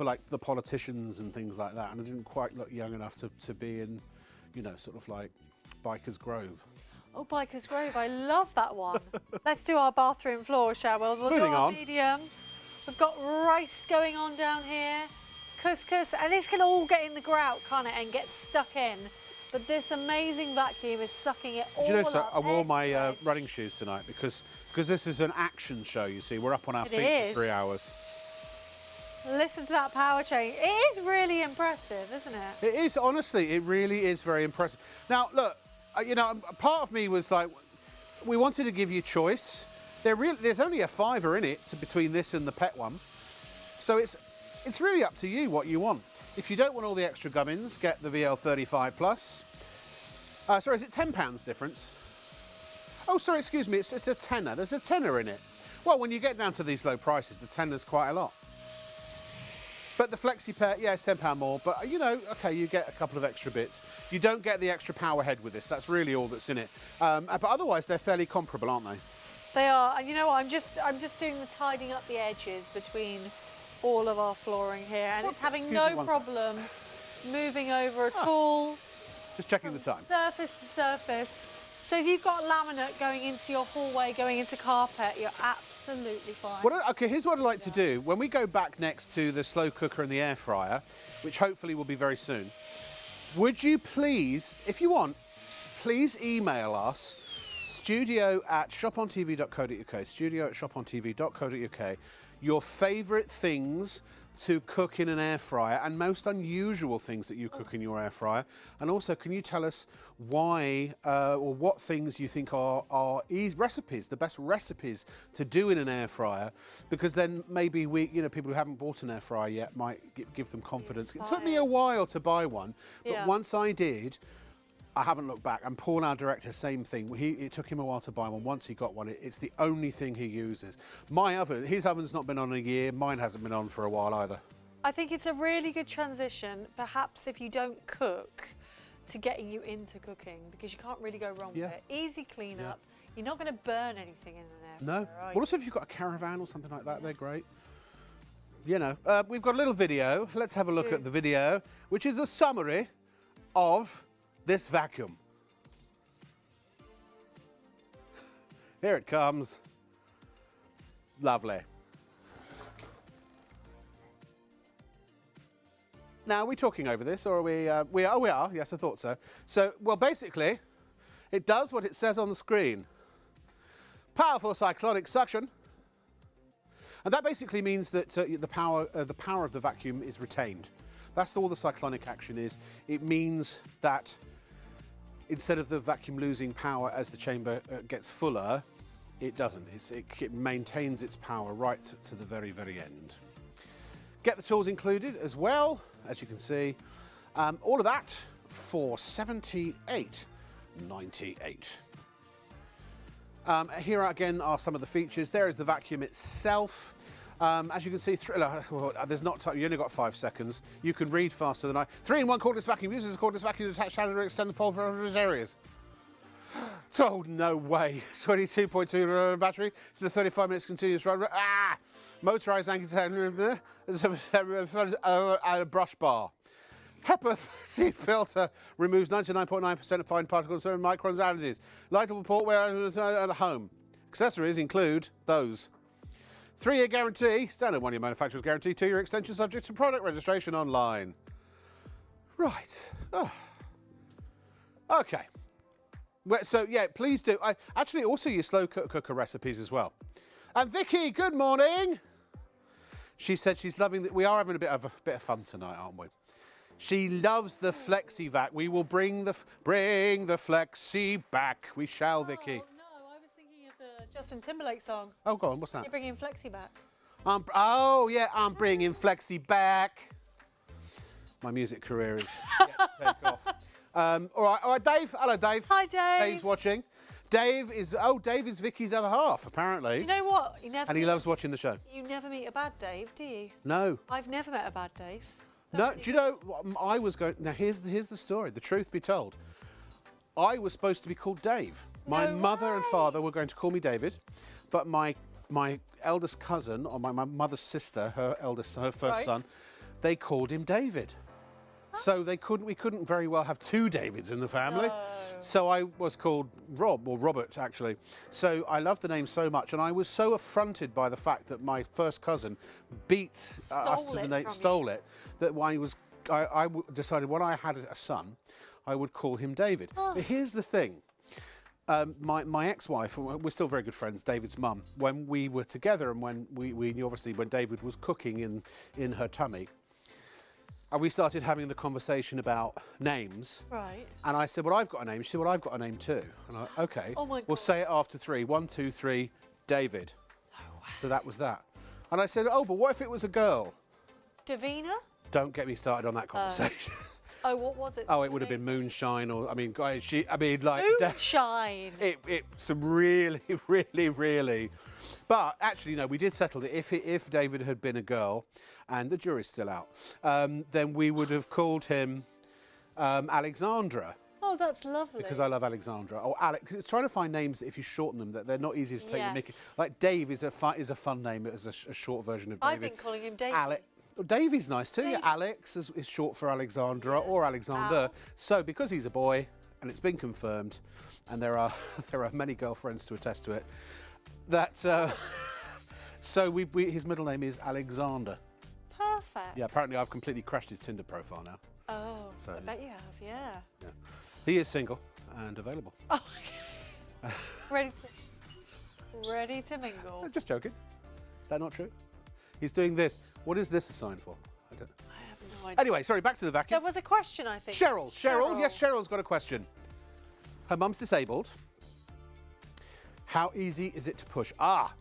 like the politicians and things like that, and I didn't quite look young enough to be in, sort of like Bikers Grove. Oh, Biker's Grove, I love that one. Let's do our bathroom floor, shall we? We'll do Moving our on. medium. We've got rice going on down here, couscous, and this can all get in the grout, can't it, and get stuck in. But this amazing vacuum is sucking it all Do you know, so up. I wore edge my to edge. running shoes tonight because this is an action show, you see. We're up on our It feet is. for 3 hours. Listen to that power chain. It is really impressive, isn't it? It is, honestly, it really is very impressive. Now, look, you know, part of me was like, we wanted to give you choice. There's only a £5 in it between this and the pet one. So it's really up to you what you want. If you don't want all the extra gubbins, get the VL35 Plus. Sorry, is it £10 difference? Oh, sorry, excuse me, it's a tenner. There's a tenner in it. Well, when you get down to these low prices, the tenner's quite a lot. But the Flexi Pair, yeah, it's £10 more. But, you know, OK, you get a couple of extra bits. You don't get the extra power head with this. That's really all that's in it. But otherwise, they're fairly comparable, aren't they? They are, and you know what? I'm just doing the tidying up the edges between all of our flooring here, and it's having no problem moving over at all. Just checking the time. Surface to surface. So if you've got laminate going into your hallway, going into carpet, you're absolutely fine. OK, here's what I'd like to do. When we go back next to the slow cooker and the air fryer, which hopefully will be very soon, would you please, if you want, please email us studio@shopontv.co.uk, studio@shopontv.co.uk, your favourite things to cook in an air fryer and most unusual things that you cook in your air fryer. And also, can you tell us why or what things you think are recipes, the best recipes to do in an air fryer? Because then maybe people who haven't bought an air fryer yet might give them confidence. It took me a while to buy one, but once I did, I haven't looked back. And Paul, our director, same thing. It took him a while to buy one. Once he got one, it's the only thing he uses. His oven's not been on a year. Mine hasn't been on for a while either. I think it's a really good transition, perhaps if you don't cook, to getting you into cooking, because you can't really go wrong with it. Easy cleanup. You're not going to burn anything in an air fryer. No. Well, also, if you've got a caravan or something like that, they're great. You know, we've got a little video. Let's have a look at the video, which is a summary of this vacuum. Here it comes. Lovely. Now, are we talking over this, or are we? We are. Yes, I thought so. So, well, basically, it does what it says on the screen. Powerful cyclonic suction, and that basically means that the power of the vacuum is retained. That's all the cyclonic action is. It means that instead of the vacuum losing power as the chamber gets fuller, it doesn't. It maintains its power right to the very, very end. Get the tools included as well, as you can see. All of that for $78.98. Here again are some of the features. There is the vacuum itself. As you can see, there's not time. You only got 5 seconds. You can read faster than I. 3-in-1 cordless vacuum uses a cordless vacuum to attach standard or extend the pole for other areas. Oh, no way. 22.2 battery to the 35 minutes continuous run. Motorised anti brush bar. HEPA seed filter removes 99.9% of fine particles and microns allergies. Lightable portwear at home. Accessories include those. 3-year guarantee, standard 1-year manufacturer's guarantee, 2-year extension subject to product registration online. Right. Oh. Okay. Well, so, yeah, please do. Actually, also your slow cooker recipes as well. And Vicky, good morning. She said she's loving that. We are having a bit of fun tonight, aren't we? She loves the Flexi Vac. We will bring the Flexi back. We shall, Vicky. Oh, no, I was thinking of the Justin Timberlake song. Oh, go on. What's that? You're bringing Flexi back. Oh, yeah, I'm bringing Flexi back. My music career is yet to take off. All right, Dave. Hello, Dave. Hi, Dave. Dave's watching. Dave is Vicky's other half, apparently. Do you know what? And he loves watching the show. You never meet a bad Dave, do you? No. I've never met a bad Dave. No, do you know what I was going... Now, here's the story. The truth be told. I was supposed to be called Dave. My mother and father were going to call me David, but my eldest cousin, or my mother's sister, her first son, they called him David. So we couldn't very well have two Davids in the family. No. So I was called Rob, or Robert actually. So I loved the name so much, and I was so affronted by the fact that my first cousin beat us to the name, stole it, that I decided when I had a son, I would call him David. Oh. But here's the thing. My ex-wife, we're still very good friends, David's mum, when we were together and when we knew obviously when David was cooking in her tummy, and we started having the conversation about names. Right. And I said, well, I've got a name. She said, well, I've got a name too. And I, okay. Oh my God. We'll say it after three. 1, 2, 3, David. Oh, wow. So that was that. And I said, oh, but what if it was a girl? Davina? Don't get me started on that conversation. Oh, what was it? Oh, it would have been Moonshine, or I mean, like Moonshine. It's really, really, really. But actually, no, we did settle it. If David had been a girl, and the jury's still out, then we would have called him Alexandra. Oh, that's lovely. Because I love Alexandra. Or Alex. Because it's trying to find names that if you shorten them, that they're not easy to take the mickey. Like Dave is a fun name as a short version of David. I've been calling him David. Davy's nice too. Yeah, Alex is short for Alexandra or Alexander. So because he's a boy, and it's been confirmed, and there are many girlfriends to attest to it, that so his middle name is Alexander. Perfect. Yeah, apparently I've completely crashed his Tinder profile now. Oh, So- I bet you have, yeah. Yeah. He is single and available. Oh, ready to mingle. Just joking. Is that not true? He's doing this. What is this a sign for? I don't know. I have no idea. Anyway, sorry, back to the vacuum. There was a question, I think. Cheryl. Yes, Cheryl's got a question. Her mum's disabled. How easy is it to push?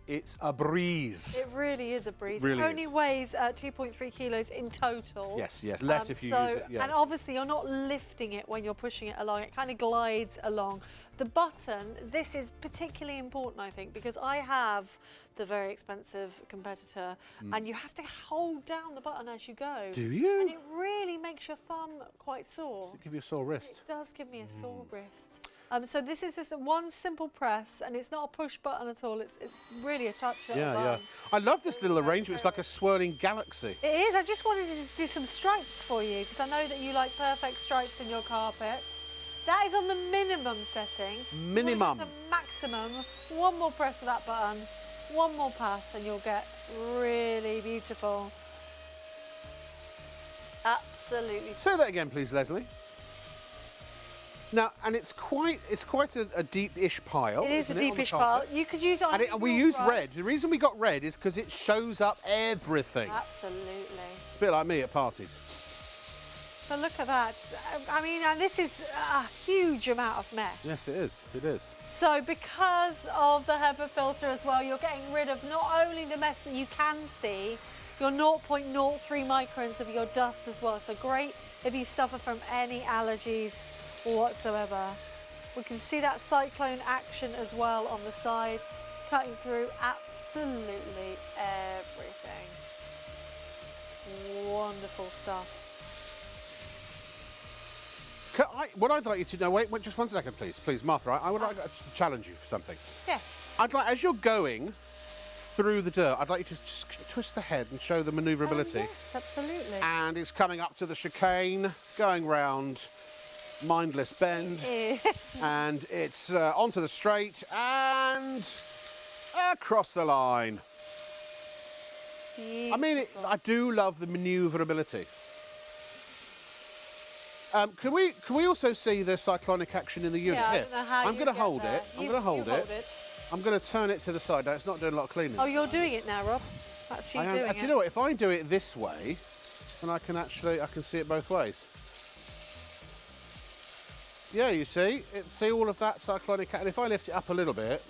It's a breeze. It really is a breeze. Really it only is. weighs 2.3 kilos in total. Yes, less if you use it. Yeah. And obviously you're not lifting it when you're pushing it along. It kind of glides along. The button, this is particularly important, I think, because I have the very expensive competitor, and you have to hold down the button as you go. Do you? And it really makes your thumb quite sore. Does it give you a sore wrist? It does give me a sore wrist. So this is just one simple press, and it's not a push button at all. It's really a touch of Yeah. I love this little arrangement. It's like a swirling galaxy. It is. I just wanted to do some stripes for you because I know that you like perfect stripes in your carpets. That is on the minimum setting. Minimum. The maximum. One more press of that button, one more pass, and you'll get really beautiful. Absolutely. Say that again, please, Leslie. Now, and it's quite a deep-ish pile. It is a isn't it, on the deepish carpet? pile. You could use it on And we your use brush. red. The reason we got red is because it shows up everything. Absolutely. It's a bit like me at parties. So look at that. I mean, and this is a huge amount of mess. Yes, it is. It is. So because of the HEPA filter as well, you're getting rid of not only the mess that you can see, your 0.03 microns of your dust as well. So great if you suffer from any allergies whatsoever. We can see that cyclone action as well on the side, cutting through absolutely everything. Wonderful stuff. What I'd like you to know, wait just 1 second, please, Martha. I would like to challenge you for something. Yes. I'd like, as you're going through the dirt, I'd like you to just twist the head and show the manoeuvrability. Oh, yes, absolutely. And it's coming up to the chicane, going round Mindless Bend, and it's onto the straight and across the line. Beautiful. I mean, I do love the manoeuvrability. Can we also see the cyclonic action in the unit? Yeah, Here, I don't know how I'm you going to get hold there. it. I'm You going to hold hold it. it. I'm going to turn it to the side. Now, it's not doing a lot of cleaning. Oh, you're doing it now, Rob. That's you doing it. Do you know what? If I do it this way, then I can see it both ways. Yeah, you see all of that cyclonic, and if I lift it up a little bit,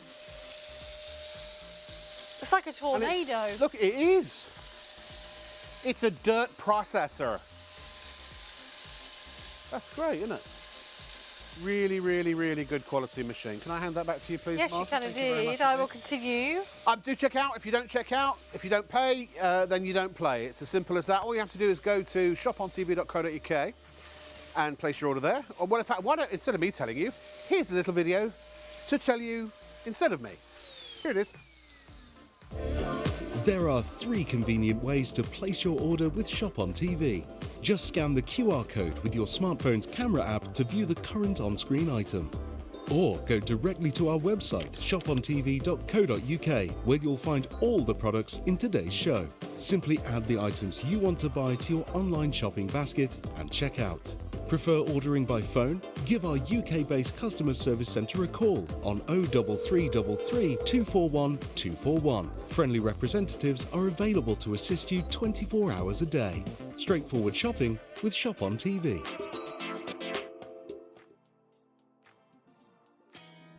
It's like a and tornado. look, it is. It's a dirt processor. That's great, isn't it? Really, really, really good quality machine. Can I hand that back to you, please, Yes, you Martha? can Thank you very much indeed. I will indeed. continue. Do check out. If you don't check out, if you don't pay, then you don't play. It's as simple as that. All you have to do is go to shopontv.co.uk and place your order there. Or in fact, why don't, instead of me telling you, here's a little video to tell you instead of me. Here it is. There are 3 convenient ways to place your order with ShopOnTV. Just scan the QR code with your smartphone's camera app to view the current on-screen item. Or go directly to our website, shopontv.co.uk, where you'll find all the products in today's show. Simply add the items you want to buy to your online shopping basket and check out. Prefer ordering by phone? Give our UK-based customer service centre a call on 03333 241 241. Friendly representatives are available to assist you 24 hours a day. Straightforward shopping with Shop on TV.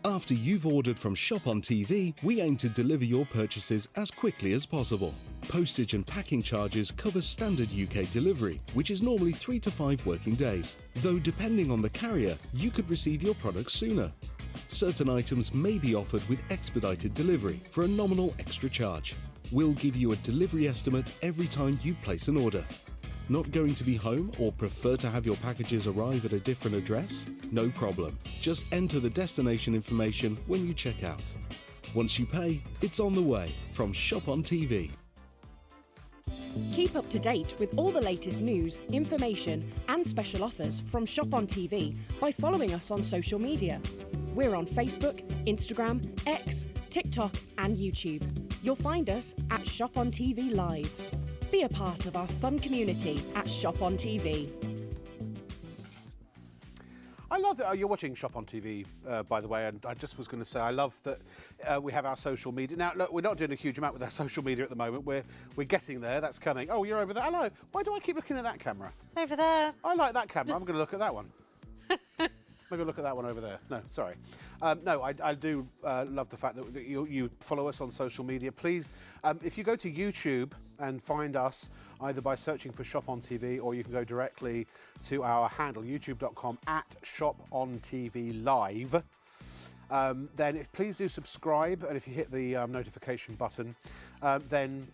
After you've ordered from Shop on TV, we aim to deliver your purchases as quickly as possible. Postage and packing charges cover standard UK delivery, which is normally 3 to 5 working days, though depending on the carrier, you could receive your products sooner. Certain items may be offered with expedited delivery for a nominal extra charge. We'll give you a delivery estimate every time you place an order. Not going to be home or prefer to have your packages arrive at a different address? No problem. Just enter the destination information when you check out. Once you pay, it's on the way from Shop on TV. Keep up to date with all the latest news, information and special offers from Shop on TV by following us on social media. We're on Facebook, Instagram, X, TikTok and YouTube. You'll find us at ShopOnTV Live. Be a part of our fun community at Shop on TV. I love that you're watching Shop on TV, by the way, and I just was going to say I love that we have our social media. Now, look, we're not doing a huge amount with our social media at the moment. We're getting there. That's coming. Oh, you're over there. Hello. Why do I keep looking at that camera? Over there. I like that camera. I'm going to look at that one. Maybe look at that one over there. No, sorry. No, I do love the fact that you follow us on social media. Please, if you go to YouTube and find us either by searching for Shop on TV, or you can go directly to our handle, youtube.com/ShopOnTVLive. Then please do subscribe, and if you hit the notification button, then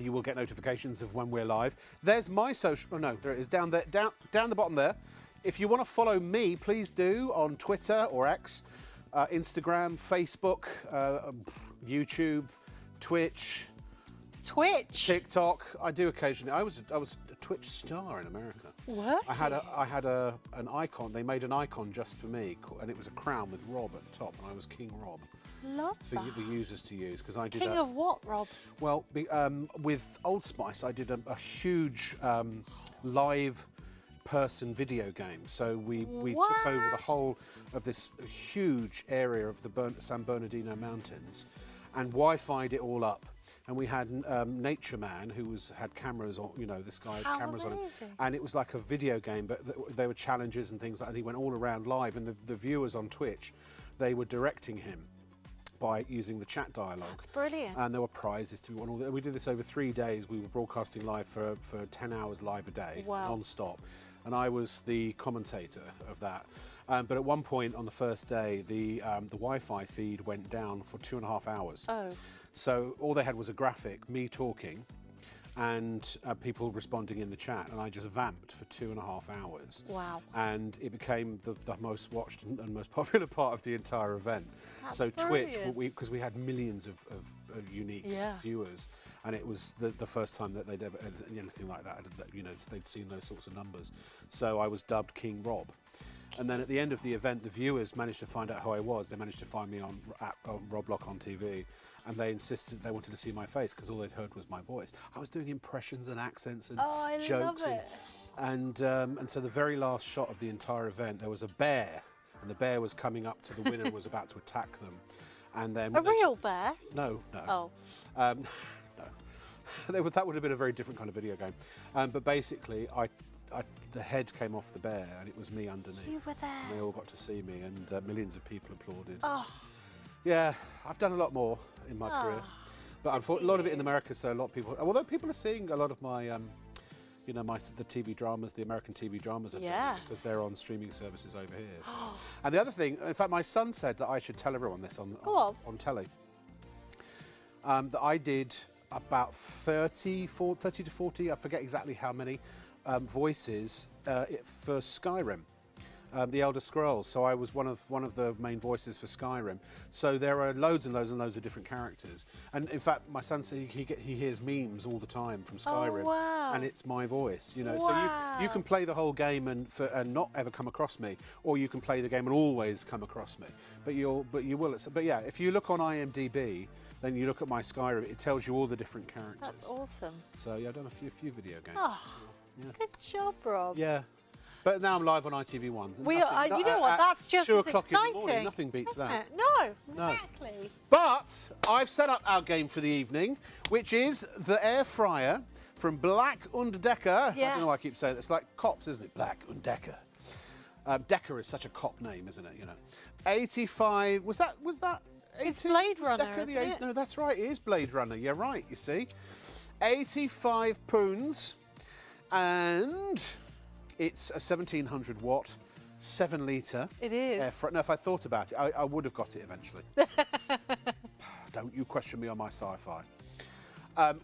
you will get notifications of when we're live. There's my social. Oh no, there it is down there, down the bottom there. If you want to follow me, please do on Twitter or X, Instagram, Facebook, YouTube, Twitch, TikTok. I do occasionally. I was a Twitch star in America. What? I had an icon. They made an icon just for me, and it was a crown with Rob at the top, and I was King Rob. Love for that. the users to use, because I did. King of what, Rob? Well, with Old Spice, I did a huge live person video game. So we took over the whole of this huge area of the San Bernardino Mountains and Wi-Fi'd it all up. And we had Nature Man, who had cameras on, this guy had cameras on him. And it was like a video game, but there were challenges and things like that. And he went all around live, and the viewers on Twitch, they were directing him by using the chat dialogue. That's brilliant. And there were prizes to be won. We did this over 3 days. We were broadcasting live for 10 hours live a day, non-stop. And I was the commentator of that. But at one point on the first day, the Wi-Fi feed went down for 2.5 hours. Oh. So all they had was a graphic, me talking, and people responding in the chat, and I just vamped for 2.5 hours. Wow. And it became the most watched and most popular part of the entire event. That's so brilliant. Twitch, because we had millions of unique viewers, and it was the first time that they'd ever had anything like that, they'd seen those sorts of numbers. So I was dubbed King Rob. And then at the end of the event, the viewers managed to find out who I was. They managed to find me on Rob Lock on TV. And they insisted they wanted to see my face because all they'd heard was my voice. I was doing impressions and accents and jokes. Love it. And so the very last shot of the entire event, there was a bear, and the bear was coming up to the winner and was about to attack them. And then a real bear? No. Oh. No. That would have been a very different kind of video game. But basically, the head came off the bear, and it was me underneath. You were there. And they all got to see me, and millions of people applauded. Oh. Yeah, I've done a lot more in my career, but unfortunately, a lot of it in America. So a lot of people, although people are seeing a lot of my, the TV dramas, the American TV dramas, because they're on streaming services over here. So. And the other thing, in fact, my son said that I should tell everyone this on telly. That I did about 30 to 40, I forget exactly how many, voices for Skyrim. the Elder Scrolls. So I was one of the main voices for Skyrim. So there are loads and loads and loads of different characters. And in fact, my son said he hears memes all the time from Skyrim, wow. and it's my voice. You know, Wow. so you can play the whole game and not ever come across me, or you can play the game and always come across me. But you will. But yeah, if you look on IMDb, then you look at my Skyrim, it tells you all the different characters. That's awesome. So yeah, I've done a few video games. Oh, yeah. good job, Rob. Yeah. But now I'm live on ITV1. You know what? That's just 2 as o'clock exciting. in the morning. Nothing beats isn't that. it? No, No. exactly. But I've set up our game for the evening, which is the air fryer from Black und Decker. Yes. I don't know why I keep saying it. It's like cops, isn't it? Black und Decker. Decker is such a cop name, isn't it? You know, 85. Was that? It's 80? Blade Was Runner, Decker isn't it? No, that's right. It is Blade Runner. You're right. You see, 85 pounds, and it's a 1700 watt, 7 litre. It is. Air fryer. No, if I thought about it, I would have got it eventually. Don't you question me on my sci-fi.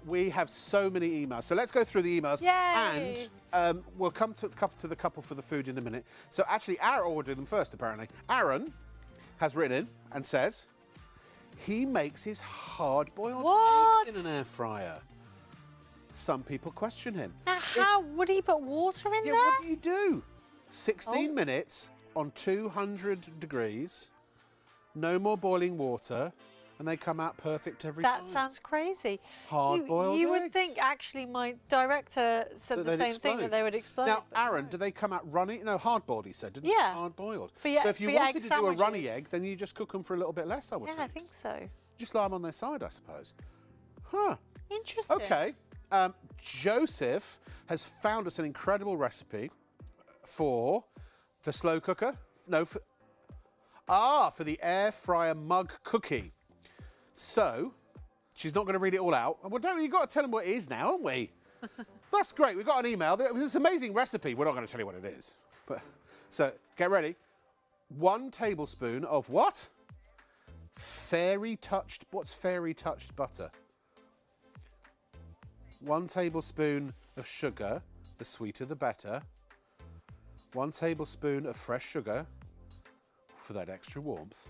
We have so many emails, so let's go through the emails. Yay! And we'll come to the couple for the food in a minute. So actually, Aaron will do them first. Apparently, Aaron has written in and says he makes his hard-boiled What? eggs in an air fryer. Some people question him. Now, how would he put water in Yeah, there? what do you do? 16 Oh. minutes on 200 degrees, no more boiling water, and they come out perfect every time. That sounds crazy. Hard-boiled You would eggs. think, actually, my director said That the they'd same thing, explode. that they would explode. Now, but Aaron, no. do they come out runny? No, hard-boiled, he said, didn't he? Yeah. Hard-boiled. For your- So if you for your wanted egg to do a runny sandwiches. egg, then you just cook them for a little bit less, I would Yeah, I think. think so. Just lie them on their side, I suppose. Huh. Interesting. Okay. Joseph has found us an incredible recipe for the slow cooker. No, for the air fryer mug cookie. So, she's not going to read it all out. Well, you've got to tell them what it is now, haven't we? That's great. We've got an email. It was this amazing recipe. We're not going to tell you what it is. So, get ready. 1 tablespoon of what? What's fairy touched butter? 1 tablespoon of sugar, the sweeter the better. 1 tablespoon of fresh sugar for that extra warmth.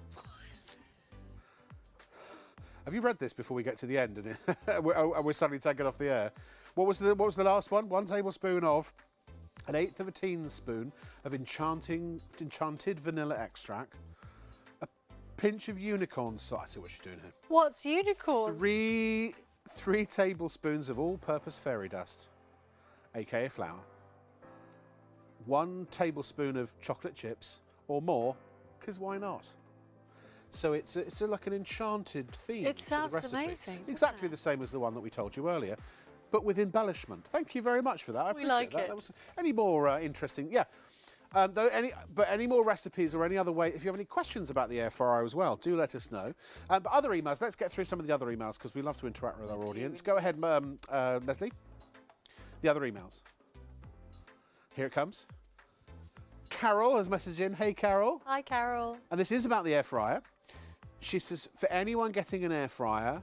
Have you read this before we get to the end and we're suddenly taken off the air? What was the last one? 1 tablespoon of 1/8 of a teaspoon of enchanted vanilla extract. A pinch of unicorn salt. I see what she's doing here. What's unicorns? 3 tablespoons of all-purpose fairy dust, aka flour. 1 tablespoon of chocolate chips or more, because why not? So it's like an enchanted theme. It to the sounds recipe. amazing, doesn't Exactly it? the same as the one that we told you earlier, but with embellishment. Thank you very much for that. I We appreciate like that. it. That was any more interesting? Yeah. Any more recipes or any other way? If you have any questions about the air fryer as well, do let us know. But other emails, let's get through some of the other emails because we love to interact with our audience. Go ahead, Leslie. The other emails. Here it comes. Carol has messaged in. Hey, Carol. Hi, Carol. And this is about the air fryer. She says, for anyone getting an air fryer,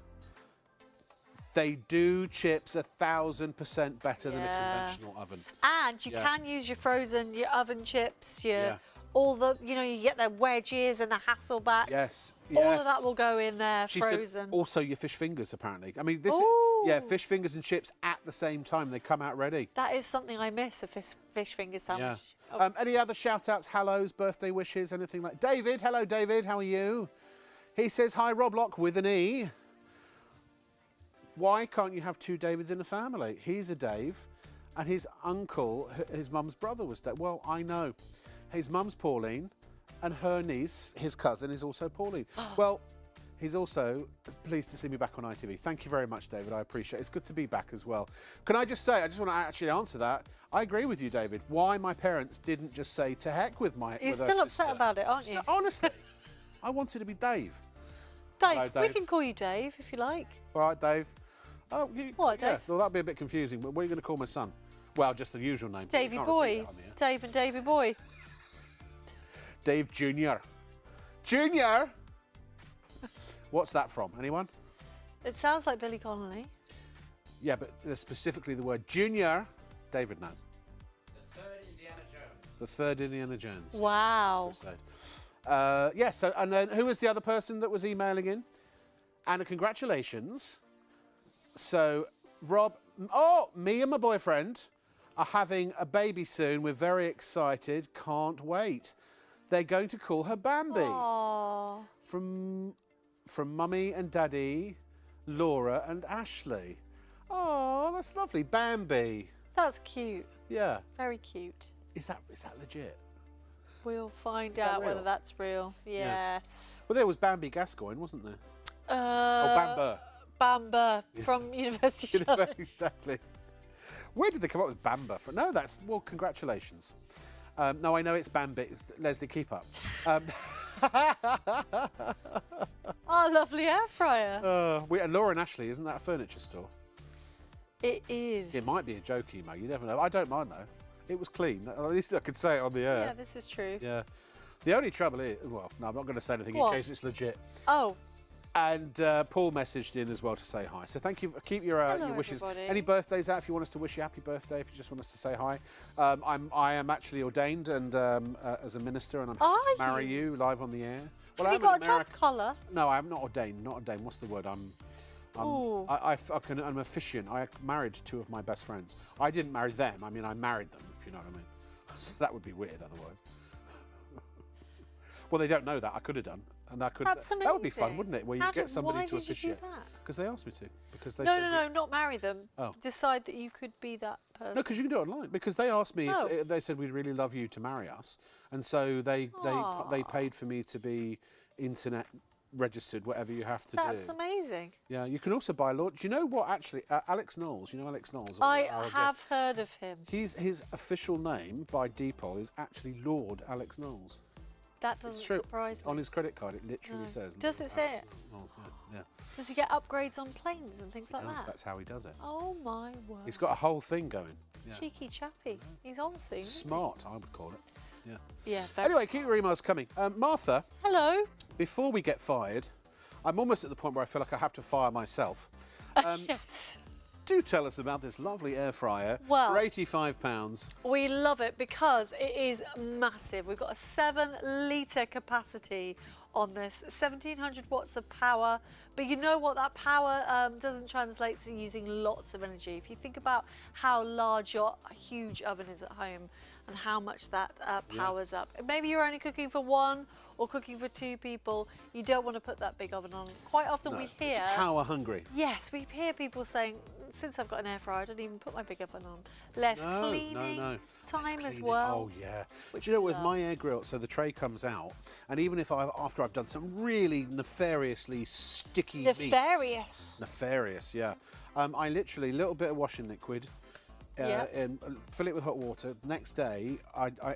they do chips 1,000% better than a Yeah. conventional oven. And you Yeah. can use your frozen, your oven chips, your Yeah. all the, you get the wedges and the Hasselbacks. Yes, All yes. of that will go in there, She frozen. said also your fish fingers, apparently. I mean, this Ooh. yeah, fish fingers and chips at the same time. They come out ready. That is something I miss, a fish finger Yeah. sandwich. Oh, Any other shout-outs, hellos, birthday wishes, anything like... David, hello, David. How are you? He says, hi, Roblock, with an E. Why can't you have 2 Davids in a family? He's a Dave, and his uncle, his mum's brother was Dave. Well, I know. His mum's Pauline, and her niece, his cousin, is also Pauline. Well, he's also pleased to see me back on ITV. Thank you very much, David. I appreciate it. It's good to be back as well. Can I just say, I just want to actually answer that. I agree with you, David. Why my parents didn't just say to heck with my You're with her still upset sister. about it, aren't you? Honestly, I wanted to be Dave. Dave, Hello, we Dave. can call you Dave if you like. All right, Dave. Oh, What, yeah, Dave? well, that'd be a bit confusing. But what are you going to call my son? Well, just the usual name. but you Davy can't Boy. repeat that on the air. Dave and Davy Boy. Dave Jr. Junior. What's that from? Anyone? It sounds like Billy Connolly. Yeah, but specifically the word Junior. David knows. The third Indiana Jones. the third Indiana Jones. Wow. Yeah, so, and then who was the other person that was emailing in? Anna, congratulations. So, Rob, me and my boyfriend are having a baby soon. We're very excited. Can't wait. They're going to call her Bambi. Aww. From Mummy and Daddy, Laura and Ashley. Oh, that's lovely. Bambi. That's cute. Yeah. Very cute. Is that legit? We'll find that out real? whether that's real. Yeah. Yes. Well, there was Bambi Gascoigne, wasn't there? Bamber. Bamber from University of Sheffield. Exactly. Where did they come up with Bamber? No, that's... Well, congratulations. No, I know it's Bambi. Leslie, keep up. Oh, lovely air fryer. And Laura and Ashley, isn't that a furniture store? It is. It might be a joke email. You never know. I don't mind, though. It was clean. At least I could say it on the air. Yeah, this is true. Yeah. The only trouble is... Well, no, I'm not going to say anything What? in case it's legit. Oh. And Paul messaged in as well to say hi. So thank you. Keep your wishes. Everybody. Any birthdays out if you want us to wish you happy birthday, if you just want us to say hi. I am actually ordained and as a minister, and I'm happy to marry you live on the air. Well, Have you got a dog collar? No, I'm not ordained. Not ordained. What's the word? I'm officiant. I married two of my best friends. I didn't marry them. I mean, I married them, if you know what I mean. So that would be weird otherwise. Well, they don't know that. I could have done. And that would be fun, wouldn't it? Where you get somebody to officiate. Because they asked me to. Because they said No, not marry them. Oh. Decide that you could be that person. No, because you can do it online. Because they asked me, if, they said, we'd really love you to marry us. And so they paid for me to be internet registered, whatever you have to do. That's amazing. Yeah, you can also buy Do you know what, actually, Alex Knowles, you know Alex Knowles? I have heard of him. His official name by Depol is actually Lord Alex Knowles. That doesn't surprise me. On his credit card, it literally says. Does it say it? Yeah. Does he get upgrades on planes and things like that? That's how he does it. Oh my word. He's got a whole thing going. Yeah. Cheeky chappy. He's on soon. Smart, I would call it. Yeah. Yeah. Anyway, keep your emails coming. Martha. Hello. Before we get fired, I'm almost at the point where I feel like I have to fire myself. Yes. Do tell us about this lovely air fryer for £85. We love it because it is massive. We've got a 7-litre capacity on this, 1700 watts of power. But you know what? That power doesn't translate to using lots of energy. If you think about how large your huge oven is at home and how much that powers up. Maybe you're only cooking for one or cooking for two people. You don't want to put that big oven on. Quite often we hear... It's power hungry. Yes, we hear people saying, since I've got an air fryer, I don't even put my big oven on. Less cleaning time as well. Oh, yeah. Do you know, with my air grill, so the tray comes out, and even if after I've done some really nefariously sticky meats... Nefarious, yeah. I literally, a little bit of washing liquid, and fill it with hot water. Next day,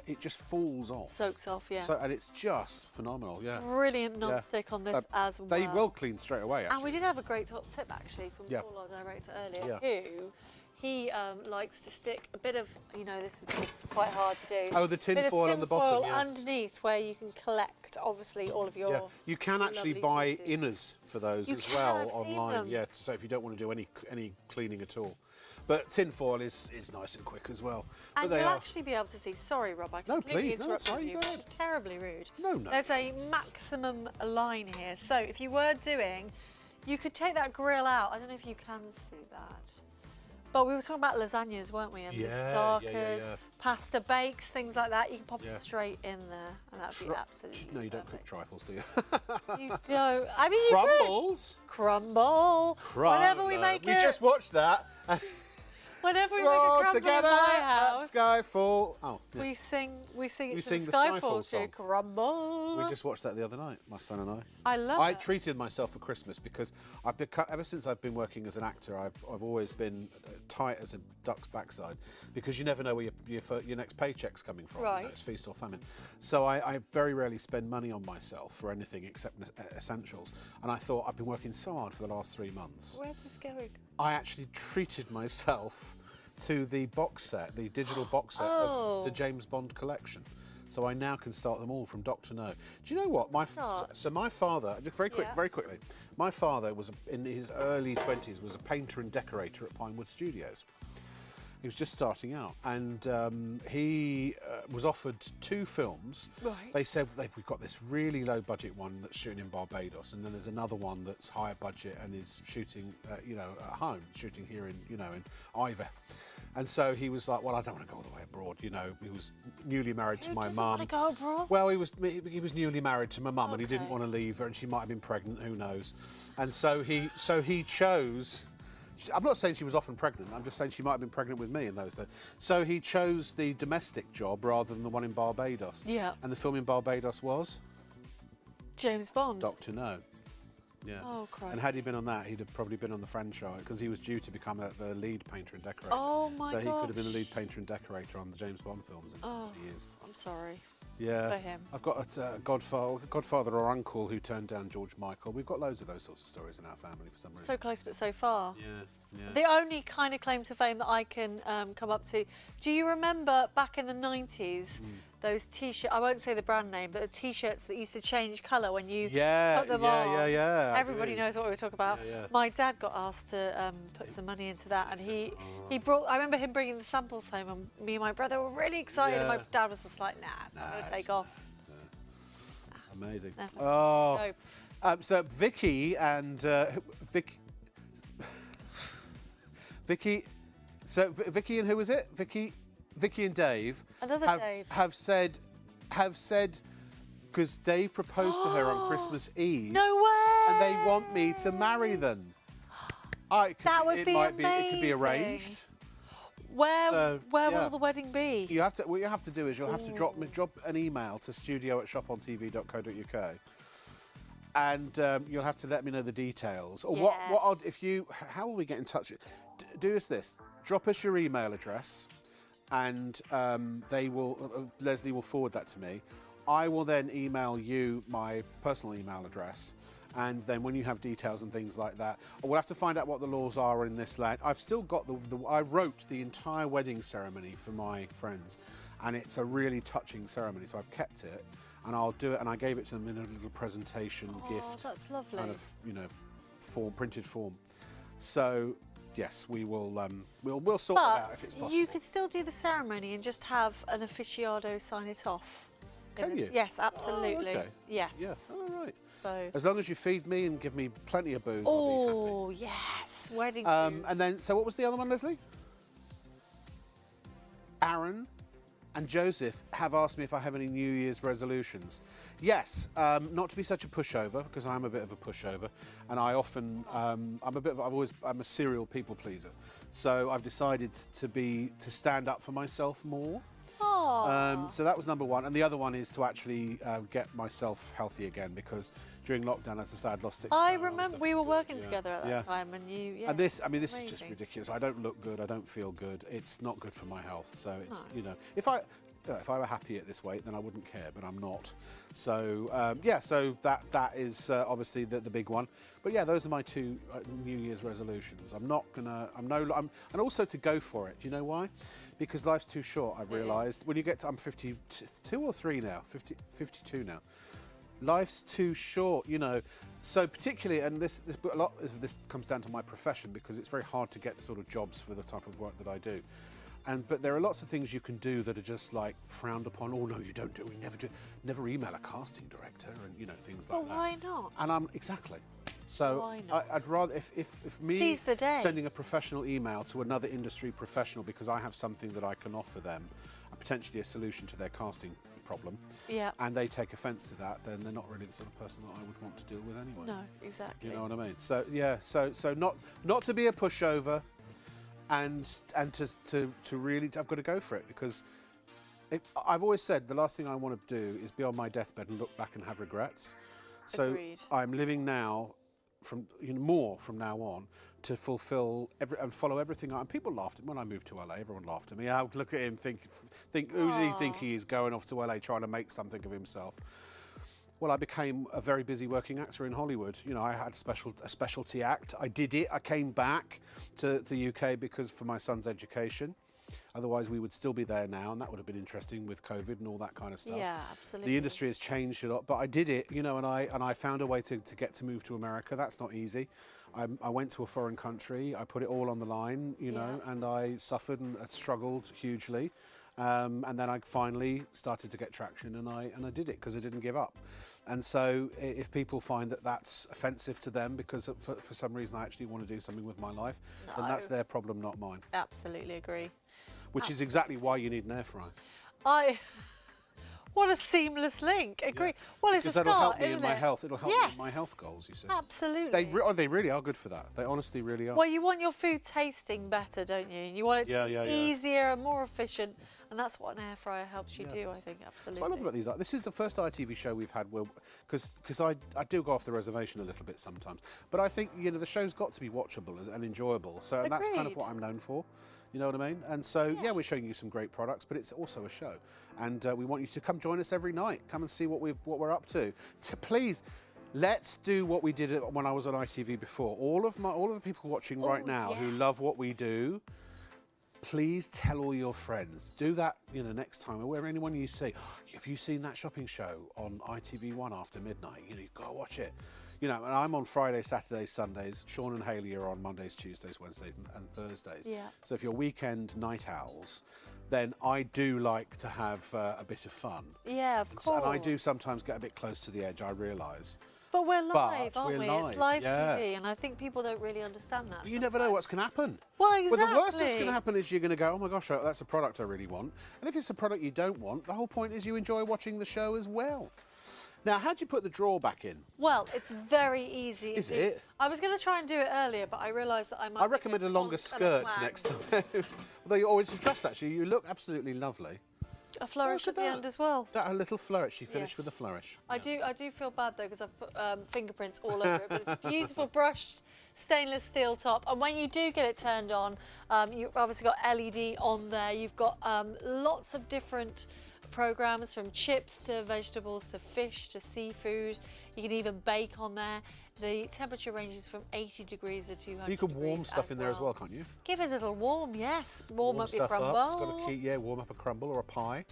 it just falls off. Soaks off, yeah. And it's just phenomenal, yeah. Brilliant non-stick on this as well. They will clean straight away, actually. And we did have a great top tip, actually, from Paul, our director, earlier, who... He likes to stick a bit of, this is quite hard to do. Oh, the tin foil on the bottom, underneath where you can collect, obviously, all of your... Yeah, you can actually buy inners for those as well online. Yeah, so if you don't want to do any cleaning at all. But tin foil is nice and quick as well. And you'll actually be able to see... Sorry, Rob, I completely interrupted you. Go ahead. It's terribly rude. No. There's a maximum line here. So if you were doing... You could take that grill out. I don't know if you can see that. But we were talking about lasagnas, weren't we? And moussakas, pasta bakes, things like that. You can pop it straight in there, and that'd be absolutely No, you don't cook trifles, do you? You don't. I mean, you Crumbles? Crumble. Whenever we make We just watched that. Whenever we make a crumble together in my house, at Skyfall. Oh, yeah. we sing it to the the Skyfall Skyfall song. to crumble. We just watched that the other night, my son and I. I treated myself for Christmas because ever since I've been working as an actor, I've always been tight as a duck's backside because you never know where your next paycheck's coming from. Right. It's feast or famine. So I very rarely spend money on myself for anything except essentials. And I thought, I've been working so hard for the last 3 months. Where's this going? I actually treated myself to the box set, the digital box set of the James Bond collection. So I now can start them all from Dr. No. Do you know what? My father, just very quickly, my father was in his early 20s, was a painter and decorator at Pinewood Studios. He was just starting out, and he was offered 2 films. Right. They said we've got this really low budget one that's shooting in Barbados, and then there's another one that's higher budget and is shooting, at home, shooting here in Ivor. And so he was like, well, I don't want to go all the way abroad. He was newly married to my mum. Want to go abroad? Well, he was newly married to my mum, and he didn't want to leave her, and she might have been pregnant. Who knows? And so he chose. I'm not saying she was often pregnant. I'm just saying she might have been pregnant with me in those days. So he chose the domestic job rather than the one in Barbados. Yeah. And the film in Barbados was James Bond. Dr. No. Yeah. Oh, crap. And had he been on that, he'd have probably been on the franchise because he was due to become the lead painter and decorator. Oh my So he gosh. could have been the lead painter and decorator on the James Bond films in years. I'm sorry. Yeah. For him. I've got a godfather or uncle who turned down George Michael. We've got loads of those sorts of stories in our family for some reason. So close but so far. Yeah. The only kind of claim to fame that I can come up to, do you remember back in the 90s, those T-shirts, I won't say the brand name, but the T-shirts that used to change colour when you put them on? Yeah. Everybody knows what we're talking about. Yeah. My dad got asked to put some money into that, and he brought, I remember him bringing the samples home, and me and my brother were really excited, and my dad was just like, nah, it's not going to take off. Amazing. No. Oh. No. So Vicky and Vicky and who was it? Vicky and Dave Another Dave. have said because Dave proposed to her on Christmas Eve. No way! And they want me to marry them. That would be amazing. It could be arranged. Where will the wedding be? What you have to do is you'll have to drop an email to studio@shopontv.co.uk, and you'll have to let me know the details. Or how will we get in touch? Do us this: drop us your email address, and Leslie will forward that to me. I will then email you my personal email address. And then when you have details and things like that, we'll have to find out what the laws are in this land. I've still got I wrote the entire wedding ceremony for my friends, and it's a really touching ceremony, so I've kept it, and I'll do it, and I gave it to them in a little presentation gift. That's lovely. Kind of, printed form. So, yes, we will, we'll sort that out if it's possible. You could still do the ceremony and just have an aficionado sign it off. Can you? Yes, absolutely. Oh, okay. Yes. Yeah, all right. So. As long as you feed me and give me plenty of booze, I'll be happy. Yes, wedding food. And then, so what was the other one, Leslie? Aaron and Joseph have asked me if I have any New Year's resolutions. Yes, not to be such a pushover, because I'm a bit of a pushover, and I often, I'm a serial people pleaser. So I've decided to stand up for myself more. So that was number one, and the other one is to actually get myself healthy again, because during lockdown, as I said, I'd lost 6 I stone. remember we were working together at that time, and and this is just ridiculous. I don't look good. I don't feel good. It's not good for my health. So it's if I were happy at this weight, then I wouldn't care, but I'm not. So so that is obviously the big one. But yeah, those are my 2 New Year's resolutions. I'm also to go for it. Do you know why? Because life's too short, I've realised. When you get to, I'm 52 or 3 now, 52 now. Life's too short, So particularly, and a lot of this comes down to my profession, because it's very hard to get the sort of jobs for the type of work that I do. But there are lots of things you can do that are just like frowned upon. Oh no, you don't do it. We never do. Never email a casting director, and things like that. Well, why not? And exactly. So Why not? I'd rather if me Seize the day. sending a professional email to another industry professional because I have something that I can offer them, and potentially a solution to their casting problem, and they take offence to that, then they're not really the sort of person that I would want to deal with anyway. No, exactly. You know what I mean? So so not to be a pushover. And to really, I've got to go for it, because I've always said the last thing I want to do is be on my deathbed and look back and have regrets. So Agreed. I'm living now, more from now on, to fulfil and follow everything. And people laughed at me when I moved to LA. Everyone laughed at me. I would look at him, think, who does he think he is, going off to LA trying to make something of himself? Well, I became a very busy working actor in Hollywood. I had a specialty act. I did it. I came back to the UK for my son's education. Otherwise, we would still be there now, and that would have been interesting with COVID and all that kind of stuff. Yeah, absolutely. The industry has changed a lot, but I did it, and I found a way to get to move to America. That's not easy. I went to a foreign country, I put it all on the line, you know, and I suffered and struggled hugely. And then I finally started to get traction, and I did it because I didn't give up. And so if people find that that's offensive to them because for some reason I actually want to do something with my life, then that's their problem, not mine. Absolutely agree. Which is exactly why you need an air fryer. What a seamless link. Agree. Well, it's a start, that'll help me isn't in my it? health. It'll help me in my health goals, you see. Absolutely. They really are good for that. They honestly really are. Well, you want your food tasting better, don't you? You want it to be easier and more efficient, and that's what an air fryer helps you do, I think, absolutely. What I love about these, this is the first ITV show we've had where, because I do go off the reservation a little bit sometimes, but I think, you know, the show's got to be watchable and enjoyable, so and that's kind of what I'm known for. You know what I mean? And so, yeah, we're showing you some great products, but it's also a show. And we want you to come join us every night. Come and see what we're up to. Please, let's do what we did when I was on ITV before. All of the people watching right now who love what we do, please tell all your friends. Do that, you know, next time, or wherever anyone you see. Have you seen that shopping show on ITV1 after midnight? You know, you've got to watch it. You know, and I'm on Fridays, Saturdays, Sundays. Sean and Hayley are on Mondays, Tuesdays, Wednesdays and Thursdays. Yeah. So if you're weekend night owls, then I do like to have a bit of fun. Yeah, of course. And I do sometimes get a bit close to the edge, I realise. But we're live, aren't we're we? live, It's live TV, and I think people don't really understand that. You never know what's going to happen. Well, exactly. Well, the worst that's going to happen is you're going to go, oh my gosh, that's a product I really want. And if it's a product you don't want, the whole point is you enjoy watching the show as well. Now, how do you put the drawer back in? Well, it's very easy. Is it? I was going to try and do it earlier, but I realised that I might. I recommend a longer skirt next time. Although you always dress, actually, you look absolutely lovely. A flourish at the end as well. That a little flourish. She finished with a flourish. I do feel bad though because I've put fingerprints all over it, but it's a beautiful brushed stainless steel top. And when you do get it turned on, you've obviously got LED on there. You've got lots of different programs, from chips to vegetables to fish to seafood. You can even bake on there. The temperature ranges from 80 degrees to 200 You can warm degrees stuff in there as well, can't you? Give it a little warm, yes. Warm up your stuff crumble. Up. It's got to keep, warm up a crumble or a pie.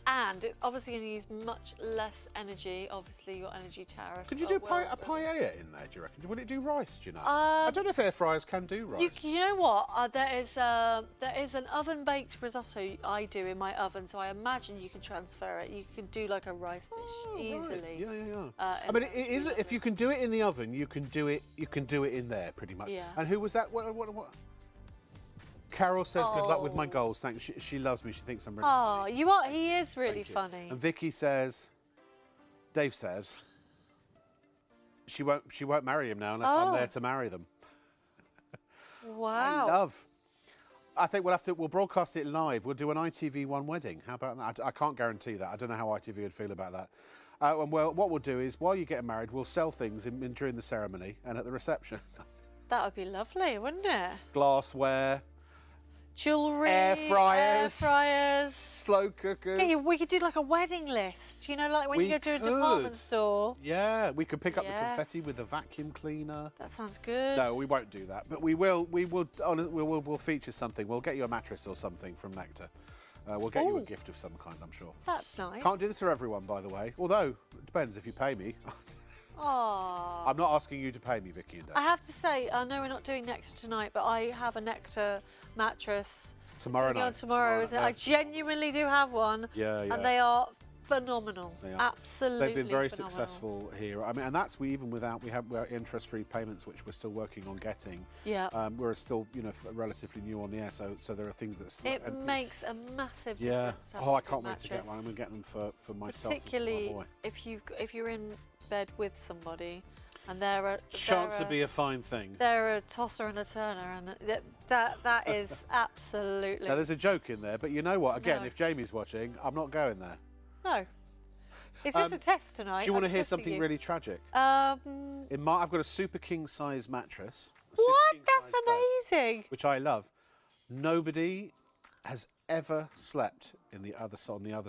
And it's obviously going to use much less energy. Obviously, your energy tariff. Could you do paella in there, do you reckon? Would it do rice, do you know? I don't know if air fryers can do rice. You know what? There is an oven-baked risotto I do in my oven, so I imagine you can transfer it. You can do like a rice dish easily. Right. Yeah. I mean, it is, if you can do it in the oven, you can do it in there pretty much. Yeah. And who was that? What? Carol says, good luck with my goals. Thanks. She loves me. She thinks I'm really funny. You are. He is really funny. And Vicky says, Dave said, she won't marry him now unless I'm there to marry them. Wow. I think we'll broadcast it live. We'll do an ITV1 wedding. How about that? I can't guarantee that. I don't know how ITV would feel about that. And what we'll do is, while you're getting married, we'll sell things during the ceremony and at the reception. That would be lovely, wouldn't it? Glassware. Jewellery, air fryers, slow cookers. Yeah, we could do like a wedding list, you know, like when you go to a department store. Yeah, we could pick up the confetti with the vacuum cleaner. That sounds good. No, we won't do that, but we'll feature something. We'll get you a mattress or something from Nectar. We'll get you a gift of some kind, I'm sure. That's nice. Can't do this for everyone, by the way. Although, it depends if you pay me. Oh. I'm not asking you to pay me, Vicky and Dave. I have to say, I know we're not doing Nectar tonight, but I have a Nectar mattress. Tomorrow night. Tomorrow, isn't it? I genuinely do have one. Yeah. And they are phenomenal. They are. Absolutely. They've been very phenomenal. Successful here. I mean, and that's even without we have interest-free payments, which we're still working on getting. Yeah. We're still, relatively new on the air, so there are things that. It makes a massive difference. Oh, I can't wait to get one. I'm gonna get them for myself. Particularly and for my boy. if you're in bed with somebody. And chance to be a fine thing. They're a tosser and a turner, and that is absolutely. Now there's a joke in there, but you know what? Again, if Jamie's watching, I'm not going there. No, it's just a test tonight. Do you want to hear something really tragic? I've got a super king size mattress. What? That's amazing. Which I love. Nobody has ever slept on the other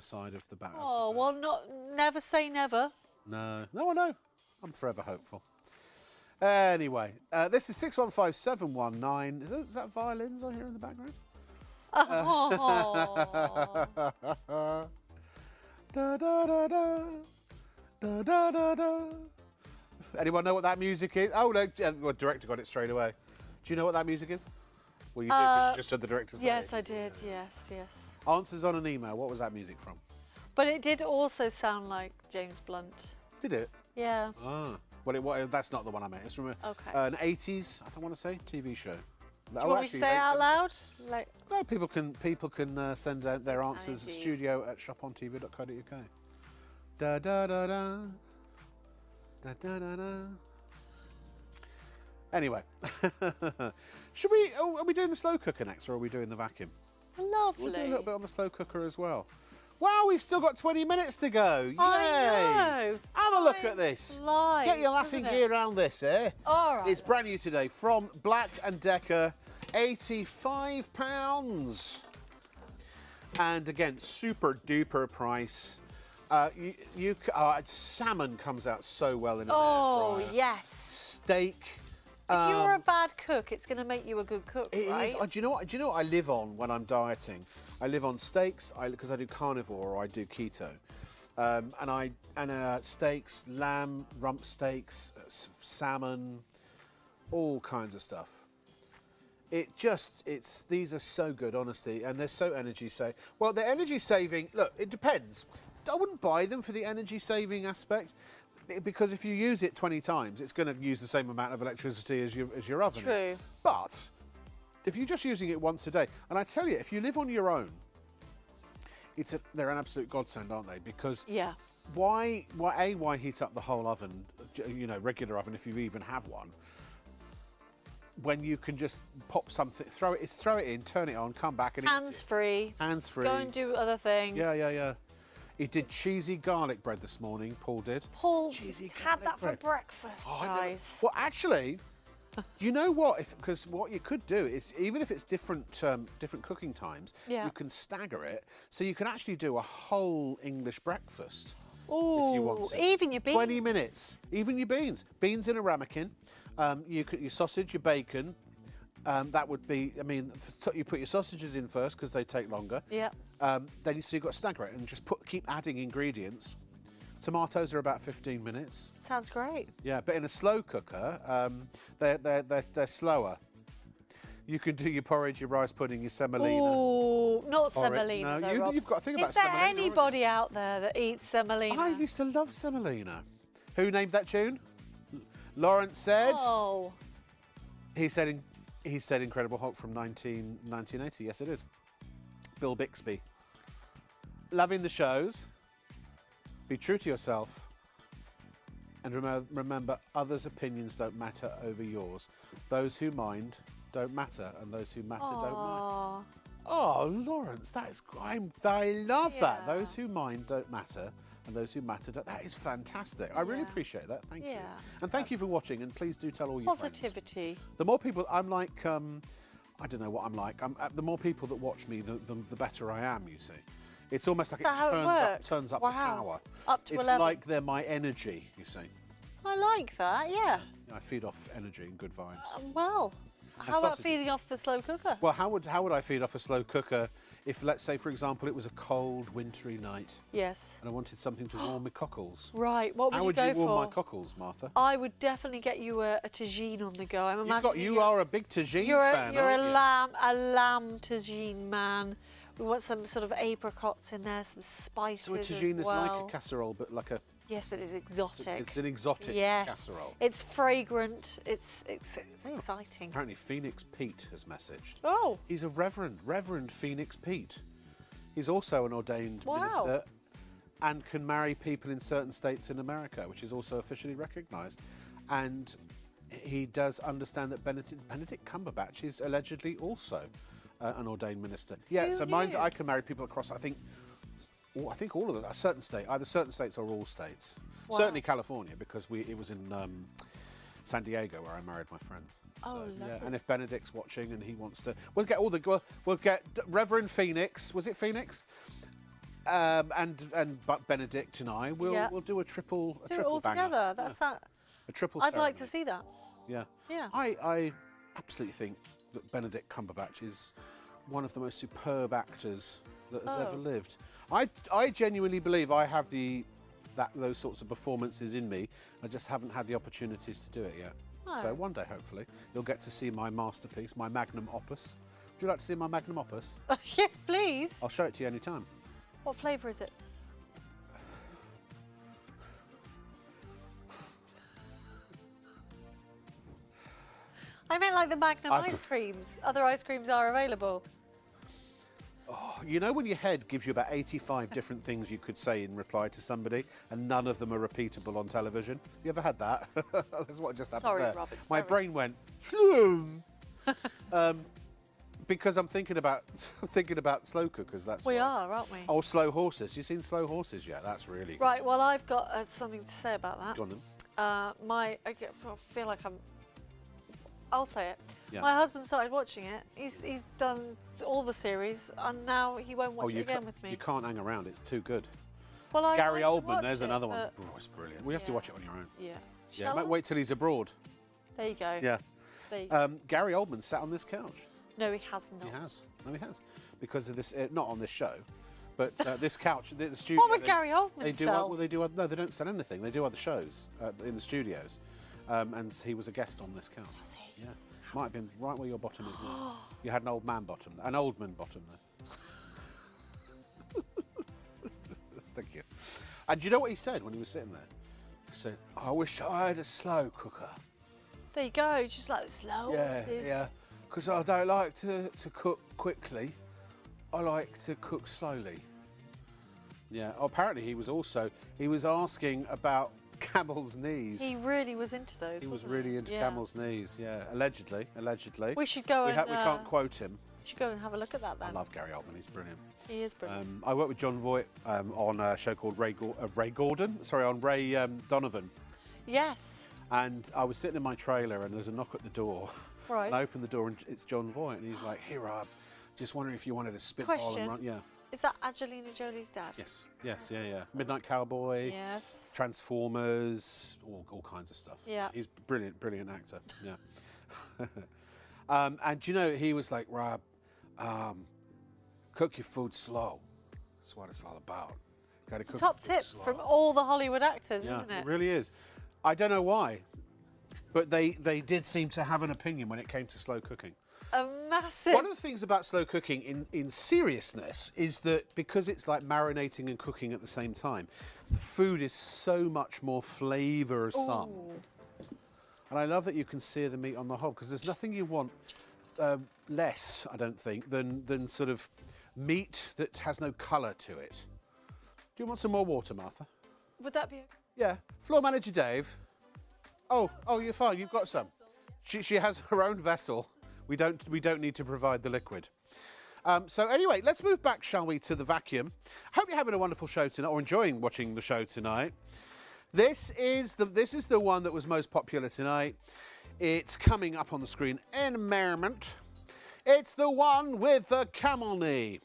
side of the bed. Oh well, never say never. No, I know. I'm forever hopeful. Anyway, this is 615719. Is that violins I hear in the background? Oh. Da da da da da da da da. Anyone know what that music is? Oh, no, well, director got it straight away. Do you know what that music is? Well, you do, because you just said the director said Yes, it. I did. Yes, yes. Answers on an email. What was that music from? But it did also sound like James Blunt. Did it? Yeah. Ah. Well, that's not the one I meant. It's from an 80s, I want to say, TV show. Do you want me to say it out loud? Like, no, people can send out their answers at studio@shopontv.co.uk. Da da da da. Da da da da. Anyway, should we? Oh, are we doing the slow cooker next, or are we doing the vacuum? lovely. We'll do a little bit on the slow cooker as well. Wow, we've still got 20 minutes to go. Yay! I know. Have a look at this. Flies, Get your laughing gear around this, eh? All right. It's brand new today from Black & Decker, £85. And again, super duper price. Salmon comes out so well in an air fryer. yes. Steak. If you're a bad cook, it's going to make you a good cook, right? Do you know what I live on when I'm dieting? I live on steaks because I do carnivore or I do keto, and steaks, lamb, rump steaks, salmon, all kinds of stuff. These are so good, honestly, and they're so energy saving. Well, they're energy saving. Look, it depends. I wouldn't buy them for the energy saving aspect, because if you use it 20 times, it's going to use the same amount of electricity as your oven True. is. But if you're just using it once a day, and I tell you, if you live on your own, they're an absolute godsend, aren't they? Because Yeah. why heat up the whole oven, regular oven, if you even have one, when you can just pop something, throw it in, turn it on, come back and eat it. Hands-free. Hands-free. Go and do other things. Yeah. He did cheesy garlic bread this morning, Paul did. Paul Cheesy had garlic that for bread. breakfast, Oh, I never- guys. Well, actually, you know what? Because what you could do is, even if it's different cooking times, Yeah. you can stagger it, so you can actually do a whole English breakfast. Ooh, if you want to. even your beans. 20 minutes, even your beans. Beans in a ramekin, your sausage, your bacon. That would be, you put your sausages in first because they take longer. Yeah. Then you've got to stagger it and just keep adding ingredients. Tomatoes are about 15 minutes. Sounds great. Yeah, but in a slow cooker, they're slower. You can do your porridge, your rice pudding, your semolina. Ooh, not Porridge. semolina, No, though, Rob. you've got to think about Is there semolina, haven't you? anybody out there that eats semolina? I used to love semolina. Who named that tune? Lawrence said. Oh. He said Incredible Hulk from 1980. Yes, it is. Bill Bixby. Loving the shows. Be true to yourself. And remember, others' opinions don't matter over yours. Those who mind don't matter, and those who matter don't mind. Oh, Lawrence, I love that. Yeah. Those who mind don't matter, and those who matter don't. That is fantastic. I really Yeah. appreciate that. Thank you. Yeah. And thank you for watching, and please do tell all your friends. Positivity. The more people, I'm like, I don't know what I'm like. The more people that watch me, the better I am, you see. It's almost like Is that how it works? turns up Wow. the power. Up to it's 11. like they're my energy, you see. I like that, yeah. I feed off energy and good vibes. Well, how about sausages. feeding off the slow cooker? Well, how would I feed off a slow cooker if, let's say, for example, it was a cold, wintry night Yes. and I wanted something to warm my cockles? Right, what would How you would go you warm for? my cockles, Martha? I would definitely get you a tagine on the go. I'm imagining You are a big tagine fan, you're aren't you? a lamb tagine man. We want some sort of apricots in there, some spices So a tagine as is like well. a casserole, but like a... Yes, but it's exotic. It's an exotic Yes. casserole. It's fragrant. It's exciting. Apparently Phoenix Pete has messaged. Oh, He's a Reverend Phoenix Pete. He's also an ordained Wow. minister and can marry people in certain states in America, which is also officially recognised. And he does understand that Benedict Cumberbatch is allegedly also an ordained minister. Yeah, Who so knew? I can marry people across, I think all of them, a certain state, either certain states or all states. Wow. Certainly California, because it was in San Diego where I married my friends. Oh, yeah. lovely. And if Benedict's watching and he wants to, we'll get Reverend Phoenix. Was it Phoenix? But Benedict and I we'll do a triple do it all banger. together. That's that. A triple. I'd like to ceremony. see that. Yeah. Yeah. I absolutely think that Benedict Cumberbatch is one of the most superb actors that has ever lived. I genuinely believe I have the those sorts of performances in me. I just haven't had the opportunities to do it yet. Oh. So one day, hopefully, you'll get to see my masterpiece, my magnum opus. Would you like to see my magnum opus? Yes, please. I'll show it to you anytime. What flavour is it? I meant like the Magnum ice creams. Other ice creams are available. Oh, you know when your head gives you about 85 different things you could say in reply to somebody and none of them are repeatable on television? You ever had that? That's what just happened Sorry, there. Rob, it's My very- brain went, because I'm thinking about slow cookers. That's We why. are, aren't we? Oh, slow horses. You seen slow horses yet? That's really Right, well, I've got something to say about that. Go on then. I feel like I'll say it. Yeah. My husband started watching it. He's done all the series, and now he won't watch it again with me. You can't hang around. It's too good. Well, I Gary like to Oldman, watch there's it, another one. but- Oh, it's brilliant. We have to Yeah. watch it on your own. Yeah. Yeah, Shall I? wait till he's abroad. There you go. Yeah. There you go. Gary Oldman sat on this couch. No, he has not. He has. No, he has. Because of this, not on this show, but this couch, the studio. What would Gary Oldman They do. sell? Well, they do. No, they don't sell anything. They do other shows in the studios, and he was a guest on this couch. Was he? Yeah. Might have been right where your bottom is now. You had an old man bottom, an old man bottom there. Thank you. And do you know what he said when he was sitting there? He said, "I wish I had a slow cooker." There you go. Just like slow horses. Yeah. Because I don't like to cook quickly. I like to cook slowly. Yeah. Oh, apparently he was asking about camels' knees. He really was into those. He was wasn't really into Yeah. camels' knees. Yeah. Allegedly. We should go We and we can't quote him. we should go and have a look at that then. I love Gary Oldman. He's brilliant. He is brilliant. I worked with John Voight on a show called Ray Gordon. Sorry, on Ray Donovan. Yes. And I was sitting in my trailer and there's a knock at the door. Right. And I opened the door and it's John Voight and he's like, "Hey Rob, just wondering if you wanted a spitball Question. and run." Yeah. Is that Angelina Jolie's dad? Yes. Yes. Yeah. Yeah. Midnight Cowboy. Yes. Transformers. All kinds of stuff. Yeah. He's brilliant. Brilliant actor. Yeah. And do you know he was like, "Rob, cook your food slow. That's what it's all about. Got to cook Top your food tip slow." from all the Hollywood actors, Yeah, isn't it? it really is. I don't know why, but they did seem to have an opinion when it came to slow cooking. A massive. One of the things about slow cooking in seriousness is that because it's like marinating and cooking at the same time, the food is so much more flavoursome. And I love that you can sear the meat on the hob because there's nothing you want less, I don't think, than sort of meat that has no colour to it. Do you want some more water, Martha? Would that be? Yeah. Floor manager Dave. Oh, you're fine. You've got some. She has her own vessel. We don't need to provide the liquid. So anyway, let's move back, shall we, to the vacuum. Hope you're having a wonderful show tonight, or enjoying watching the show tonight. This is the one that was most popular tonight. It's coming up on the screen in a moment. It's the one with the camel knee.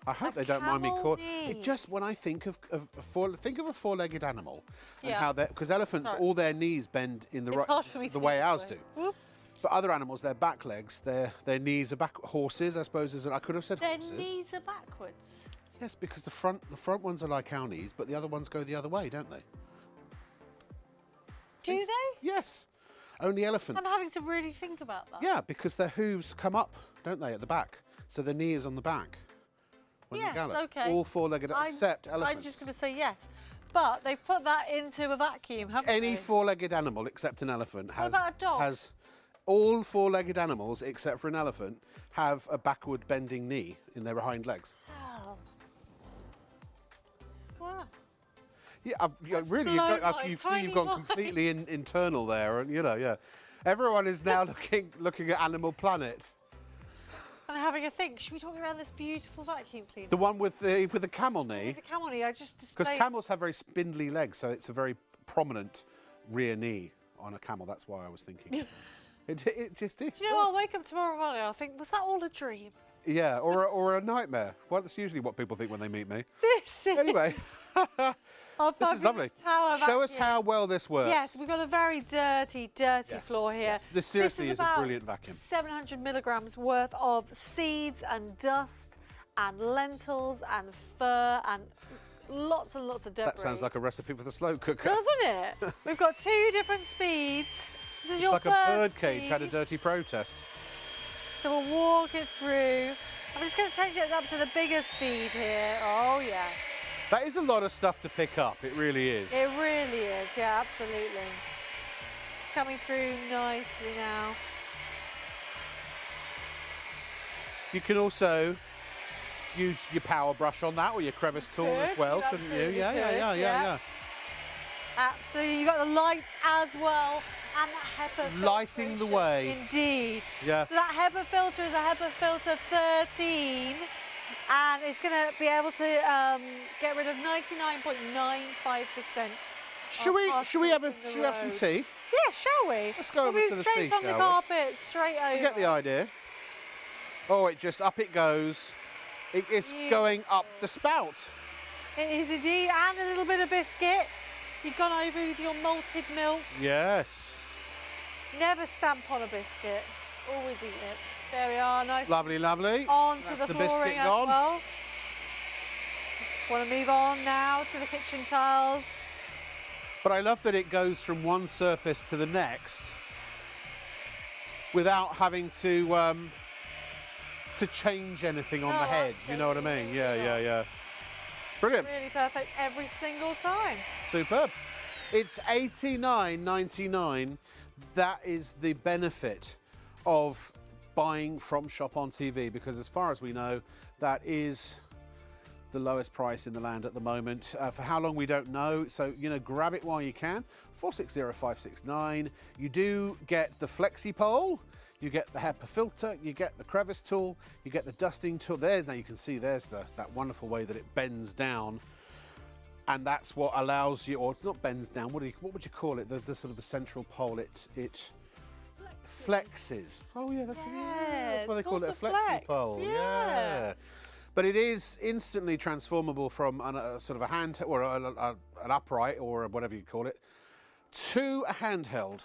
I hope they don't mind me camel calling knee. it. Just when I think of a four-legged animal, and Yeah. how because elephants, Sorry. all their knees bend in the It's hard for me right to the way do ours this do. way. Whoop. But other animals, their back legs, their knees are back. Horses, I suppose, I could have said Their horses. knees are backwards. Yes, because the front ones are like our knees, but the other ones go the other way, don't they? Do they? Yes. Only elephants. I'm having to really think about that. Yeah, because their hooves come up, don't they, at the back? So their knee is on the back when Yes, they gallop. okay. All four-legged, except elephants. I'm just going to say yes. But they've put that into a vacuum, haven't Any they? four-legged animal except an elephant has. about a dog? Has all four-legged animals except for an elephant have a backward bending knee in their hind legs. Oh. Wow. Yeah, really, blown my you've tiny gone mind. completely internal there, and yeah. Everyone is now looking at Animal Planet. And having a think, should we talk around this beautiful vacuum cleaner? The one with the camel knee, With the camel knee, I just because displayed. camels have very spindly legs, so it's a very prominent rear knee on a camel. That's why I was thinking. it just is. Do you know, I'll wake up tomorrow morning, I'll think, was that all a dream? Yeah, or a nightmare. Well, that's usually what people think when they meet me. This is Anyway, our this is fabulous lovely. tower Show us vacuum. how well this works. Yes, we've got a very dirty floor here. Yes. This seriously is a about brilliant vacuum. 700 milligrams worth of seeds and dust and lentils and fur and lots and lots of debris. That sounds like a recipe for the slow cooker. Doesn't it? We've got 2 different speeds. This is It's your like a first birdcage speed. had a dirty protest. So we'll walk it through. I'm just going to change it up to the bigger speed here. Oh, yes. That is a lot of stuff to pick up. It really is. It really is. Yeah, absolutely. It's coming through nicely now. You can also use your power brush on that or your crevice tool as Could, well, you couldn't you? absolutely Yeah. could, yeah. Absolutely. You've got the lights as well. And that HEPA filtration. Lighting the way. Indeed. Yeah. So that HEPA filter is a HEPA filter 13. And it's going to be able to get rid of 99.95%. Should we have some tea? Yeah, shall we? Let's go over We'll to move the straight tea, from the shall we? carpet, straight over. You get the idea. Oh, it just up it goes. It's going up the spout. It is indeed, and a little bit of biscuit. You've gone over with your malted milk. Yes. Never stamp on a biscuit. Always eat it. There we are, nice. Lovely, lovely. On to That's the the flooring biscuit as gone. well. Just want to move on now to the kitchen tiles. But I love that it goes from one surface to the next without having to change anything on the head. You know what I mean? Yeah. Brilliant. Really perfect every single time. Superb. It's $89.99. That is the benefit of buying from ShopOnTV, because as far as we know, that is the lowest price in the land at the moment. For how long, we don't know. So, grab it while you can. 460569. You do get the Flexi Pole. You get the HEPA filter, you get the crevice tool, you get the dusting tool. There, now you can see there's that wonderful way that it bends down. And that's what allows you, or it's not bends down, what would you call it? The sort of the central pole, it flexes. Oh yeah, that's why they call it a flexi pole. Yeah. But it is instantly transformable from a sort of a hand or an upright or whatever you call it to a handheld,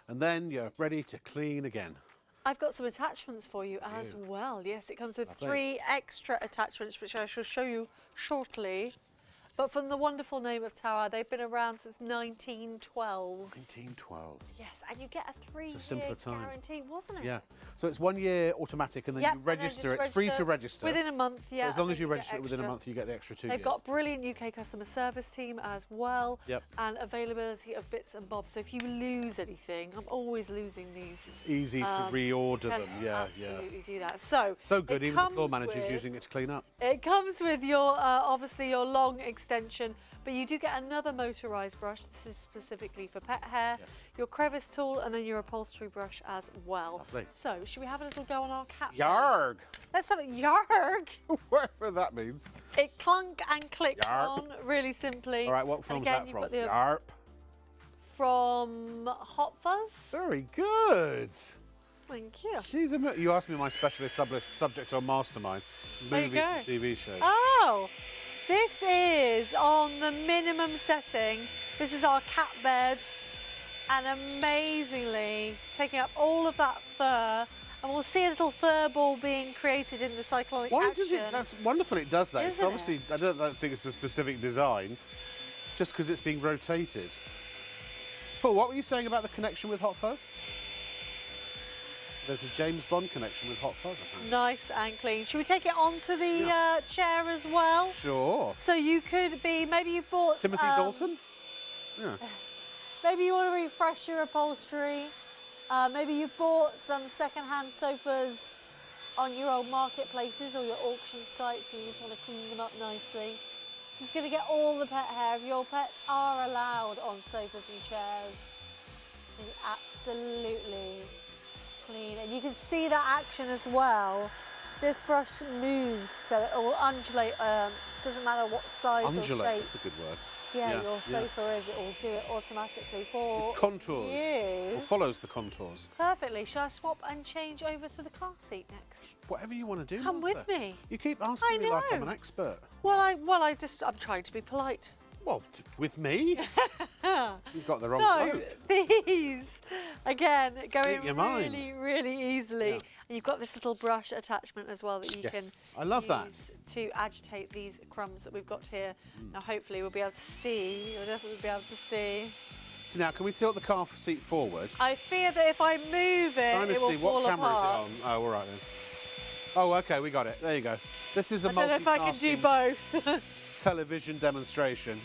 and then you're ready to clean again. I've got some attachments for you as well. Yes, it comes with 3 extra attachments, which I shall show you shortly. But from the wonderful name of Tower, they've been around since 1912. 1912. Yes, and you get a 3-year simpler time. guarantee, wasn't it? Yeah. So it's 1 year automatic, and then you register. It's free to register. Within a month, yeah. As long as you register it within a month, you get the extra 2 years. They've got brilliant UK customer service team as well. Yep. And availability of bits and bobs. So if you lose anything, I'm always losing these. It's easy to reorder them. Yeah, absolutely do that. So good. Even the floor manager's using it to clean up. It comes with your obviously your long extension, but you do get another motorised brush. This is specifically for pet hair. Yes. Your crevice tool, and then your upholstery brush as well. Lovely. So should we have a little go on our cat? Yarg. Let's have a yarg. Whatever that means. It clunk and clicks Yarp. on really simply. All right, what film's again, that you've from? got the- Yarp. From Hot Fuzz. Very good. Thank you. You asked me my specialist subject on Mastermind, There you movies go. and TV shows. Oh, this is on the minimum setting. This is our cat bed, and amazingly taking up all of that fur, and we'll see a little fur ball being created in the cyclonic Why action. does it? That's wonderful. It does that. It's Isn't obviously. I don't think it's a specific design, just because it's being rotated. Paul, what were you saying about the connection with Hot Fuzz? There's a James Bond connection with Hot Fuzz, apparently. Nice and clean. Should we take it onto the chair as well? Sure. So you could be, maybe you bought... Timothy Dalton? Yeah. Maybe you want to refresh your upholstery. Maybe you bought some second-hand sofas on your old marketplaces or your auction sites and you just want to clean them up nicely. It's going to get all the pet hair. Your pets are allowed on sofas and chairs. And absolutely clean. And you can see that action as well. This brush moves, so it will undulate. Doesn't matter what size Undulate, or shape. that's a good word. Yeah, your sofa is. It will do it automatically for It contours. you. Or follows the contours. Perfectly. Shall I swap and change over to the car seat next? Whatever you want to do. Come Martha. with me. You keep asking me like I'm know. an expert. Well, I'm trying to be polite. Well, with me? You've got the wrong So bloke. these, again, going your mind. really, really easily. Yeah. And you've got this little brush attachment as well that you can I love that. use to agitate these crumbs that we've got here. Now hopefully we'll be able to see, you'll definitely be able to see. Now, can we tilt the car seat forward? I fear that if I move it, Trying to it will see fall what camera apart. is it on. Oh, all right then. Oh, okay, we got it. There you go. This is a I don't know if I can do multitasking both. television demonstration.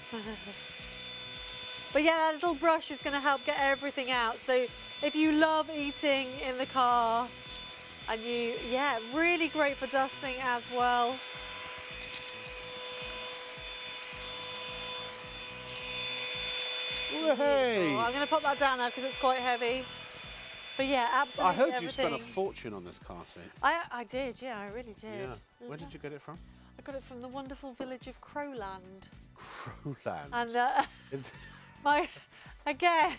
But yeah, that little brush is going to help get everything out. So if you love eating in the car, and really great for dusting as well. Hey! I'm going to pop that down now because it's quite heavy. But yeah, absolutely I heard everything. you spent a fortune on this car seat. I did, yeah, I really did. Yeah. Where did you get it from? I got it from the wonderful village of Crowland. Crowland. And Is- again,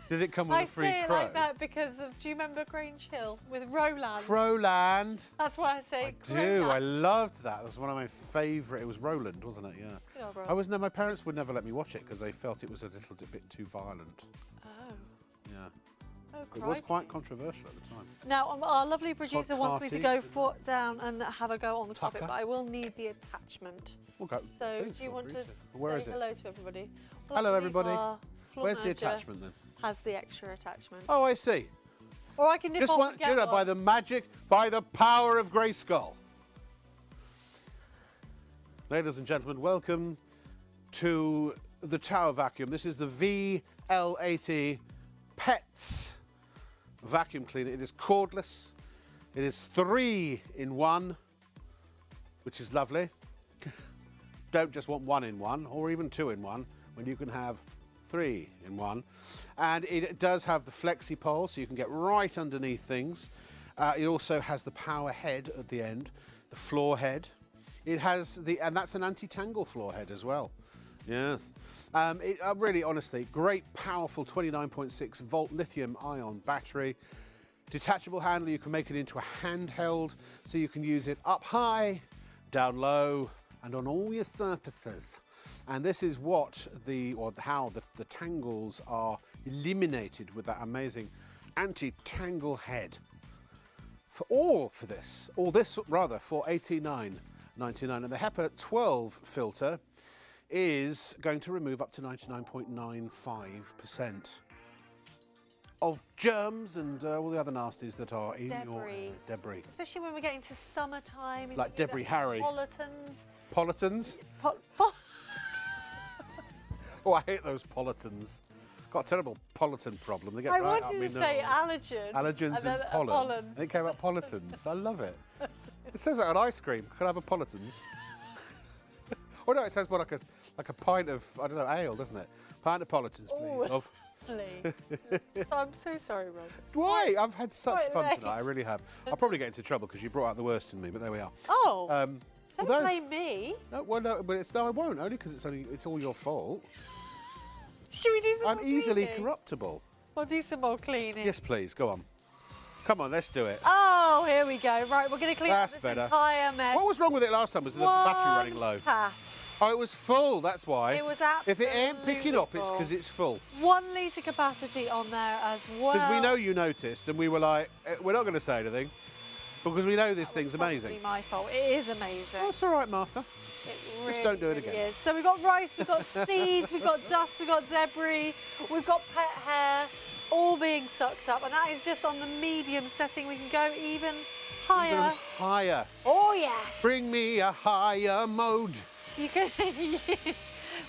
Did it come with I a free say it crow? like that because of, do you remember Grange Hill with Roland? Crowland. That's why I say I Crowland. do. I loved that. It was one of my favourite. It was Roland, wasn't it? Yeah. Yeah, My parents would never let me watch it because they felt it was a little bit too violent. Oh. Yeah. Oh, It was crikey. quite controversial at the time. Now, our lovely producer wants me to Carty, go isn't it? foot down and have a go on the carpet, Tucker. but I will need the attachment. We'll go. So, Please do you feel want free to Where say is it? hello to everybody? Hello, I believe everybody. our floor Where's the manager attachment then? Has the extra attachment. Oh, I see. Or I can nip Just off one, and do you get know, by one. by the power of Grayskull. Ladies and gentlemen, welcome to the Tower Vacuum. This is the VL80 Pets vacuum cleaner. It is cordless. It is 3-in-1, which is lovely. Don't just want 1-in-1 or even 2-in-1 when you can have 3-in-1. And it does have the flexi pole, so you can get right underneath things. It also has the power head at the end, the floor head. It has and that's an anti-tangle floor head as well. Yes. Really, honestly, great, powerful 29.6 volt lithium-ion battery. Detachable handle, you can make it into a handheld, so you can use it up high, down low, and on all your surfaces. And this is how the tangles are eliminated with that amazing anti-tangle head. For this for $89.99. And the HEPA 12 filter is going to remove up to 99.95% of germs and all the other nasties that are in your debris. Especially when we're getting to summertime. Like Debris Harry. Politons. Politons? Oh, I hate those politons. Got a terrible politan problem. They get I right up wanted my to say nose. allergen. Allergens and pollen. Pollens. It came out politons. I love it. It says that on ice cream. Can I have a politons? Oh no, it says more like a pint of, I don't know, ale, doesn't it? Pint of politons, please. Oh, I'm so sorry, Rob. Why? I've had such quite fun late. tonight. I really have. I'll probably get into trouble because you brought out the worst in me, but there we are. Oh, don't although- blame me. No, well, no, but I won't. Only because it's all your fault. Should we do some I'm more easily cleaning? corruptible. We'll do some more cleaning. Yes, please. Go on. Come on, let's do it. Oh, here we go. Right, we're going to clean That's up this better. entire mess. What was wrong with it last time? Was the battery running low? Pass. Oh, it was full. That's why. It was If it ain't picking up, it's absolutely because it's full. 1 litre capacity on there as well. Because we know you noticed, and we were like, we're not going to say anything, because we know this thing's amazing. It's my fault. It is amazing. Oh, that's all right, Martha. It Just really, don't do it really again. is. So we've got rice, we've got seeds, we've got dust, we've got debris, we've got pet hair, all being sucked up. And that is just on the medium setting. We can go even higher. Even higher. Oh, yes. Bring me a higher mode. You can.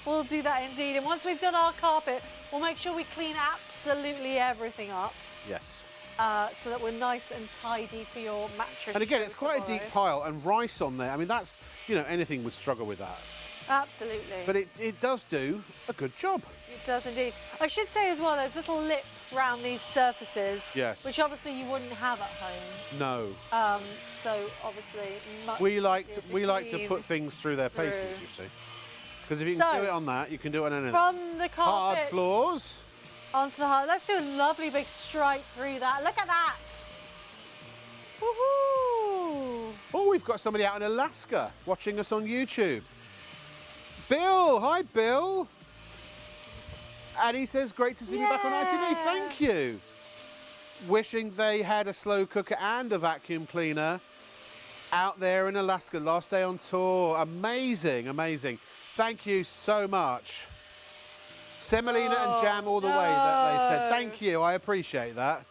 We'll do that indeed. And once we've done our carpet, we'll make sure we clean absolutely everything up. Yes. So that we're nice and tidy for your mattress. And again, it's quite a tomorrow. deep pile, and rice on there. I mean, that's, anything would struggle with that. Absolutely. But it does do a good job. It does indeed. I should say as well, there's little lips around these surfaces. Yes. Which obviously you wouldn't have at home. No. So obviously much We like to clean put things through their paces, through. you see. Because if you can So, do it on that, you can do it on anything. From the Hard carpet floors. onto the hard. Let's do a lovely big strike through that. Look at that. Woohoo! Oh, we've got somebody out in Alaska watching us on YouTube. Bill, hi Bill. And he says, great to see you back on ITV. Yeah. Thank you. Wishing they had a slow cooker and a vacuum cleaner out there in Alaska. Last day on tour. Amazing, amazing. Thank you so much. Semolina and jam all the way, that they said. Thank you, I appreciate that.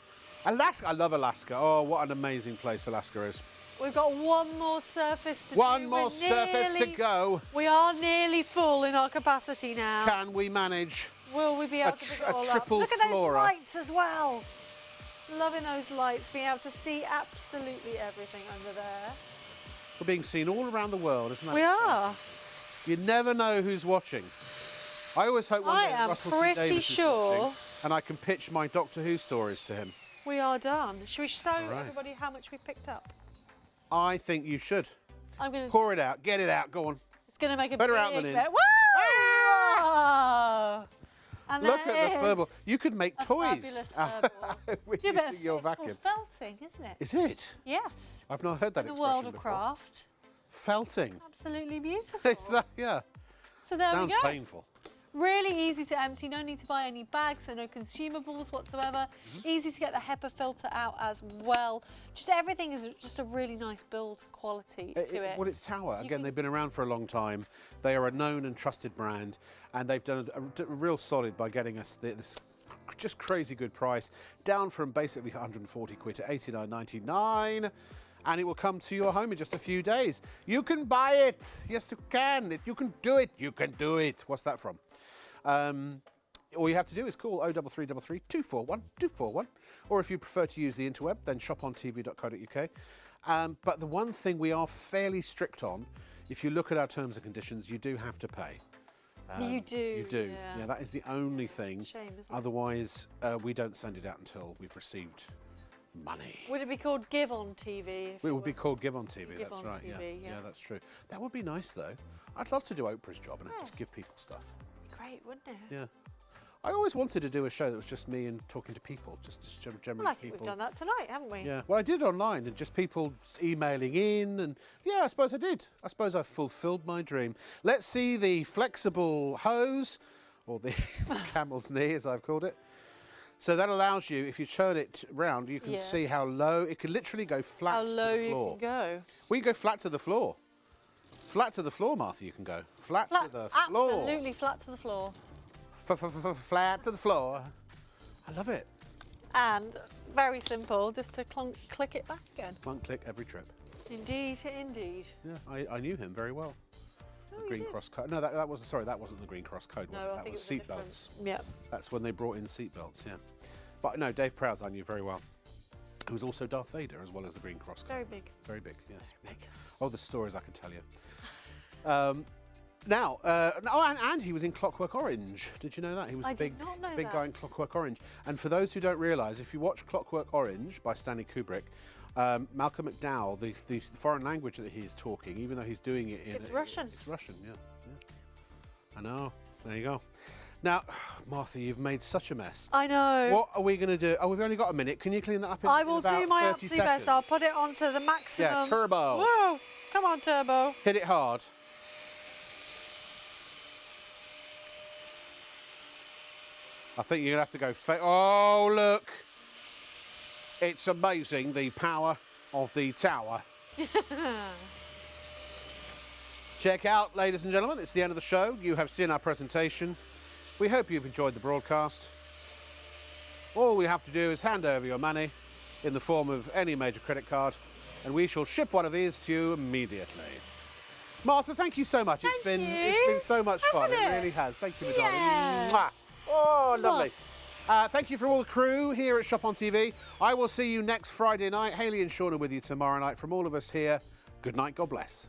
Alaska, I love Alaska. Oh, what an amazing place Alaska is. We've got one more surface to do. One more surface to go. We are nearly full in our capacity now. Can we manage? Will we be able to pick it all up? triple Look at flora. those lights as well. Loving those lights, being able to see absolutely everything under there. We're being seen all around the world, isn't that? We are. You never know who's watching. I always hope one day Russell T Davies is watching and I can pitch my Doctor Who stories to him. We are done. Should we show everybody how much we picked up? I think you should. I'm going to pour it out. Get it out. Go on. It's going to make a better big out than in. Woo! Ah! And look at the furball. You could make toys with using your vacuum. It's called felting, isn't it? Is it? Yes. I've not heard that in the expression world of before. craft. Felting. Absolutely beautiful. Is that, yeah. So there Sounds we go. painful. Really easy to empty, no need to buy any bags, so no consumables whatsoever. Easy to get the HEPA filter out as well. Just everything is just a really nice build quality to it. Well, it's Tower. Again, they've been around for a long time. They are a known and trusted brand, and they've done a real solid by getting us this just crazy good price, down from basically 140 quid to 89.99. And it will come to your home in just a few days. You can buy it. Yes, you can. You can do it. You can do it. What's that from? All you have to do is call 03333 241 241. Or if you prefer to use the interweb, then shopontv.co.uk. But the one thing we are fairly strict on, if you look at our terms and conditions, you do have to pay. You do. You do. Yeah, that is the only thing. Shame, isn't it? Otherwise, we don't send it out until we've received money. Would it be called Give on TV? It would be called Give on TV, Give that's on right. TV, Yeah, yes. that's true. That would be nice though. I'd love to do Oprah's job and just give people stuff. Great, wouldn't it? Yeah. I always wanted to do a show that was just me and talking to people, just generally Well, I think people. we've done that tonight, haven't we? Yeah. Well, I did online and just people emailing in, and yeah, I suppose I did. I suppose I fulfilled my dream. Let's see the flexible hose, or the camel's knee, as I've called it. So that allows you, if you turn it round, you can see how low, it can literally go flat to the floor. How low you can go. Well, you go flat to the floor. Flat to the floor, Martha, you can go. Flat to the floor. Absolutely flat to the floor. Flat to the floor. I love it. And very simple, just to click it back again. One click every trip. Indeed, indeed. Yeah, I knew him very well. The Green Cross Code. No, that wasn't. Sorry, that wasn't the Green Cross Code, was it? I That think was it was a seatbelts. Yeah. That's when they brought in seatbelts. Yeah. But no, Dave Prowse I knew very well. Who was also Darth Vader as well as the Green Cross Code. Very big. Very big. Yes. Very big. Oh, the stories I could tell you. And he was in Clockwork Orange. Did you know that? He was I a big, did not know big that. guy in Clockwork Orange. And for those who don't realise, if you watch Clockwork Orange by Stanley Kubrick, Malcolm McDowell, the foreign language that he's talking, even though he's doing it in... It's Russian. It's Russian, yeah. I know. There you go. Now, Martha, you've made such a mess. I know. What are we going to do? Oh, we've only got a minute. Can you clean that up in I will about do my 30 absolute seconds? best. I'll put it onto the maximum. Yeah, turbo. Whoa! Come on, turbo. Hit it hard. I think you're going to have to go... Oh, look. It's amazing, the power of the tower. Check out, ladies and gentlemen, it's the end of the show. You have seen our presentation. We hope you've enjoyed the broadcast. All we have to do is hand over your money in the form of any major credit card, and we shall ship one of these to you immediately. Martha, thank you so much. It's been so much fun. It really has. Thank you, my darling. Mwah. Oh, lovely. Thank you for all the crew here at Shop on TV. I will see you next Friday night. Hayley and Sean are with you tomorrow night. From all of us here, good night, God bless.